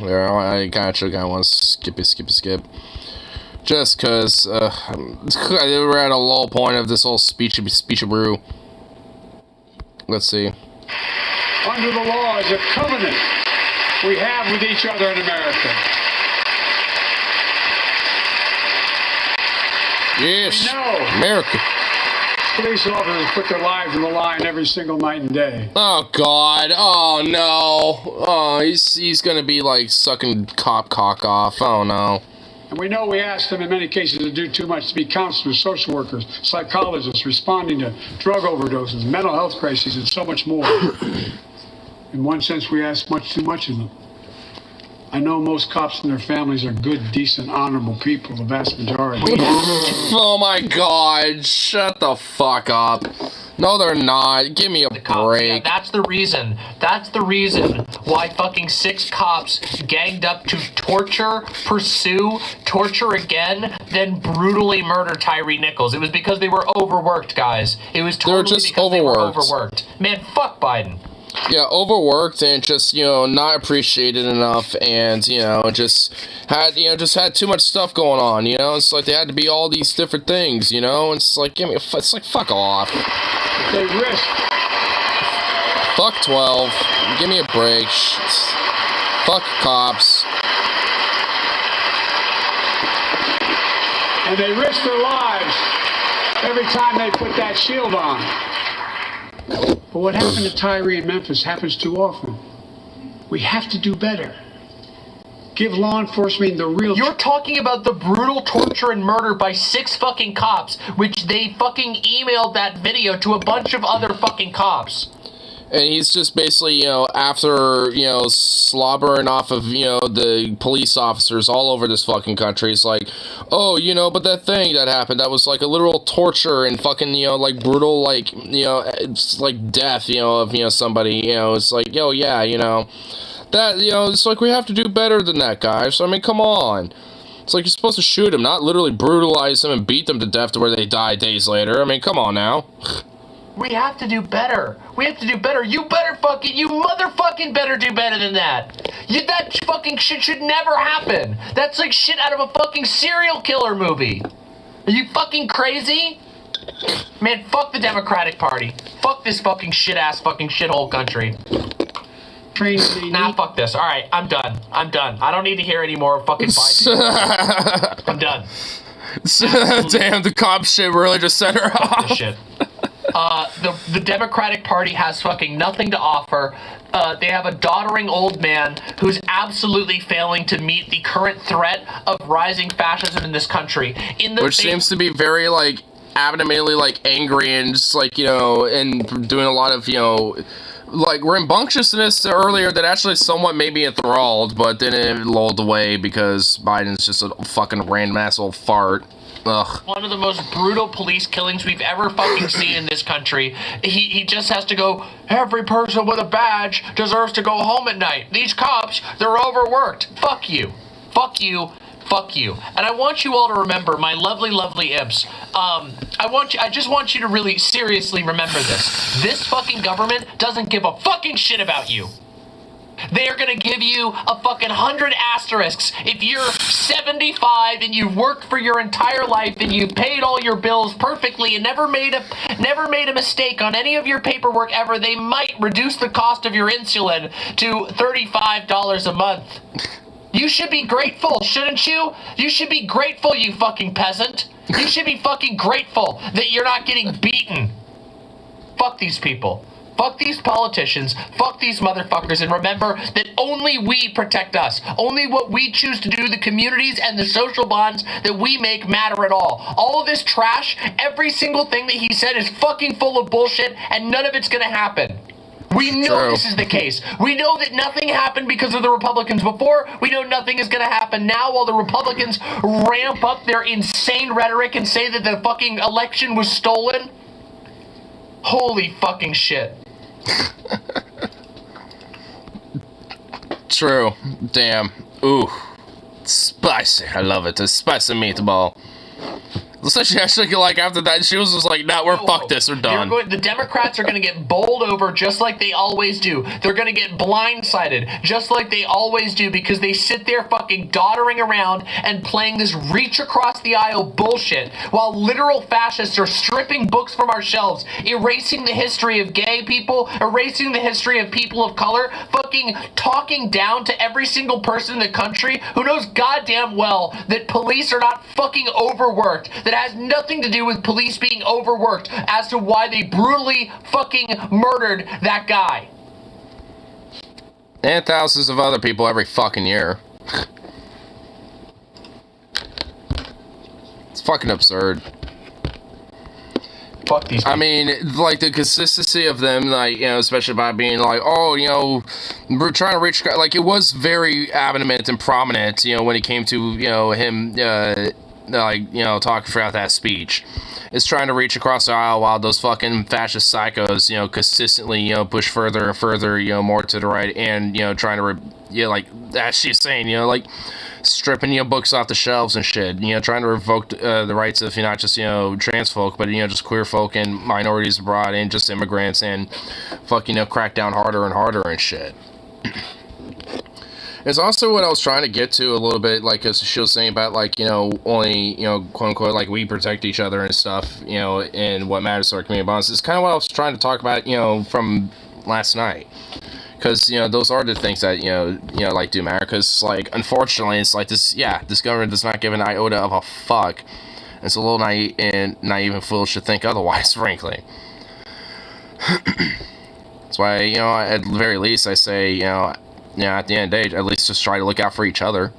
[SPEAKER 1] There, I kind of want to skip. Just because we're at a low point of this whole speech-a-brew. Let's see.
[SPEAKER 3] Under the law is a covenant we have with each other in America.
[SPEAKER 1] Yes,
[SPEAKER 3] No.
[SPEAKER 1] America.
[SPEAKER 3] Police officers put their lives on the line every single night and day.
[SPEAKER 1] Oh God! Oh no! Oh, he's gonna be like sucking cop cock off. Oh no!
[SPEAKER 3] And we know we ask them in many cases to do too much, to be counselors, social workers, psychologists, responding to drug overdoses, mental health crises, and so much more. In one sense, we ask much too much of them. I know most cops and their families are good, decent, honorable people, the vast majority.
[SPEAKER 1] Oh my God! Shut the fuck up! No, they're not. Give me a
[SPEAKER 4] cops.
[SPEAKER 1] break.
[SPEAKER 4] Yeah, that's the reason. That's the reason why fucking 6 cops ganged up to pursue, torture again, then brutally murder Tyree Nichols. It was because they were overworked, guys. It was totally
[SPEAKER 1] just
[SPEAKER 4] because they were
[SPEAKER 1] overworked.
[SPEAKER 4] overworked. Man, fuck Biden.
[SPEAKER 1] Yeah, overworked and just, not appreciated enough, and, just had too much stuff going on, It's like they had to be all these different things, It's like, it's like, fuck off.
[SPEAKER 3] They risk.
[SPEAKER 1] Fuck 12. Give me a break. Fuck cops.
[SPEAKER 3] And they risk their lives every time they put that shield on. But what happened to Tyree in Memphis happens too often. We have to do better. Give law enforcement the real...
[SPEAKER 4] You're talking about the brutal torture and murder by 6 fucking cops, which they fucking emailed that video to a bunch of other fucking cops.
[SPEAKER 1] And he's just basically, after, slobbering off of, the police officers all over this fucking country. It's like, oh, but that thing that happened, that was like a literal torture and fucking, like brutal, like, it's like death, of, somebody, it's like, yeah, that, it's like we have to do better than that, guys. I mean, come on. It's like you're supposed to shoot him, not literally brutalize them and beat them to death to where they die days later. I mean, come on now.
[SPEAKER 4] We have to do better. We have to do better. You motherfucking better do better than that. That fucking shit should never happen. That's like shit out of a fucking serial killer movie. Are you fucking crazy? Man, fuck the Democratic Party. Fuck this fucking shit-ass fucking shithole country. Nah, fuck this. Alright, I'm done. I don't need to hear any more fucking Biden. I'm done.
[SPEAKER 1] Damn, the cop shit really just set her off.
[SPEAKER 4] This shit. The Democratic Party has fucking nothing to offer. They have a doddering old man who's absolutely failing to meet the current threat of rising fascism in this country.
[SPEAKER 1] Which seems to be very, like, adamantly, like, angry and just, like, and doing a lot of, like, rambunctiousness earlier that actually somewhat made me enthralled, but then it lulled away because Biden's just a fucking random asshole fart. Ugh.
[SPEAKER 4] One of the most brutal police killings we've ever fucking seen in this country. He just has to go, every person with a badge deserves to go home at night. These cops, they're overworked. Fuck you. Fuck you. Fuck you. And I want you all to remember, my lovely, lovely imps, I just want you to really seriously remember this. This fucking government doesn't give a fucking shit about you. They are going to give you a fucking 100 asterisks if you're 75 and you've worked for your entire life and you paid all your bills perfectly and never made a mistake on any of your paperwork ever. They might reduce the cost of your insulin to $35 a month. You should be grateful, shouldn't you? You should be grateful, you fucking peasant. You should be fucking grateful that you're not getting beaten. Fuck these people. Fuck these politicians, fuck these motherfuckers, and remember that only we protect us. Only what we choose to do, the communities and the social bonds that we make matter at all. All of this trash, every single thing that he said is fucking full of bullshit, and none of it's gonna happen. We know this is the case. We know that nothing happened because of the Republicans before. We know nothing is going to happen now while the Republicans ramp up their insane rhetoric and say that the fucking election was stolen. Holy fucking shit.
[SPEAKER 1] True. Damn. Ooh. Spicy. I love it. A spicy meatball. So she actually, like, after that, she was just like, nah, fuck this, we're done.
[SPEAKER 4] The Democrats are going to get bowled over just like they always do. They're going to get blindsided just like they always do because they sit there fucking doddering around and playing this reach across the aisle bullshit while literal fascists are stripping books from our shelves, erasing the history of gay people, erasing the history of people of color, fucking talking down to every single person in the country who knows goddamn well that police are not fucking overworked, that has nothing to do with police being overworked as to why they brutally fucking murdered that guy.
[SPEAKER 1] And thousands of other people every fucking year. It's fucking absurd.
[SPEAKER 4] Fuck these people.
[SPEAKER 1] I mean, like, the consistency of them, like, especially by being like, oh, we're trying to reach, like, it was very adamant and prominent, when it came to, him, talking throughout that speech. Is trying to reach across the aisle while those fucking fascist psychos, consistently, push further and further, more to the right, and, trying to, like, as she's saying, like, stripping, books off the shelves and shit, trying to revoke the rights of, not just, trans folk, but, just queer folk and minorities abroad and just immigrants, and fucking, crack down harder and harder and shit. It's also what I was trying to get to a little bit, like, as she was saying about, like, only, quote unquote, like, we protect each other and stuff, and what matters to our community bonds. It's kind of what I was trying to talk about, from last night. Because, those are the things that, like, do matter. Because, like, unfortunately, it's like this government does not give an iota of a fuck. It's a little naive and foolish to think otherwise, frankly. That's why, at the very least, I say, at the end of the day, at least just try to look out for each other.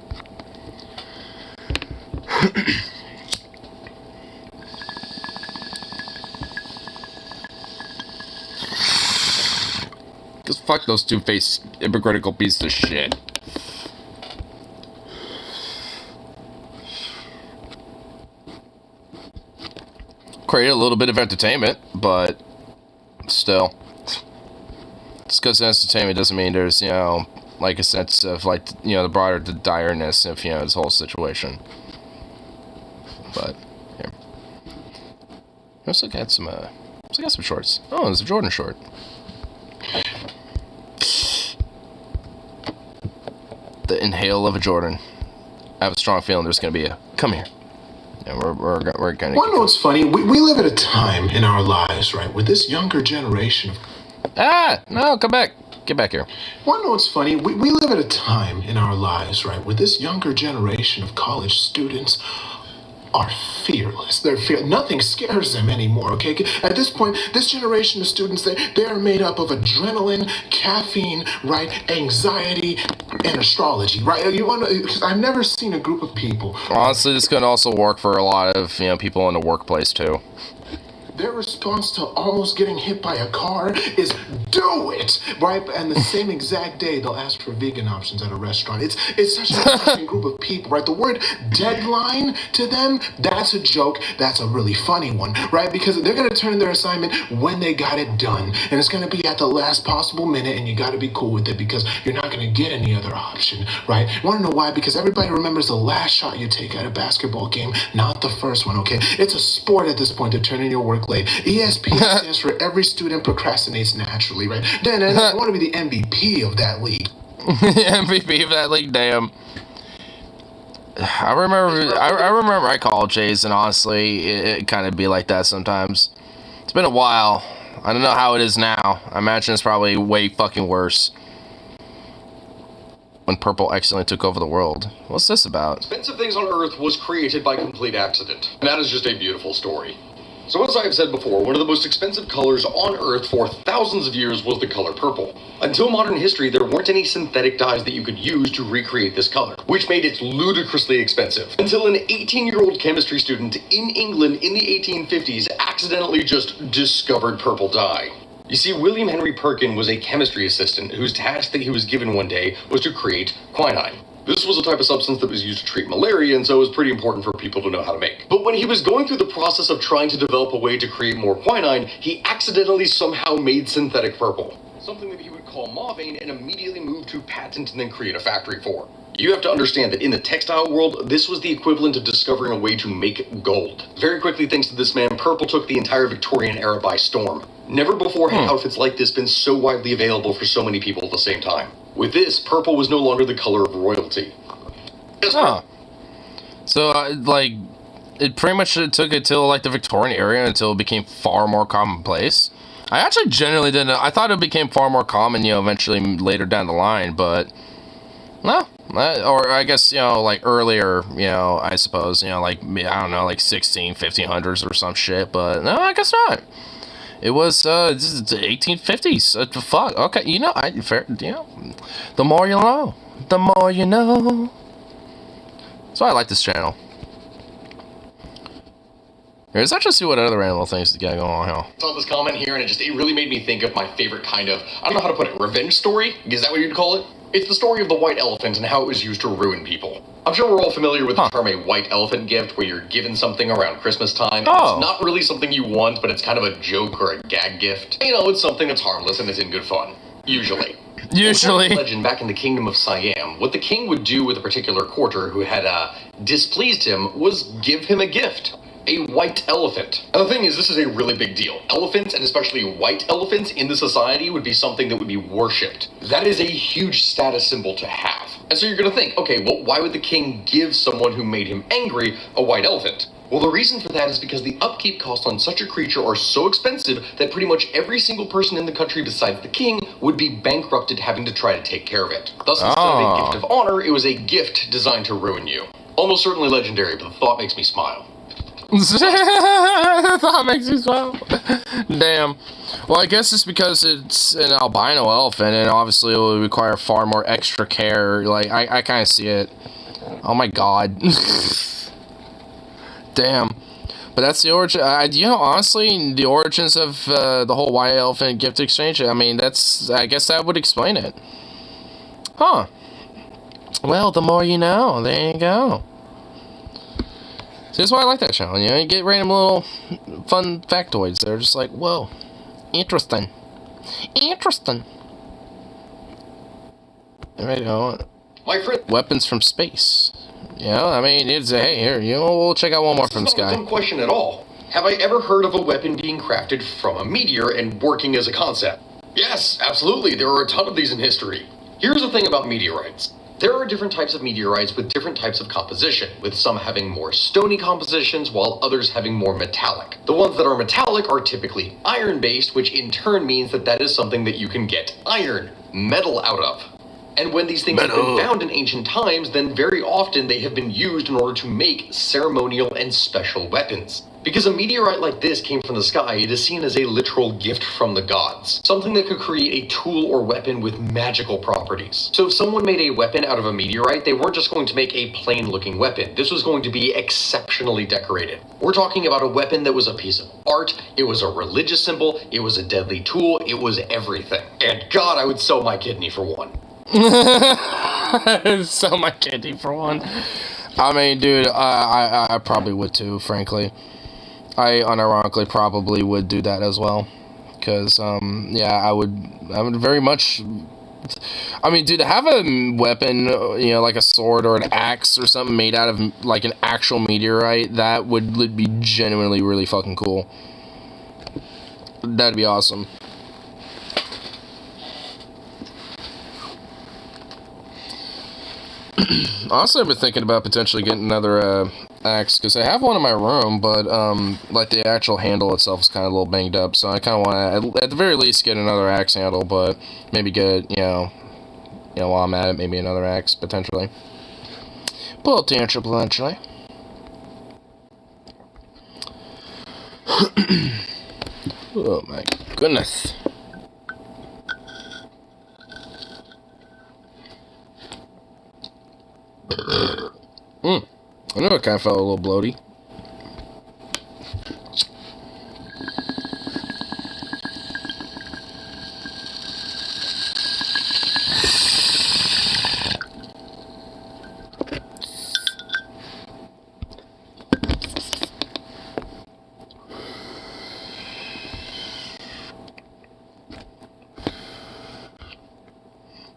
[SPEAKER 1] Because fuck those two-faced hypocritical pieces of shit. Create a little bit of entertainment, but still. Just because it's entertainment doesn't mean there's, you know, like a sense of, like, you know, the broader direness of, you know, this whole situation. But, here. Let's look at some, shorts. Oh, there's a Jordan short. The inhale of a Jordan. I have a strong feeling there's going to be a, come here. And we're going to...
[SPEAKER 6] Well, no, it's funny. We live at a time in our lives, right, where this younger generation of...
[SPEAKER 1] Ah! No, come back. Get back here.
[SPEAKER 6] Well, no, it's funny. We live at a time in our lives, right, where this younger generation of college students are fearless. They're nothing scares them anymore, okay? At this point, this generation of students, they are made up of adrenaline, caffeine, right, anxiety, and astrology, right? You want to, because I've never seen a group of people.
[SPEAKER 1] Honestly, this could also work for a lot of, you know, people in the workplace, too.
[SPEAKER 6] Their response to almost getting hit by a car is do it, right? And the same exact day they'll ask for vegan options at a restaurant. It's such an interesting group of people, right? The word deadline to them, that's a joke. That's a really funny one, right? Because they're gonna turn their assignment when they got it done, and it's gonna be at the last possible minute, and you gotta be cool with it because you're not gonna get any other option, right? Wanna know why? Because everybody remembers the last shot you take at a basketball game, not the first one, okay? It's a sport at this point to turn in your work late. ESP stands for every student procrastinates naturally, right? Then I want to be the MVP of that league.
[SPEAKER 1] MVP of that league, damn. I remember my college days, and honestly, it kind of be like that sometimes. It's been a while. I don't know how it is now. I imagine it's probably way fucking worse. When purple accidentally took over the world. What's this about?
[SPEAKER 7] Expensive Things on Earth was created by complete accident. And that is just a beautiful story. So as I have said before, one of the most expensive colors on Earth for thousands of years was the color purple. Until modern history, there weren't any synthetic dyes that you could use to recreate this color, which made it ludicrously expensive. Until an 18-year-old chemistry student in England in the 1850s accidentally just discovered purple dye. You see, William Henry Perkin was a chemistry assistant whose task that he was given one day was to create quinine. This was a type of substance that was used to treat malaria, and so it was pretty important for people to know how to make. But when he was going through the process of trying to develop a way to create more quinine, he accidentally somehow made synthetic purple. Something that he would call mauveine and immediately move to patent and then create a factory for. You have to understand that in the textile world, this was the equivalent of discovering a way to make gold. Very quickly, thanks to this man, purple took the entire Victorian era by storm. Never before had outfits like this been so widely available for so many people at the same time. With this, purple was no longer the color of royalty.
[SPEAKER 1] Huh. So, like, it pretty much took it till, like, the Victorian era until it became far more commonplace. I actually generally didn't. I thought it became far more common, you know, eventually later down the line, but no. Or I guess, you know, like earlier, you know, I suppose, you know, like, I don't know, like 1500s or some shit, but no, I guess not. It was, this is the 1850s. Fuck, okay, you know, fair, you know, the more you know, the more you know. That's why I like this channel. Here, let's actually see what other animal things got going on here.
[SPEAKER 7] I saw this comment here, and it really made me think of my favorite kind of, I don't know how to put it, revenge story? Is that what you'd call it? It's the story of the white elephant and how it was used to ruin people. I'm sure we're all familiar with the term a white elephant gift, where you're given something around Christmas time.
[SPEAKER 1] Oh.
[SPEAKER 7] It's not really something you want, but it's kind of a joke or a gag gift. You know, it's something that's harmless and it's in good fun. Usually.
[SPEAKER 1] Usually.
[SPEAKER 7] Legend back in the kingdom of Siam, what the king would do with a particular courtier who had displeased him was give him a gift. A white elephant. And the thing is, this is a really big deal. Elephants, and especially white elephants, in the society would be something that would be worshipped. That is a huge status symbol to have. And so you're gonna think, okay, well, why would the king give someone who made him angry a white elephant? Well, the reason for that is because the upkeep costs on such a creature are so expensive that pretty much every single person in the country besides the king would be bankrupted having to try to take care of it. Thus, instead of a gift of honor, it was a gift designed to ruin you. Almost certainly legendary, but the thought makes me smile.
[SPEAKER 1] That makes me smile. Damn. Well, I guess it's because it's an albino elephant, and obviously it will require far more extra care. Like, I kind of see it. Oh my god. Damn. But that's the origin. Honestly, the origins of the whole white elephant gift exchange. I mean, I guess that would explain it. Huh. Well, the more you know. There you go. So that's why I like that channel. You know, you get random little fun factoids. They're just like, whoa, interesting. There you go.
[SPEAKER 7] My friend.
[SPEAKER 1] Weapons from space. You know, I mean, it's hey, here. You know, we'll check out one more from the sky.
[SPEAKER 7] This is not a dumb question at all. Have I ever heard of a weapon being crafted from a meteor and working as a concept? Yes, absolutely. There are a ton of these in history. Here's the thing about meteorites. There are different types of meteorites with different types of composition, with some having more stony compositions while others having more metallic. The ones that are metallic are typically iron-based, which in turn means that is something that you can get metal out of. And when these things have been found in ancient times, then very often they have been used in order to make ceremonial and special weapons. Because a meteorite like this came from the sky, it is seen as a literal gift from the gods. Something that could create a tool or weapon with magical properties. So if someone made a weapon out of a meteorite, they weren't just going to make a plain looking weapon. This was going to be exceptionally decorated. We're talking about a weapon that was a piece of art, it was a religious symbol, it was a deadly tool, it was everything. And God, I would sell my kidney for one.
[SPEAKER 1] Sell my kidney for one. I mean, dude, I probably would too, frankly. I unironically probably would do that as well, because yeah, I would very much. I mean, dude, to have a weapon, you know, like a sword or an axe or something made out of like an actual meteorite, that would be genuinely really fucking cool. That'd be awesome. Honestly, I've been thinking about potentially getting another axe, because I have one in my room, but like the actual handle itself is kind of a little banged up, so I kind of want to, at the very least, get another axe handle, but maybe get, you know, while I'm at it, maybe another axe, potentially. Potentially. Oh my goodness. I know it kind of felt a little bloaty.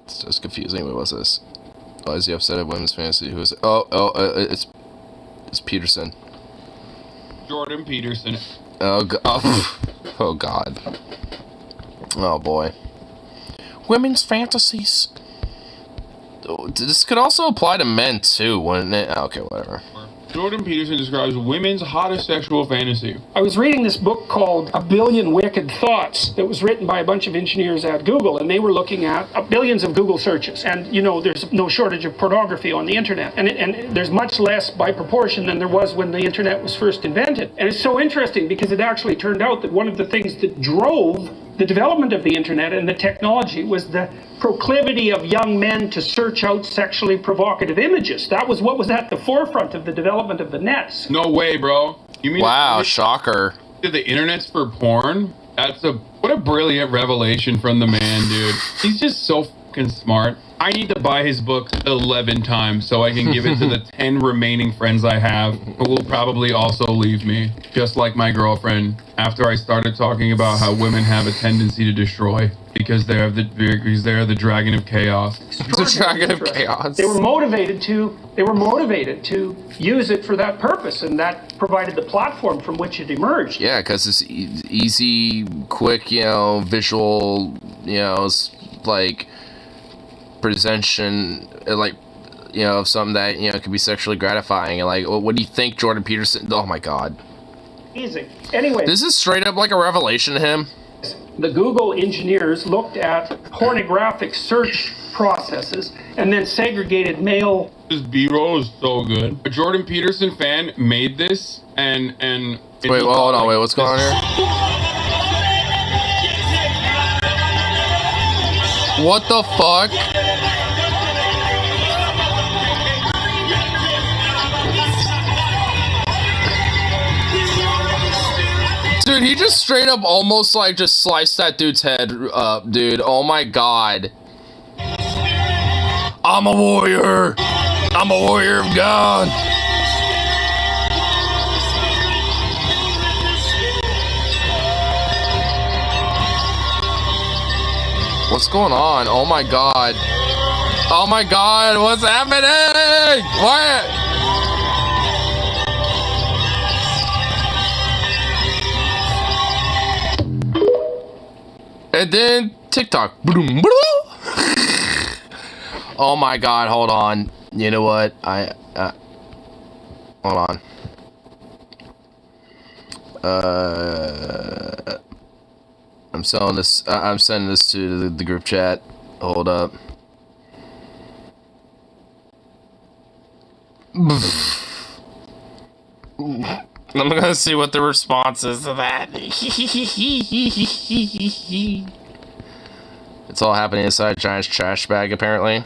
[SPEAKER 1] It's just confusing. Wait, what's this? Why is he upset at women's fantasy? Who is it? It's Peterson.
[SPEAKER 5] Jordan Peterson.
[SPEAKER 1] Oh God. Oh boy. Women's fantasies. This could also apply to men too, wouldn't it? Okay, whatever.
[SPEAKER 5] Jordan Peterson describes women's hottest sexual fantasy.
[SPEAKER 8] I was reading this book called A Billion Wicked Thoughts that was written by a bunch of engineers at Google, and they were looking at billions of Google searches. And, you know, there's no shortage of pornography on the internet. And there's much less by proportion than there was when the internet was first invented. And it's so interesting because it actually turned out that one of the things that drove the development of the internet and the technology was the proclivity of young men to search out sexually provocative images. That was what was at the forefront of the development of the nets.
[SPEAKER 5] No way, bro. You mean
[SPEAKER 1] wow, shocker.
[SPEAKER 5] The internet's for porn? What a brilliant revelation from the man, dude. He's just so fucking smart. I need to buy his book 11 times so I can give it to the 10 remaining friends I have who will probably also leave me, just like my girlfriend, after I started talking about how women have a tendency to destroy because they're the dragon of chaos.
[SPEAKER 1] The dragon of chaos.
[SPEAKER 8] They were motivated to use it for that purpose, and that provided the platform from which it emerged.
[SPEAKER 1] Yeah, because it's easy, quick, you know, visual, you know, like presentation, like, you know, of something that, you know, could be sexually gratifying. And like, what do you think, Jordan Peterson? Oh my God.
[SPEAKER 8] Easy. Anyway,
[SPEAKER 1] this is straight up like a revelation to him.
[SPEAKER 8] The Google engineers looked at pornographic search processes and then segregated male.
[SPEAKER 5] This B-roll is so good. A Jordan Peterson fan made this and
[SPEAKER 1] wait, well, hold on, wait, what's going on here? What the fuck? Dude, he just straight up almost like just sliced that dude's head up, dude. Oh my god. I'm a warrior. I'm a warrior of God. What's going on? Oh my god. Oh my god, what's happening? What? And then TikTok. Oh my god, hold on. You know what? Hold on. I'm selling this. I'm sending this to the group chat. Hold up. I'm gonna see what the response is to that. It's all happening inside Giant's trash bag, apparently.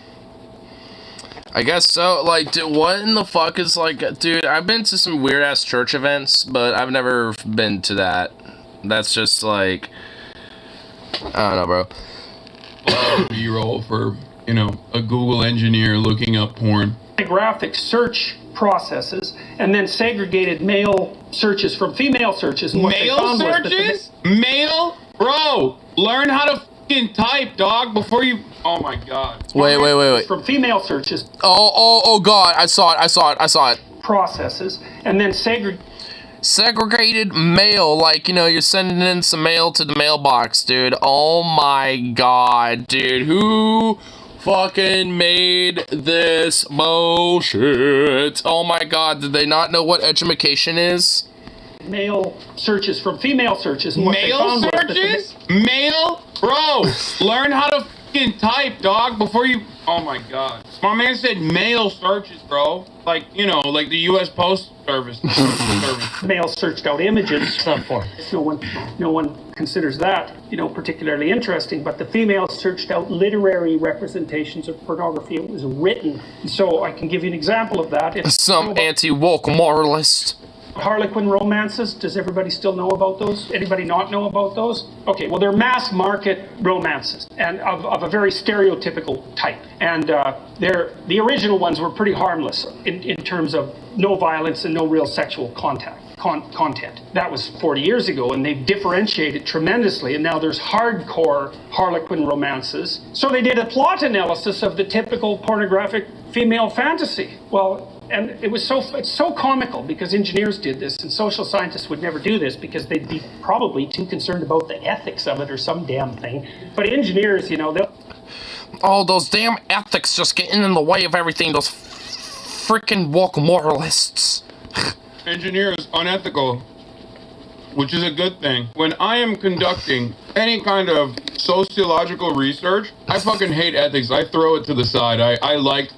[SPEAKER 1] I guess so. Like, dude, what in the fuck is like, dude? I've been to some weird ass church events, but I've never been to that. That's just like, I don't know, bro.
[SPEAKER 5] B-roll for, you know, a Google engineer looking up porn.
[SPEAKER 8] Graphic search processes and then segregated male searches from female searches. And what they
[SPEAKER 5] Male
[SPEAKER 8] found was that
[SPEAKER 5] searches? Male? Bro, learn how to fucking type, dog, before you... Oh my god.
[SPEAKER 1] Wait.
[SPEAKER 8] From female searches.
[SPEAKER 1] Oh god, I saw it.
[SPEAKER 8] Processes and then
[SPEAKER 1] Segregated mail, like, you know, you're sending in some mail to the mailbox, dude. Oh my god, dude. Who fucking made this bullshit? Oh my god, did they not know what edumacation is?
[SPEAKER 8] male searches from female searches. And what they
[SPEAKER 5] Male
[SPEAKER 8] found was that
[SPEAKER 5] searches? Male? Bro, learn how to fucking type, dog, before you... Oh my god. My man said male searches, bro. Like, you know, like the U.S. Post Service.
[SPEAKER 8] Male searched out images. No one considers that, you know, particularly interesting. But the female searched out literary representations of pornography. It was written. So I can give you an example of that. It's
[SPEAKER 1] Some anti-woke moralist.
[SPEAKER 8] Harlequin romances. Does everybody still know about those? Anybody not know about those? Okay, well, they're mass market romances and of a very stereotypical type. And the original ones were pretty harmless in terms of no violence and no real sexual content. That was 40 years ago, and they've differentiated tremendously, and now there's hardcore Harlequin romances. So they did a plot analysis of the typical pornographic female fantasy. Well, and it's so comical because engineers did this, and social scientists would never do this because they'd be probably too concerned about the ethics of it or some damn thing. But engineers, you know, they'll...
[SPEAKER 1] Oh, those damn ethics just getting in the way of everything. Those freaking woke moralists.
[SPEAKER 5] Engineers unethical, which is a good thing. When I am conducting any kind of sociological research, I fucking hate ethics. I throw it to the side. I like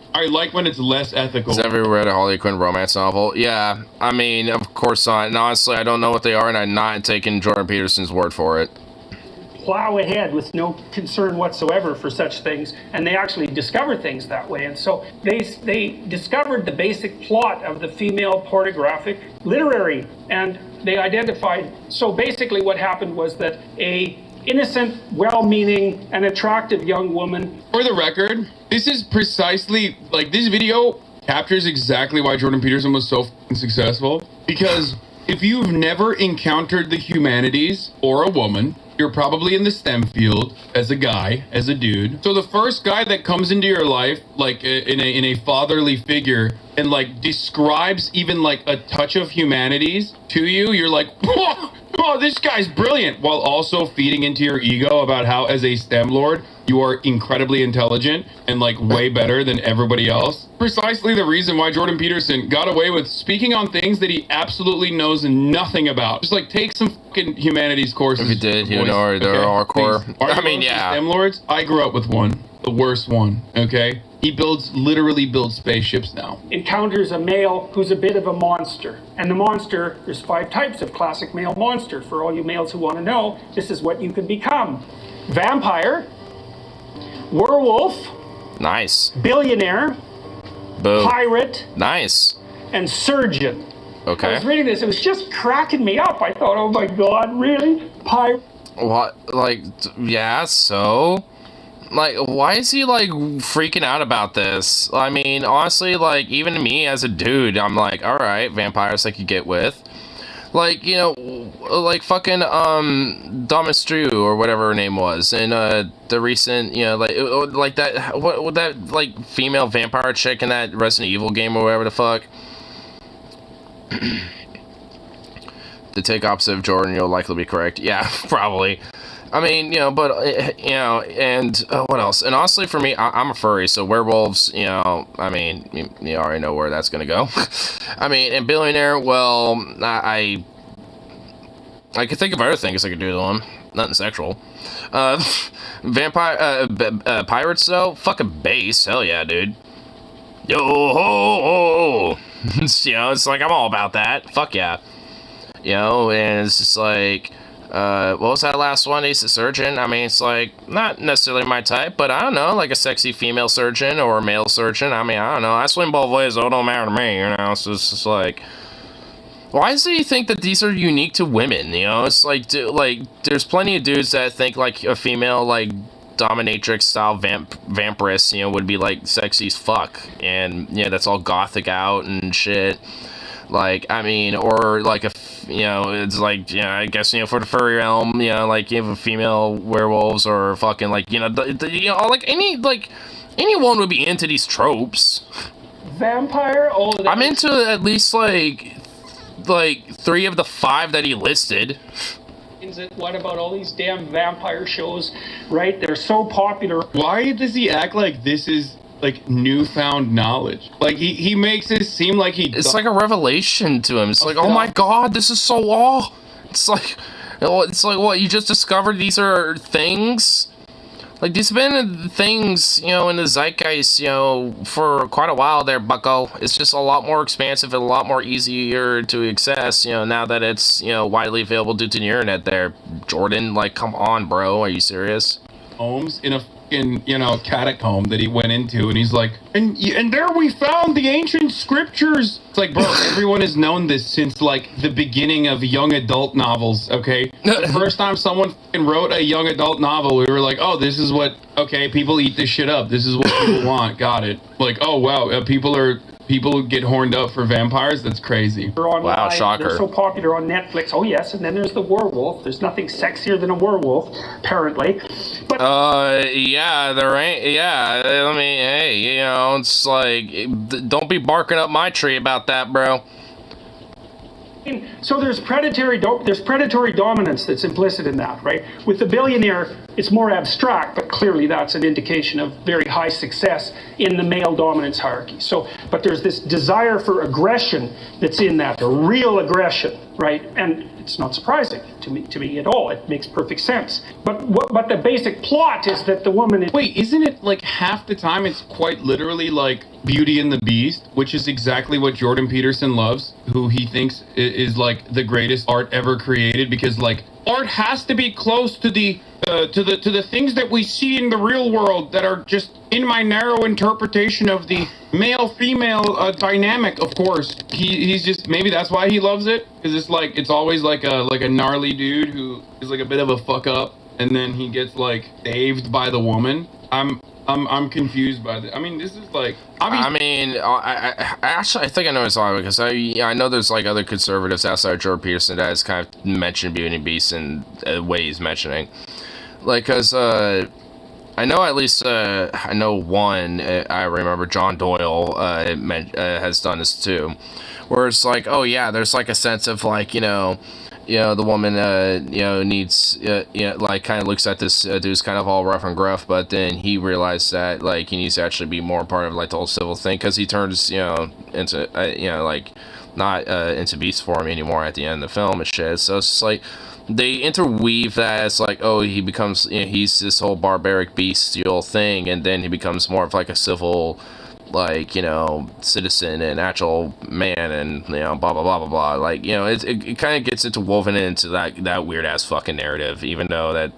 [SPEAKER 5] when it's less ethical.
[SPEAKER 1] Has ever read a Harley Quinn romance novel? Yeah, I mean, of course not. And honestly, I don't know what they are, and I'm not taking Jordan Peterson's word for it.
[SPEAKER 8] Plow ahead with no concern whatsoever for such things, and they actually discover things that way. And so they discovered the basic plot of the female pornographic literary, and they identified. So basically what happened was that a innocent, well-meaning, and attractive young woman...
[SPEAKER 5] For the record, this is precisely, like, this video captures exactly why Jordan Peterson was so f***ing successful. Because if you've never encountered the humanities or a woman, you're probably in the STEM field as a guy, as a dude. So the first guy that comes into your life, like in a fatherly figure, and like describes even like a touch of humanities to you, you're like, whoa, oh, this guy's brilliant, while also feeding into your ego about how, as a STEM lord, you are incredibly intelligent and like way better than everybody else. Precisely the reason why Jordan Peterson got away with speaking on things that he absolutely knows nothing about. Just like take some fucking humanities courses.
[SPEAKER 1] If he did, you know, they're hardcore. I mean, yeah.
[SPEAKER 5] STEM lords, I grew up with one, the worst one. Okay, he literally builds spaceships now.
[SPEAKER 8] Encounters a male who's a bit of a monster. And the monster, there's 5 types of classic male monster. For all you males who want to know, this is what you can become. Vampire, werewolf,
[SPEAKER 1] Nice.
[SPEAKER 8] billionaire,
[SPEAKER 1] Boom.
[SPEAKER 8] pirate,
[SPEAKER 1] Nice.
[SPEAKER 8] and surgeon.
[SPEAKER 1] Okay.
[SPEAKER 8] I was reading this. It was just cracking me up. I thought, oh my God, really?
[SPEAKER 1] What? Like, yeah, so? Like, why is he, like, freaking out about this? I mean, honestly, like, even me as a dude, I'm like, alright, vampires I could get with. Like, you know, like fucking, Domestru, or whatever her name was, in, the recent, you know, like that, what that, like, female vampire chick in that Resident Evil game, or whatever the fuck. To take opposite of Jordan, you'll likely be correct. Yeah, probably. I mean, you know, but, you know, and what else? And honestly, for me, I'm a furry, so werewolves, you know, I mean, you already know where that's gonna go. I mean, and billionaire, well, I could think of other things I could do to them. Nothing sexual. Vampire, pirates, though? Fucking base. Hell yeah, dude. Yo ho ho! You know, it's like, I'm all about that. Fuck yeah. You know, and it's just like, what was that last one? He's a surgeon. I mean, it's like, not necessarily my type, but I don't know, like a sexy female surgeon or a male surgeon. I mean, I don't know. I swing both ways, so it don't matter to me, you know? So it's just like, why does he think that these are unique to women, you know? It's like, there's plenty of dudes that think, like, a female, like, dominatrix style vampiress, you know, would be, like, sexy as fuck. And, yeah, that's all gothic out and shit. Like, I mean, or, like, you know, it's like, you know, I guess, you know, for the furry realm, you know, like, you have a female werewolves or fucking, like, you know, you know, like, anyone would be into these tropes.
[SPEAKER 8] Vampire? Oh,
[SPEAKER 1] I'm into at least, like 3 of the 5 that he listed.
[SPEAKER 8] What about all these damn vampire shows, right? They're so popular.
[SPEAKER 5] Why does he act like this is, like, newfound knowledge? Like, he makes it seem like
[SPEAKER 1] it's like a revelation to him. It's like, oh my God, this is so it's like what, you just discovered these are things? Like, these have been things, you know, in the zeitgeist, you know, for quite a while there, bucko. It's just a lot more expansive and a lot more easier to access, you know, now that it's, you know, widely available due to the internet there. Jordan, like, come on, bro. Are you serious?
[SPEAKER 5] Homes in a fucking, you know, catacomb that he went into, and he's like, and there we found the ancient scriptures. It's like, bro, everyone has known this since, like, the beginning of young adult novels, okay? The first time someone fucking wrote a young adult novel, we were like, oh, this is what, okay, people eat this shit up. This is what people want. Got it. Like, oh, wow, people get horned up for vampires? That's crazy.
[SPEAKER 1] Wow, shocker.
[SPEAKER 8] They're so popular on Netflix. Oh, yes, and then there's the werewolf. There's nothing sexier than a werewolf, apparently. But
[SPEAKER 1] yeah, there ain't, yeah, I mean, hey, you know, it's like, don't be barking up my tree about that, bro.
[SPEAKER 8] so there's predatory dominance that's implicit in that, right? With the billionaire, it's more abstract, but clearly that's an indication of very high success in the male dominance hierarchy. So, but there's this desire for aggression that's in that, the real aggression, right? And it's not surprising to me at all. It makes perfect sense. But the basic plot is that the woman is...
[SPEAKER 5] Wait, isn't it like half the time it's quite literally like Beauty and the Beast, which is exactly what Jordan Peterson loves, who he thinks is like the greatest art ever created, because like art has to be close to the things that we see in the real world that are just in my narrow interpretation of the male-female dynamic. Of course, he's just, maybe that's why he loves it, because it's like, it's always like a gnarly dude who is like a bit of a fuck up, and then he gets like saved by the woman. I'm confused by this. I mean, this is like,
[SPEAKER 1] I mean, I actually, I think I know it's all because I know there's like other conservatives outside of Jordan Peterson that has kind of mentioned Beauty and the Beast in a way he's mentioning. Like, because I know at least, I know one, I remember John Doyle has done this too, where it's like, oh yeah, there's like a sense of like, you know, the woman, needs, like, kind of looks at this dude's kind of all rough and gruff, but then he realized that, like, he needs to actually be more part of, like, the whole civil thing, because he turns, into, like, not into beast form anymore at the end of the film and shit. So it's just, like, they interweave that as, like, oh, he becomes, he's this whole barbaric bestial thing, and then he becomes more of, like, a civil, like, citizen and actual man, and, blah, blah, blah, blah, blah. Like, it kind of gets woven into that weird-ass fucking narrative, even though that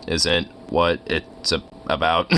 [SPEAKER 1] isn't what it's about.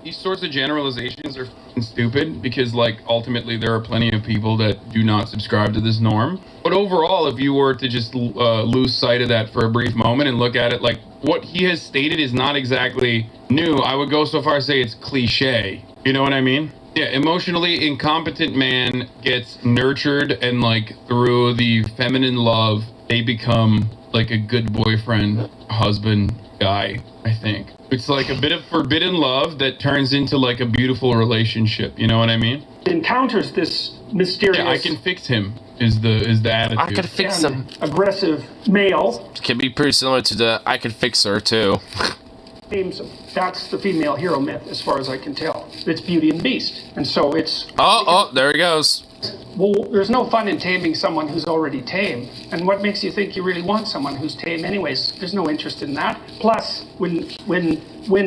[SPEAKER 5] These sorts of generalizations are stupid because, like, ultimately there are plenty of people that do not subscribe to this norm. But overall, if you were to just lose sight of that for a brief moment and look at it like what he has stated is not exactly new, I would go so far as say it's cliche. You know what I mean? Yeah, emotionally incompetent man gets nurtured, and like through the feminine love, they become like a good boyfriend, husband, guy, I think. It's like a bit of forbidden love that turns into like a beautiful relationship. You know what I mean?
[SPEAKER 8] Encounters this mysterious.
[SPEAKER 5] Yeah, I can fix him. Is the attitude?
[SPEAKER 1] I could fix him.
[SPEAKER 8] Aggressive male.
[SPEAKER 1] Can be pretty similar to the I could fix her too.
[SPEAKER 8] Names him. That's the female hero myth, as far as I can tell. It's Beauty and Beast, and so it's.
[SPEAKER 1] Oh, there he goes.
[SPEAKER 8] Well, there's no fun in taming someone who's already tame. And what makes you think you really want someone who's tame anyways? There's no interest in that. Plus, when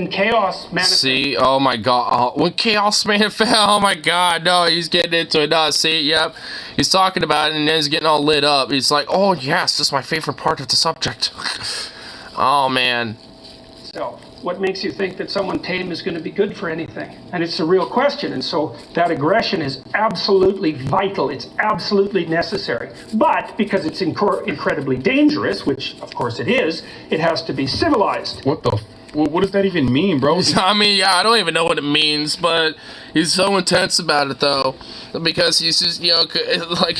[SPEAKER 8] chaos manifests...
[SPEAKER 1] See, oh my god, when chaos manifests, oh my god, no, he's getting into it, no, see, yep. He's talking about it and then he's getting all lit up. He's like, oh yes, this is my favorite part of the subject. Oh man.
[SPEAKER 8] So, what makes you think that someone tame is going to be good for anything? And it's a real question, and so that aggression is absolutely vital. It's absolutely necessary. But because it's incredibly dangerous, which of course it is, it has to be civilized.
[SPEAKER 5] What does that even mean, bro?
[SPEAKER 1] I mean, yeah, I don't even know what it means, but he's so intense about it, though, because he's just, you know, like,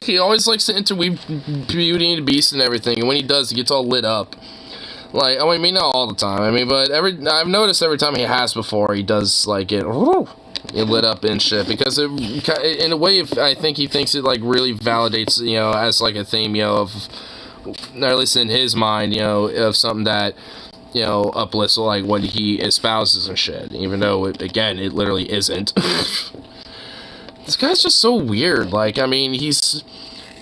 [SPEAKER 1] he always likes to interweave Beauty and the Beast and everything, and when he does, he gets all lit up. Like, I mean, not all the time, I mean, but I've noticed every time he has before, he does, like, get lit up and shit, because it, in a way, I think he thinks it, like, really validates, you know, as, like, a theme, you know, of, or at least in his mind, you know, of something that, you know, uplifts, like, what he espouses and shit, even though, again, it literally isn't. This guy's just so weird, like, I mean, he's...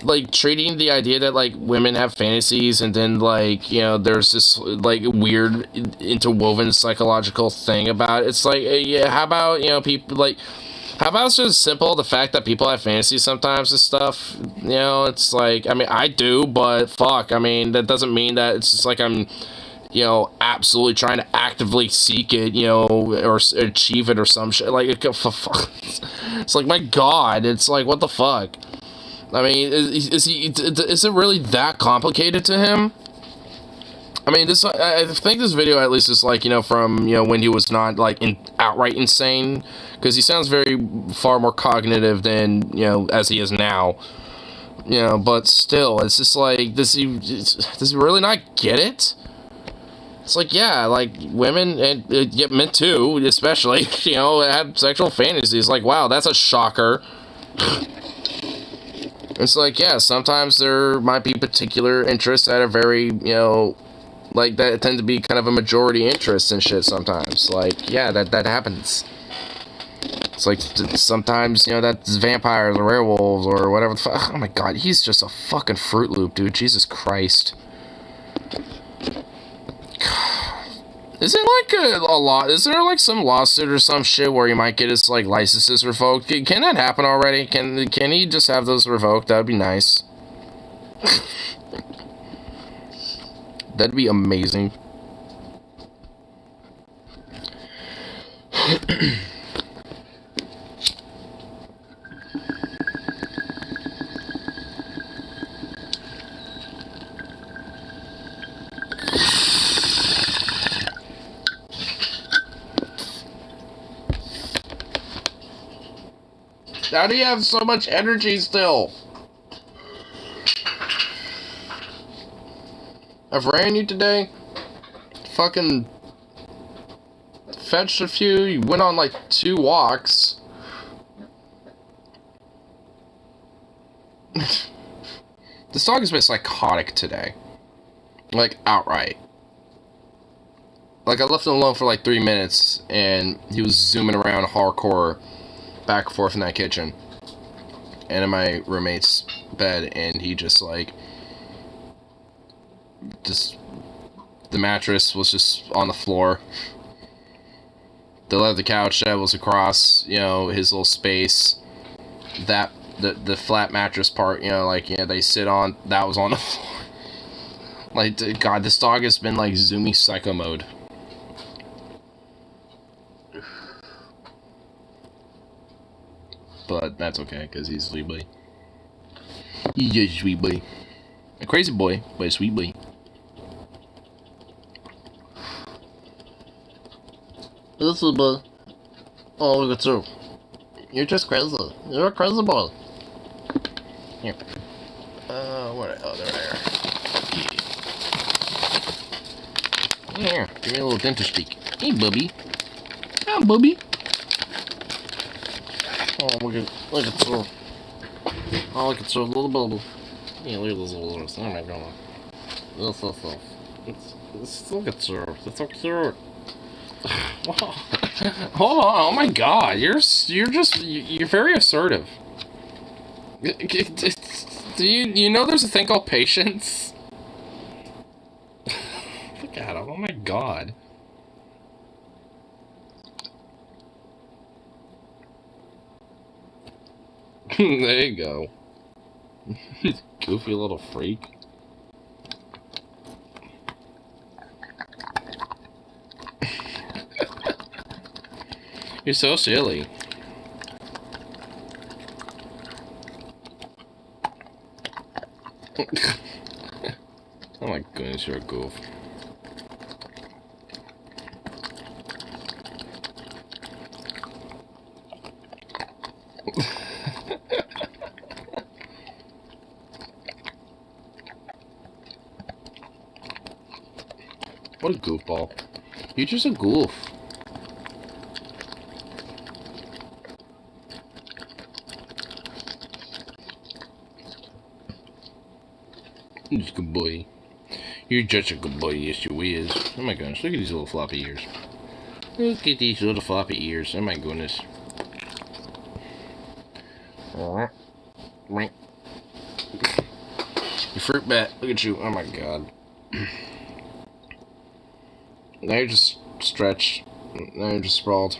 [SPEAKER 1] like treating the idea that like women have fantasies and then like, you know, there's this like weird interwoven psychological thing about it. It's like, yeah, how about, you know, people like, how about it's just simple the fact that people have fantasies sometimes and stuff, you know? It's like, I mean, I do, but fuck, I mean, that doesn't mean that it's just like I'm, you know, absolutely trying to actively seek it, you know, or achieve it or some shit. Like, it's like, my god, it's like, what the fuck? I mean, is it really that complicated to him? I mean, I think this video at least is like, you know, from, you know, when he was not like outright insane, because he sounds far more cognitive than, you know, as he is now. You know, but still, it's just like, does he really not get it? It's like, yeah, like, women, and men too, especially, you know, have sexual fantasies. Like, wow, that's a shocker. It's like, yeah, sometimes there might be particular interests that are very, you know, like, that tend to be kind of a majority interest and shit sometimes. Like, yeah, that happens. It's like, sometimes, you know, that's vampires or werewolves or whatever the fuck. Oh my god, he's just a fucking Fruit Loop, dude. Jesus Christ. Is it like a lot? Is there like some lawsuit or some shit where he might get his like licenses revoked? Can that happen already? Can he just have those revoked? That'd be nice. That'd be amazing. How do you have so much energy still? I've ran you today. Fucking fetched a few. You went on like 2 walks. This dog has been psychotic today. Like, outright. Like, I left him alone for like 3 minutes and he was zooming around hardcore back and forth in that kitchen and in my roommate's bed, and he just like the mattress was just on the floor, the leather couch that was across, you know, his little space, that the flat mattress part, you know, like, you know, they sit on, that was on the floor. Like, god, this dog has been like zoomy psycho mode. but that's okay, because he's a sweet boy. He's just a sweet boy. A crazy boy, but a sweet boy. This is boy. Oh, look at you. You're just crazy. You're a crazy boy. Here. What? Oh, there. Here, give me a little dentist streak. Hey, Bubby. Hi, Bubby. Oh, look at so. Oh, look at so little bubble. Yeah, look at those little lips. Oh my god. This. Look at so. It's so cute. Wow. Hold on. Oh my god. You're very assertive. Do you know there's a thing called patience? Look at him. Oh my god. There you go. Goofy little freak. You're so silly. Oh my goodness, you're a goof. What a goofball. You're just a goof. You're just a good boy. You're just a good boy, yes you is. Oh my goodness, look at these little floppy ears. Look at these little floppy ears. Oh my goodness. You fruit bat. Look at you. Oh my god. Now you're just stretched. Now you're just sprawled.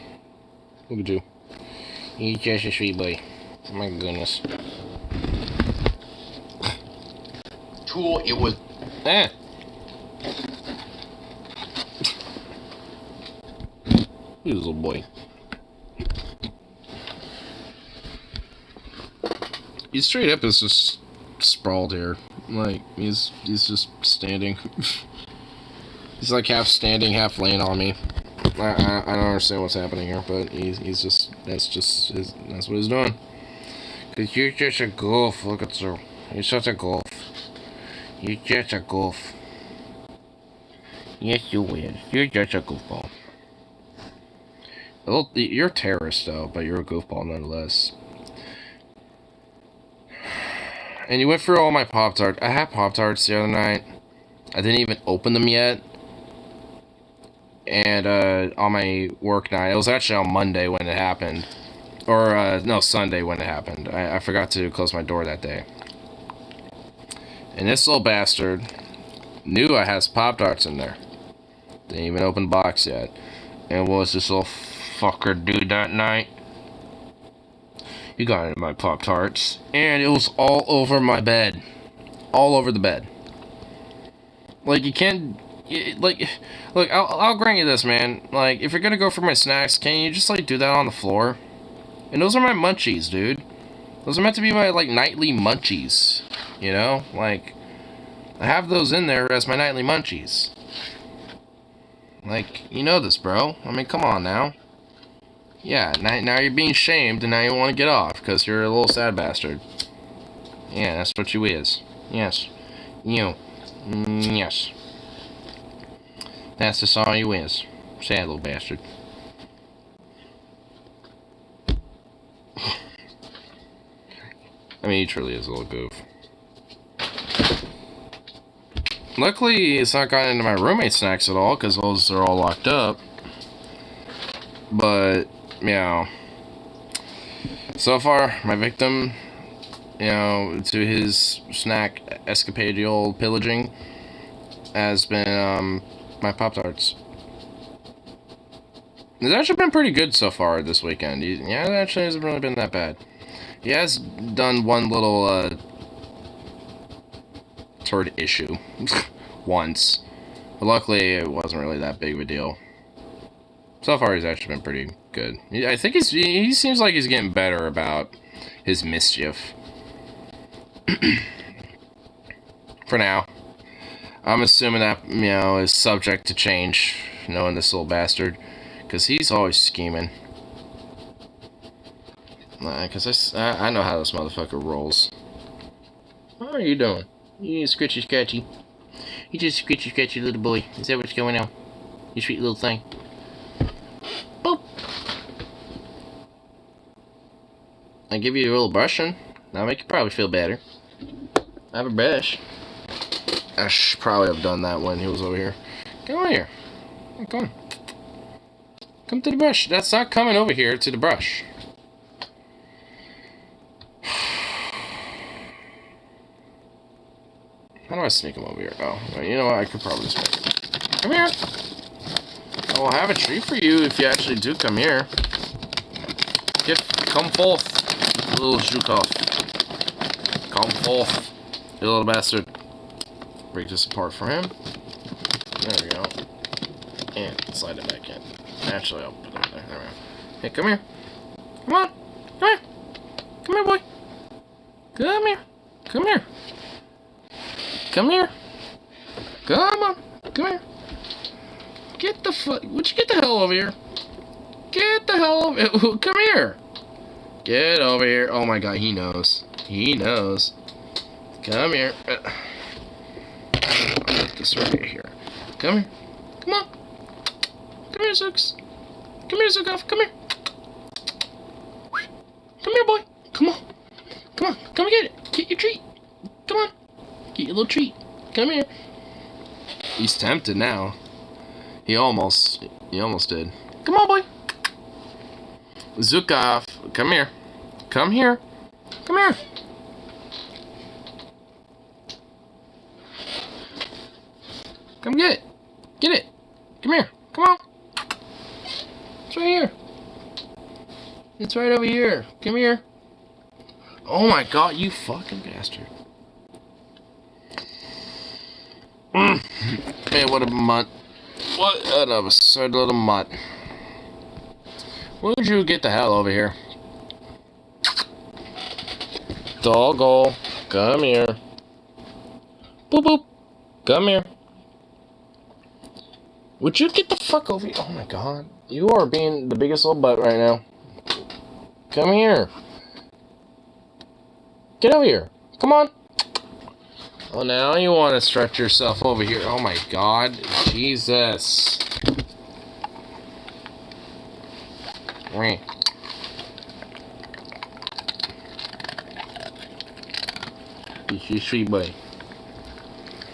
[SPEAKER 1] Look at you. You're just a sweet boy. Oh my goodness.
[SPEAKER 7] Tool, it was...
[SPEAKER 1] Ah. You little boy. He straight up is just sprawled here. Like, he's just standing. He's like half standing, half laying on me. I don't understand what's happening here, but he's just, that's what he's doing. Cause you're just a goof, look at you. You're such a goof. You're just a goof. Yes, you is. You're just a goofball. You're a terrorist, though, but you're a goofball nonetheless. And you went through all my Pop-Tarts. I had Pop-Tarts the other night. I didn't even open them yet. And on my work night, it was actually on Monday when it happened. Or, no, Sunday when it happened. I forgot to close my door that day. And this little bastard knew I had Pop-Tarts in there. Didn't even open the box yet. And what was this little fucker do that night? He got into my Pop-Tarts. And it was all over my bed. All over the bed. Like, you can't... Like, look, I'll grant you this, man. Like, if you're gonna go for my snacks, can't you just, like, do that on the floor? And those are my munchies, dude. Those are meant to be my, like, nightly munchies. You know? Like, I have those in there as my nightly munchies. Like, you know this, bro. I mean, come on now. Yeah, now you're being shamed, and now you want to get off, because you're a little sad bastard. Yeah, that's what you is. Yes. You. Yes. That's just all you is. Sad little bastard. I mean, he truly is a little goof. Luckily, it's not gotten into my roommate's snacks at all, because those are all locked up. But, you know, so far, my victim, you know, to his snack escapadial pillaging has been, my Pop-Tarts. It's actually been pretty good so far this weekend. Yeah, it actually hasn't really been that bad. He has done one little, turd issue. Once. But luckily, it wasn't really that big of a deal. So far, he's actually been pretty good. I think he seems like he's getting better about his mischief. For now. I'm assuming that, you know, is subject to change, knowing this little bastard. Because he's always scheming. Because I know how this motherfucker rolls. What are you doing? You scritchy scratchy. You just scritchy scratchy little boy. Is that what's going on? You sweet little thing. Boop. I give you a little brushing. That'll make you probably feel better. I have a brush. I should probably have done that when he was over here. Come on here. Come on. Come to the brush. That's not coming over here to the brush. How do I sneak him over here? Oh, well, you know what? I could probably just make him. Come here. I will have a treat for you if you actually do come here. Come forth, little Zhukov. Come forth, you little bastard. Break this apart for him. There we go. And slide it back in. Actually, I'll put it in there. There we go. Hey, come here. Come on. Come here. Come here, boy. Come here. Come here. Come here. Come on. Come here. Get the fuck. Would you get the hell over here? Get the hell over here. Come here. Get over here. Oh my god, he knows. He knows. Come here. I'll put this right here. Come here. Come on. Come here, Zooks. Come here, Zookov. Come here. Come here, boy. Come on. Come on. Come and get it. Get your treat. Come on. Get your little treat. Come here. He's tempted now. He almost did. Come on, boy. Zukov, come here. Come here. Come here. Come get it. Get it. Come here. Come on. It's right here. It's right over here. Come here. Oh my god, you fucking bastard. Man, what a mutt. What an absurd little mutt. Would you get the hell over here? Doggo, come here. Boop boop. Come here. Would you get the fuck over here? Oh my god. You are being the biggest little butt right now. Come here. Get over here. Come on. Oh, now you want to stretch yourself over here. Oh my god. Jesus. Wait. You sweet boy.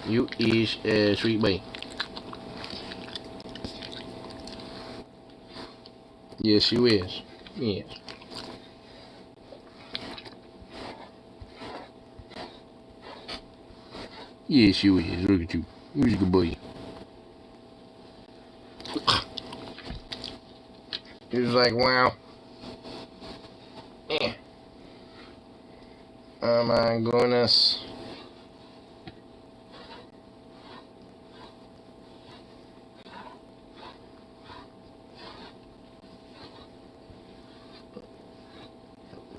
[SPEAKER 1] You is a sweet boy. Yes, you is. Yes. Yes, you is. Look at you. You're a good boy. He was like, wow. Yeah. Oh my goodness.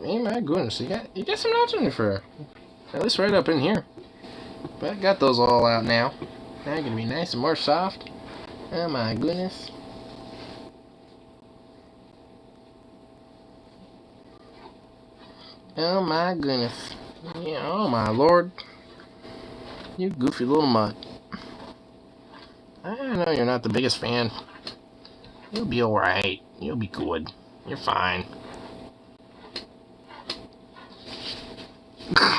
[SPEAKER 1] Oh my goodness, you got some knots on your fur. At least right up in here. But I got those all out now. Now you're gonna be nice and more soft. Oh my goodness. Oh my goodness. Yeah, oh my lord. You goofy little mutt. I know you're not the biggest fan. You'll be alright. You'll be good. You're fine.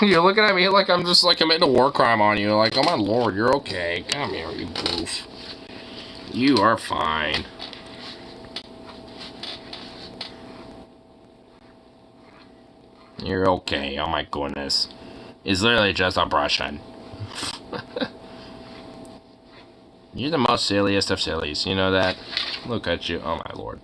[SPEAKER 1] You're looking at me like I'm just like committing a war crime on you. Like, oh my lord, you're okay. Come here, you goof. You are fine. You're okay. Oh my goodness. It's literally just a brushing. You're the most silliest of sillies. You know that? Look at you. Oh my lord.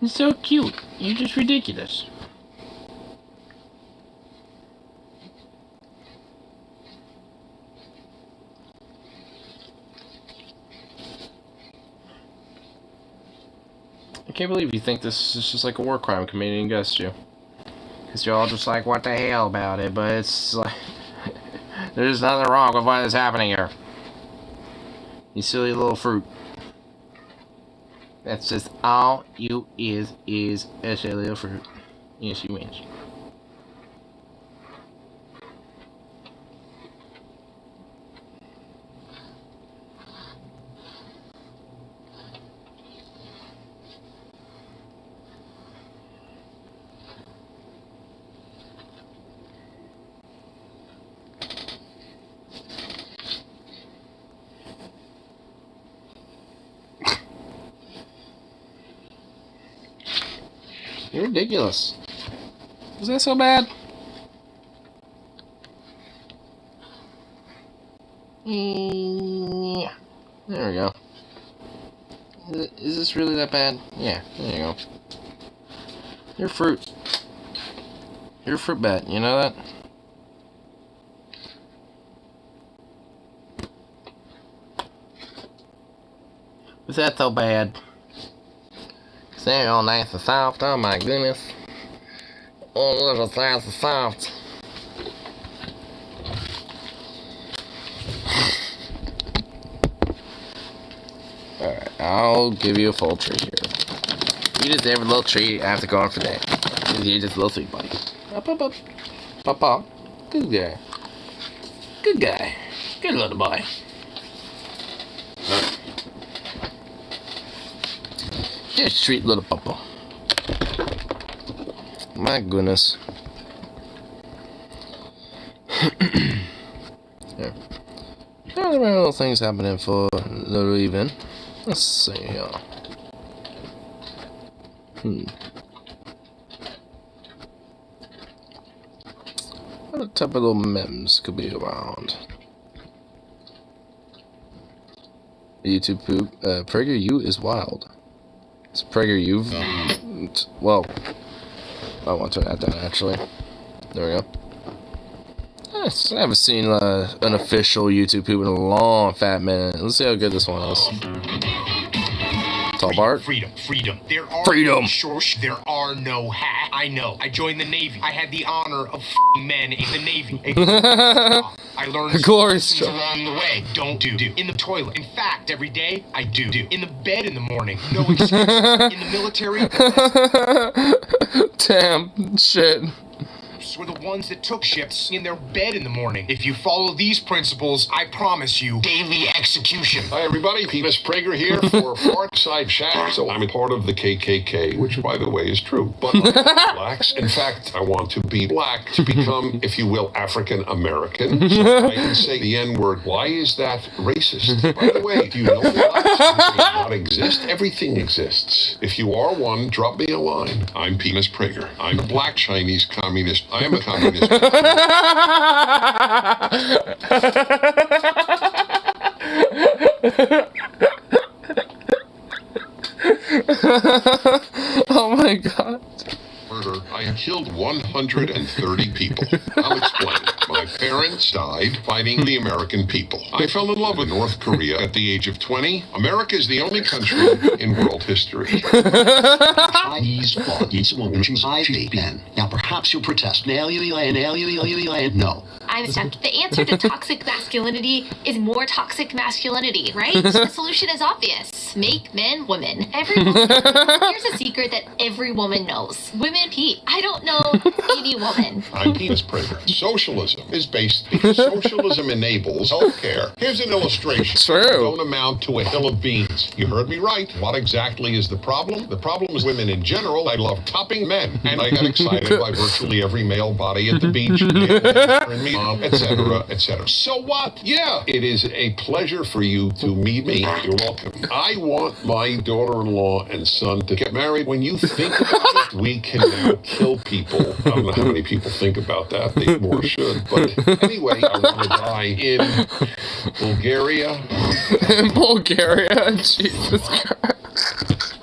[SPEAKER 9] You're so cute. You're just ridiculous.
[SPEAKER 1] I can't believe you think this is just like a war crime committed against you. Because you're all just like, what the hell about it? But it's like, there's nothing wrong with what is happening here. You silly little fruit. That's just all you is a silly little fruit. Yes, you is. You're ridiculous. Is that so bad? Yeah. There we go. Is this really that bad? Yeah, there you go. You're fruit. You're a fruit bat, you know that? Was that so bad? They're all nice and soft. Oh my goodness. Oh, little nice and soft. Alright, I'll give you a full treat here. You deserve a little treat after going for that. You're just a little sweet buddy. Up, up, up. Pop, pop. Good guy. Good guy. Good little boy. Just sweet little papa. My goodness. There. There are little things happening for little even. Let's see. What type of little memes could be around? YouTube poop. PragerU is wild. It's PragerU. Well, I want to add that actually. There we go. Yes, I haven't seen an official YouTube poop in a long fat minute. Let's see how good this one is. Tall Bart.
[SPEAKER 10] Freedom. There are
[SPEAKER 1] freedom.
[SPEAKER 10] No shorts. There are no hats. I know. I joined the Navy. I had the honor of f***ing men in the Navy. I learned
[SPEAKER 1] glorious
[SPEAKER 10] along the way. Don't do. In the toilet. In fact, every day, I do. In the bed in the morning. No excuse. In the military.
[SPEAKER 1] Damn. Shit.
[SPEAKER 10] Were the ones that took ships in their bed in the morning. If you follow these principles, I promise you daily execution.
[SPEAKER 11] Hi everybody, Penis Prager here for Far Side Chat. So I'm a part of the KKK, which by the way is true. But I'm blacks. In fact, I want to be black to become, if you will, African American. So I can say the N-word. Why is that racist? By the way, do you know blacks do not exist? Everything exists. If you are one, drop me a line. I'm Penis Prager. I'm a black Chinese communist. I am a communist.
[SPEAKER 1] Oh my god.
[SPEAKER 11] Murder. I have killed 130 people. I'll explain. My parents died fighting the American people. I fell in love with North Korea at the age of 20. America is the only country in world history.
[SPEAKER 12] Chinese fought each woman Now perhaps you'll protest. No.
[SPEAKER 13] I understand. The answer to toxic masculinity is more toxic masculinity, right? The solution is obvious. Make men women. Every woman. Here's a secret that every woman knows. Women pee. I don't know any woman.
[SPEAKER 11] I'm Penis Prager. Socialism is based because socialism enables healthcare. Here's an illustration.
[SPEAKER 1] True.
[SPEAKER 11] Don't amount to a hill of beans. You heard me right. What exactly is the problem? The problem is women in general. I love topping men, and I got excited by virtually every male body at the beach, etc., etc. So what? Yeah, it is a pleasure for you to meet me. You're welcome. I want my daughter-in-law and son to get married. When you think about it, we can now kill people. I don't know how many people think about that. They more should. But anyway, I want to die in Bulgaria.
[SPEAKER 1] In Bulgaria? Jesus Christ.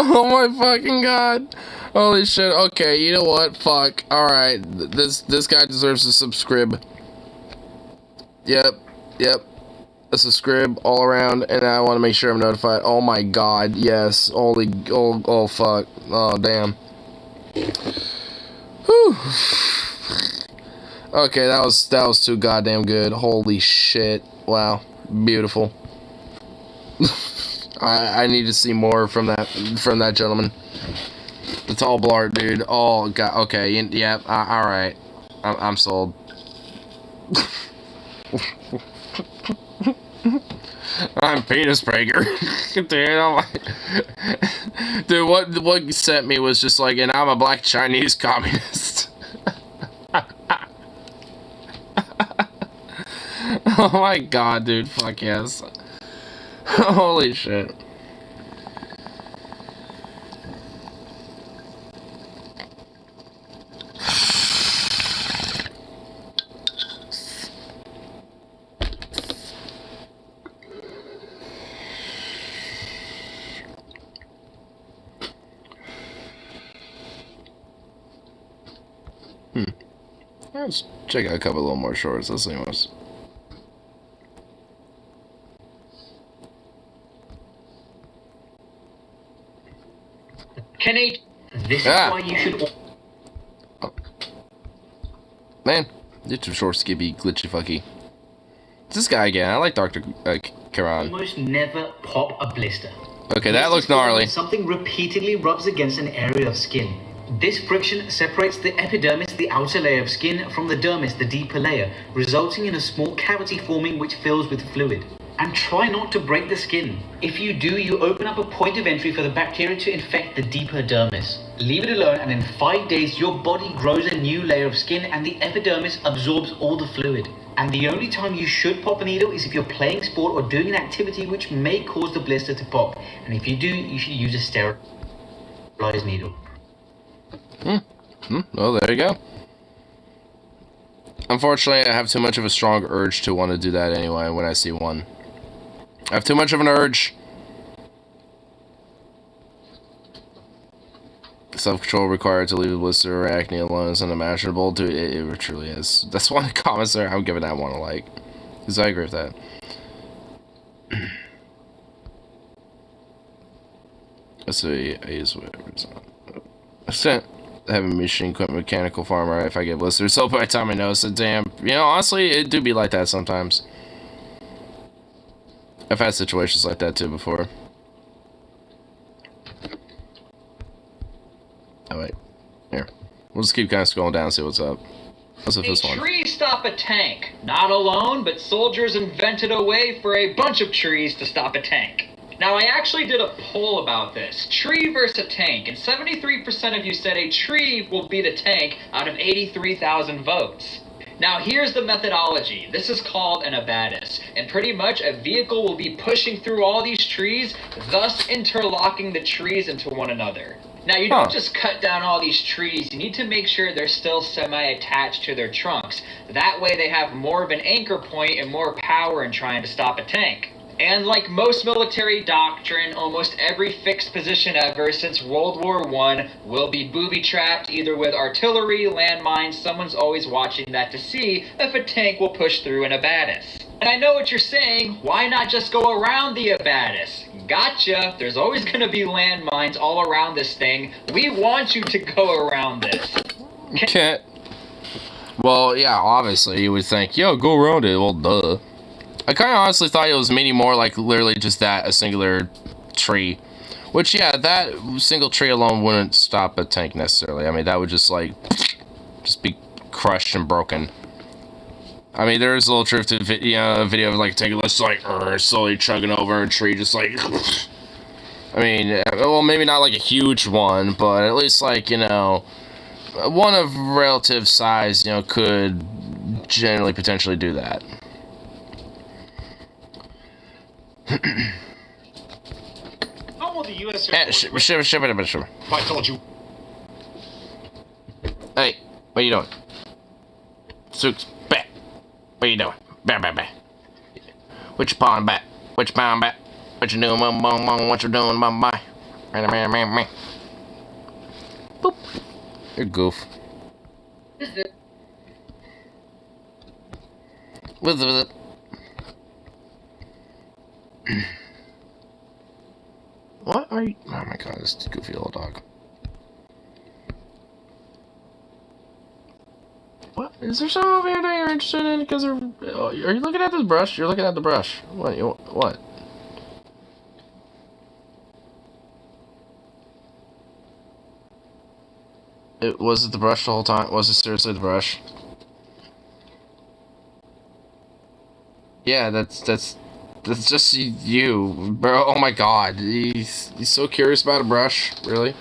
[SPEAKER 1] Oh my fucking god. Holy shit. Okay, you know what? Fuck. Alright. This guy deserves a subscribe. Yep. A subscribe all around, and I want to make sure I'm notified. Oh my god, yes. Holy, oh fuck. Oh, damn. Whew. Okay, that was too goddamn good. Holy shit. Wow. Beautiful. I need to see more from that gentleman. The tall blart dude. Oh god. Okay. Yeah. All right. I'm sold. I'm penis Prager. Dude, dude, what sent me was just like, and I'm a black Chinese communist. Oh my god, dude. Fuck yes. Holy shit. Let's check out a couple little more shorts. Let's see what's.
[SPEAKER 14] This is why you should.
[SPEAKER 1] Oh. Man, YouTube shorts can be glitchy fucky. It's this guy again. I like Dr. Karan.
[SPEAKER 14] Almost never pop a blister.
[SPEAKER 1] Okay, that looks gnarly.
[SPEAKER 14] Something repeatedly rubs against an area of skin. This friction separates the epidermis, the outer layer of skin, from the dermis, the deeper layer, resulting in a small cavity forming which fills with fluid. And try not to break the skin. If you do, you open up a point of entry for the bacteria to infect the deeper dermis. Leave it alone, and in 5 days your body grows a new layer of skin and the epidermis absorbs all the fluid. And the only time you should pop a needle is if you're playing sport or doing an activity which may cause the blister to pop. And if you do, you should use a sterilized needle.
[SPEAKER 1] Well, there you go. Unfortunately, I have too much of a strong urge to want to do that anyway when I see one. I have too much of an urge. Self-control required to leave a blister or acne alone is unimaginable. Dude, it truly is. That's one of the comments there. I'm giving that one a like. Because I agree with that. Let's see. I use whatever it's on. Having machine equipment mechanical farmer if I get blisters. So by the time I notice it, damn, you know, honestly, it do be like that sometimes. I've had situations like that too before. Oh wait, here. We'll just keep kind of scrolling down and see what's up. What's up this one?
[SPEAKER 15] Trees stop a tank. Not alone, but soldiers invented a way for a bunch of trees to stop a tank. Now, I actually did a poll about this. Tree versus a tank, and 73% of you said a tree will beat a tank out of 83,000 votes. Now, here's the methodology. This is called an abatis, and pretty much a vehicle will be pushing through all these trees, thus interlocking the trees into one another. Now, you don't just cut down all these trees. You need to make sure they're still semi-attached to their trunks. That way they have more of an anchor point and more power in trying to stop a tank. And like most military doctrine, almost every fixed position ever since World War I will be booby-trapped either with artillery, landmines. Someone's always watching that to see if a tank will push through an abatis. And I know what you're saying, why not just go around the abatis? Gotcha, there's always going to be landmines all around this thing. We want you to go around this.
[SPEAKER 1] Okay. Well, yeah, obviously you would think, yo, go around it. Well, duh. I kind of honestly thought it was meaning more like literally just that, a singular tree. Which, yeah, that single tree alone wouldn't stop a tank necessarily. I mean, that would just, like, just be crushed and broken. I mean, there is a little truth to a video of, like, a tank that's, like, slowly chugging over a tree, just, like... I mean, well, maybe not, like, a huge one, but at least, like, you know... one of relative size, you know, could generally potentially do that.
[SPEAKER 15] How will the U.S.
[SPEAKER 1] Sure.
[SPEAKER 11] I told you.
[SPEAKER 1] Hey, what you doing? Sooks, back. What you doing? Back. What you pawing back? What you pawing back? What you doing, what you doing, bye? Boop. You're goof. What's it? What are you? Oh my god, this goofy little dog. What? Is there something over here that you're interested in? Because are you looking at this brush? You're looking at the brush. What? What? Was it the brush the whole time? Was it seriously the brush? Yeah, that's just you, bro. Oh my god, he's so curious about a brush, really?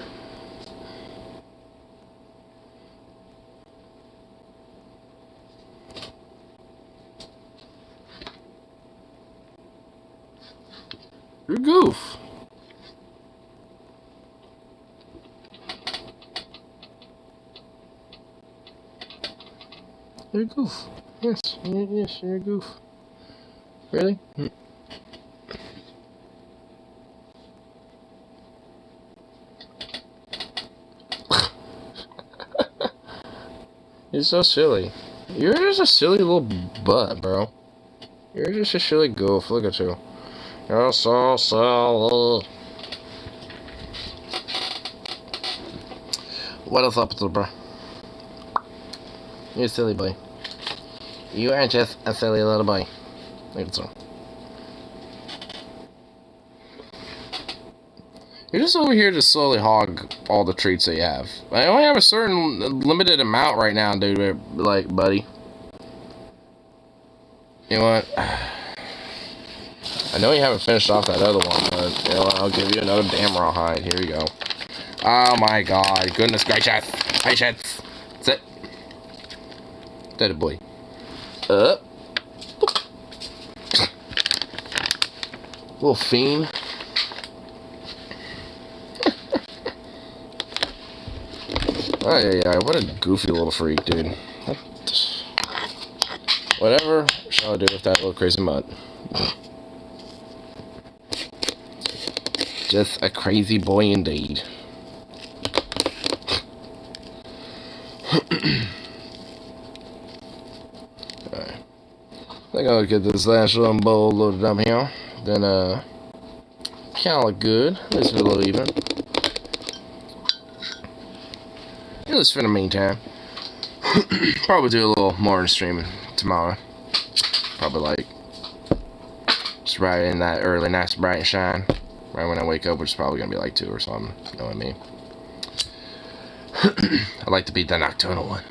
[SPEAKER 1] You're a goof. You're a goof. Yes, yes, you're a goof. Really? You're so silly. You're just a silly little butt, bro. You're just a silly goof. Look at you. You're so silly. What is up, little bro? You're a silly boy. You are just a silly little boy. Look at so. You're just over here to slowly hog all the treats that you have. I only have a certain limited amount right now, dude. Like, buddy. You know what? I know you haven't finished off that other one, but you know what? I'll give you another damn rawhide. Here we go. Oh my god. Goodness gracious. Patience. Sit. That a boy. Up. Little fiend. Oh yeah, what a goofy little freak, dude. Whatever shall I do with that little crazy mutt? Just a crazy boy indeed. Alright. I think I'll get this last little bowl loaded up here. Then, kinda look good. At least a little even. At least for the meantime. Probably do a little more streaming tomorrow. Probably like just right in that early, nice, bright and shine. Right when I wake up, which is probably gonna be like 2 or something. You know what I mean? I like to beat that nocturnal one.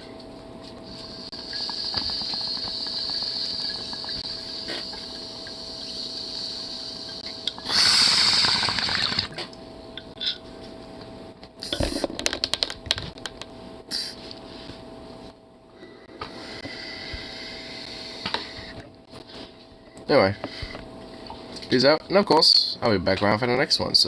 [SPEAKER 1] Anyway, peace out, and of course, I'll be back around for the next one, so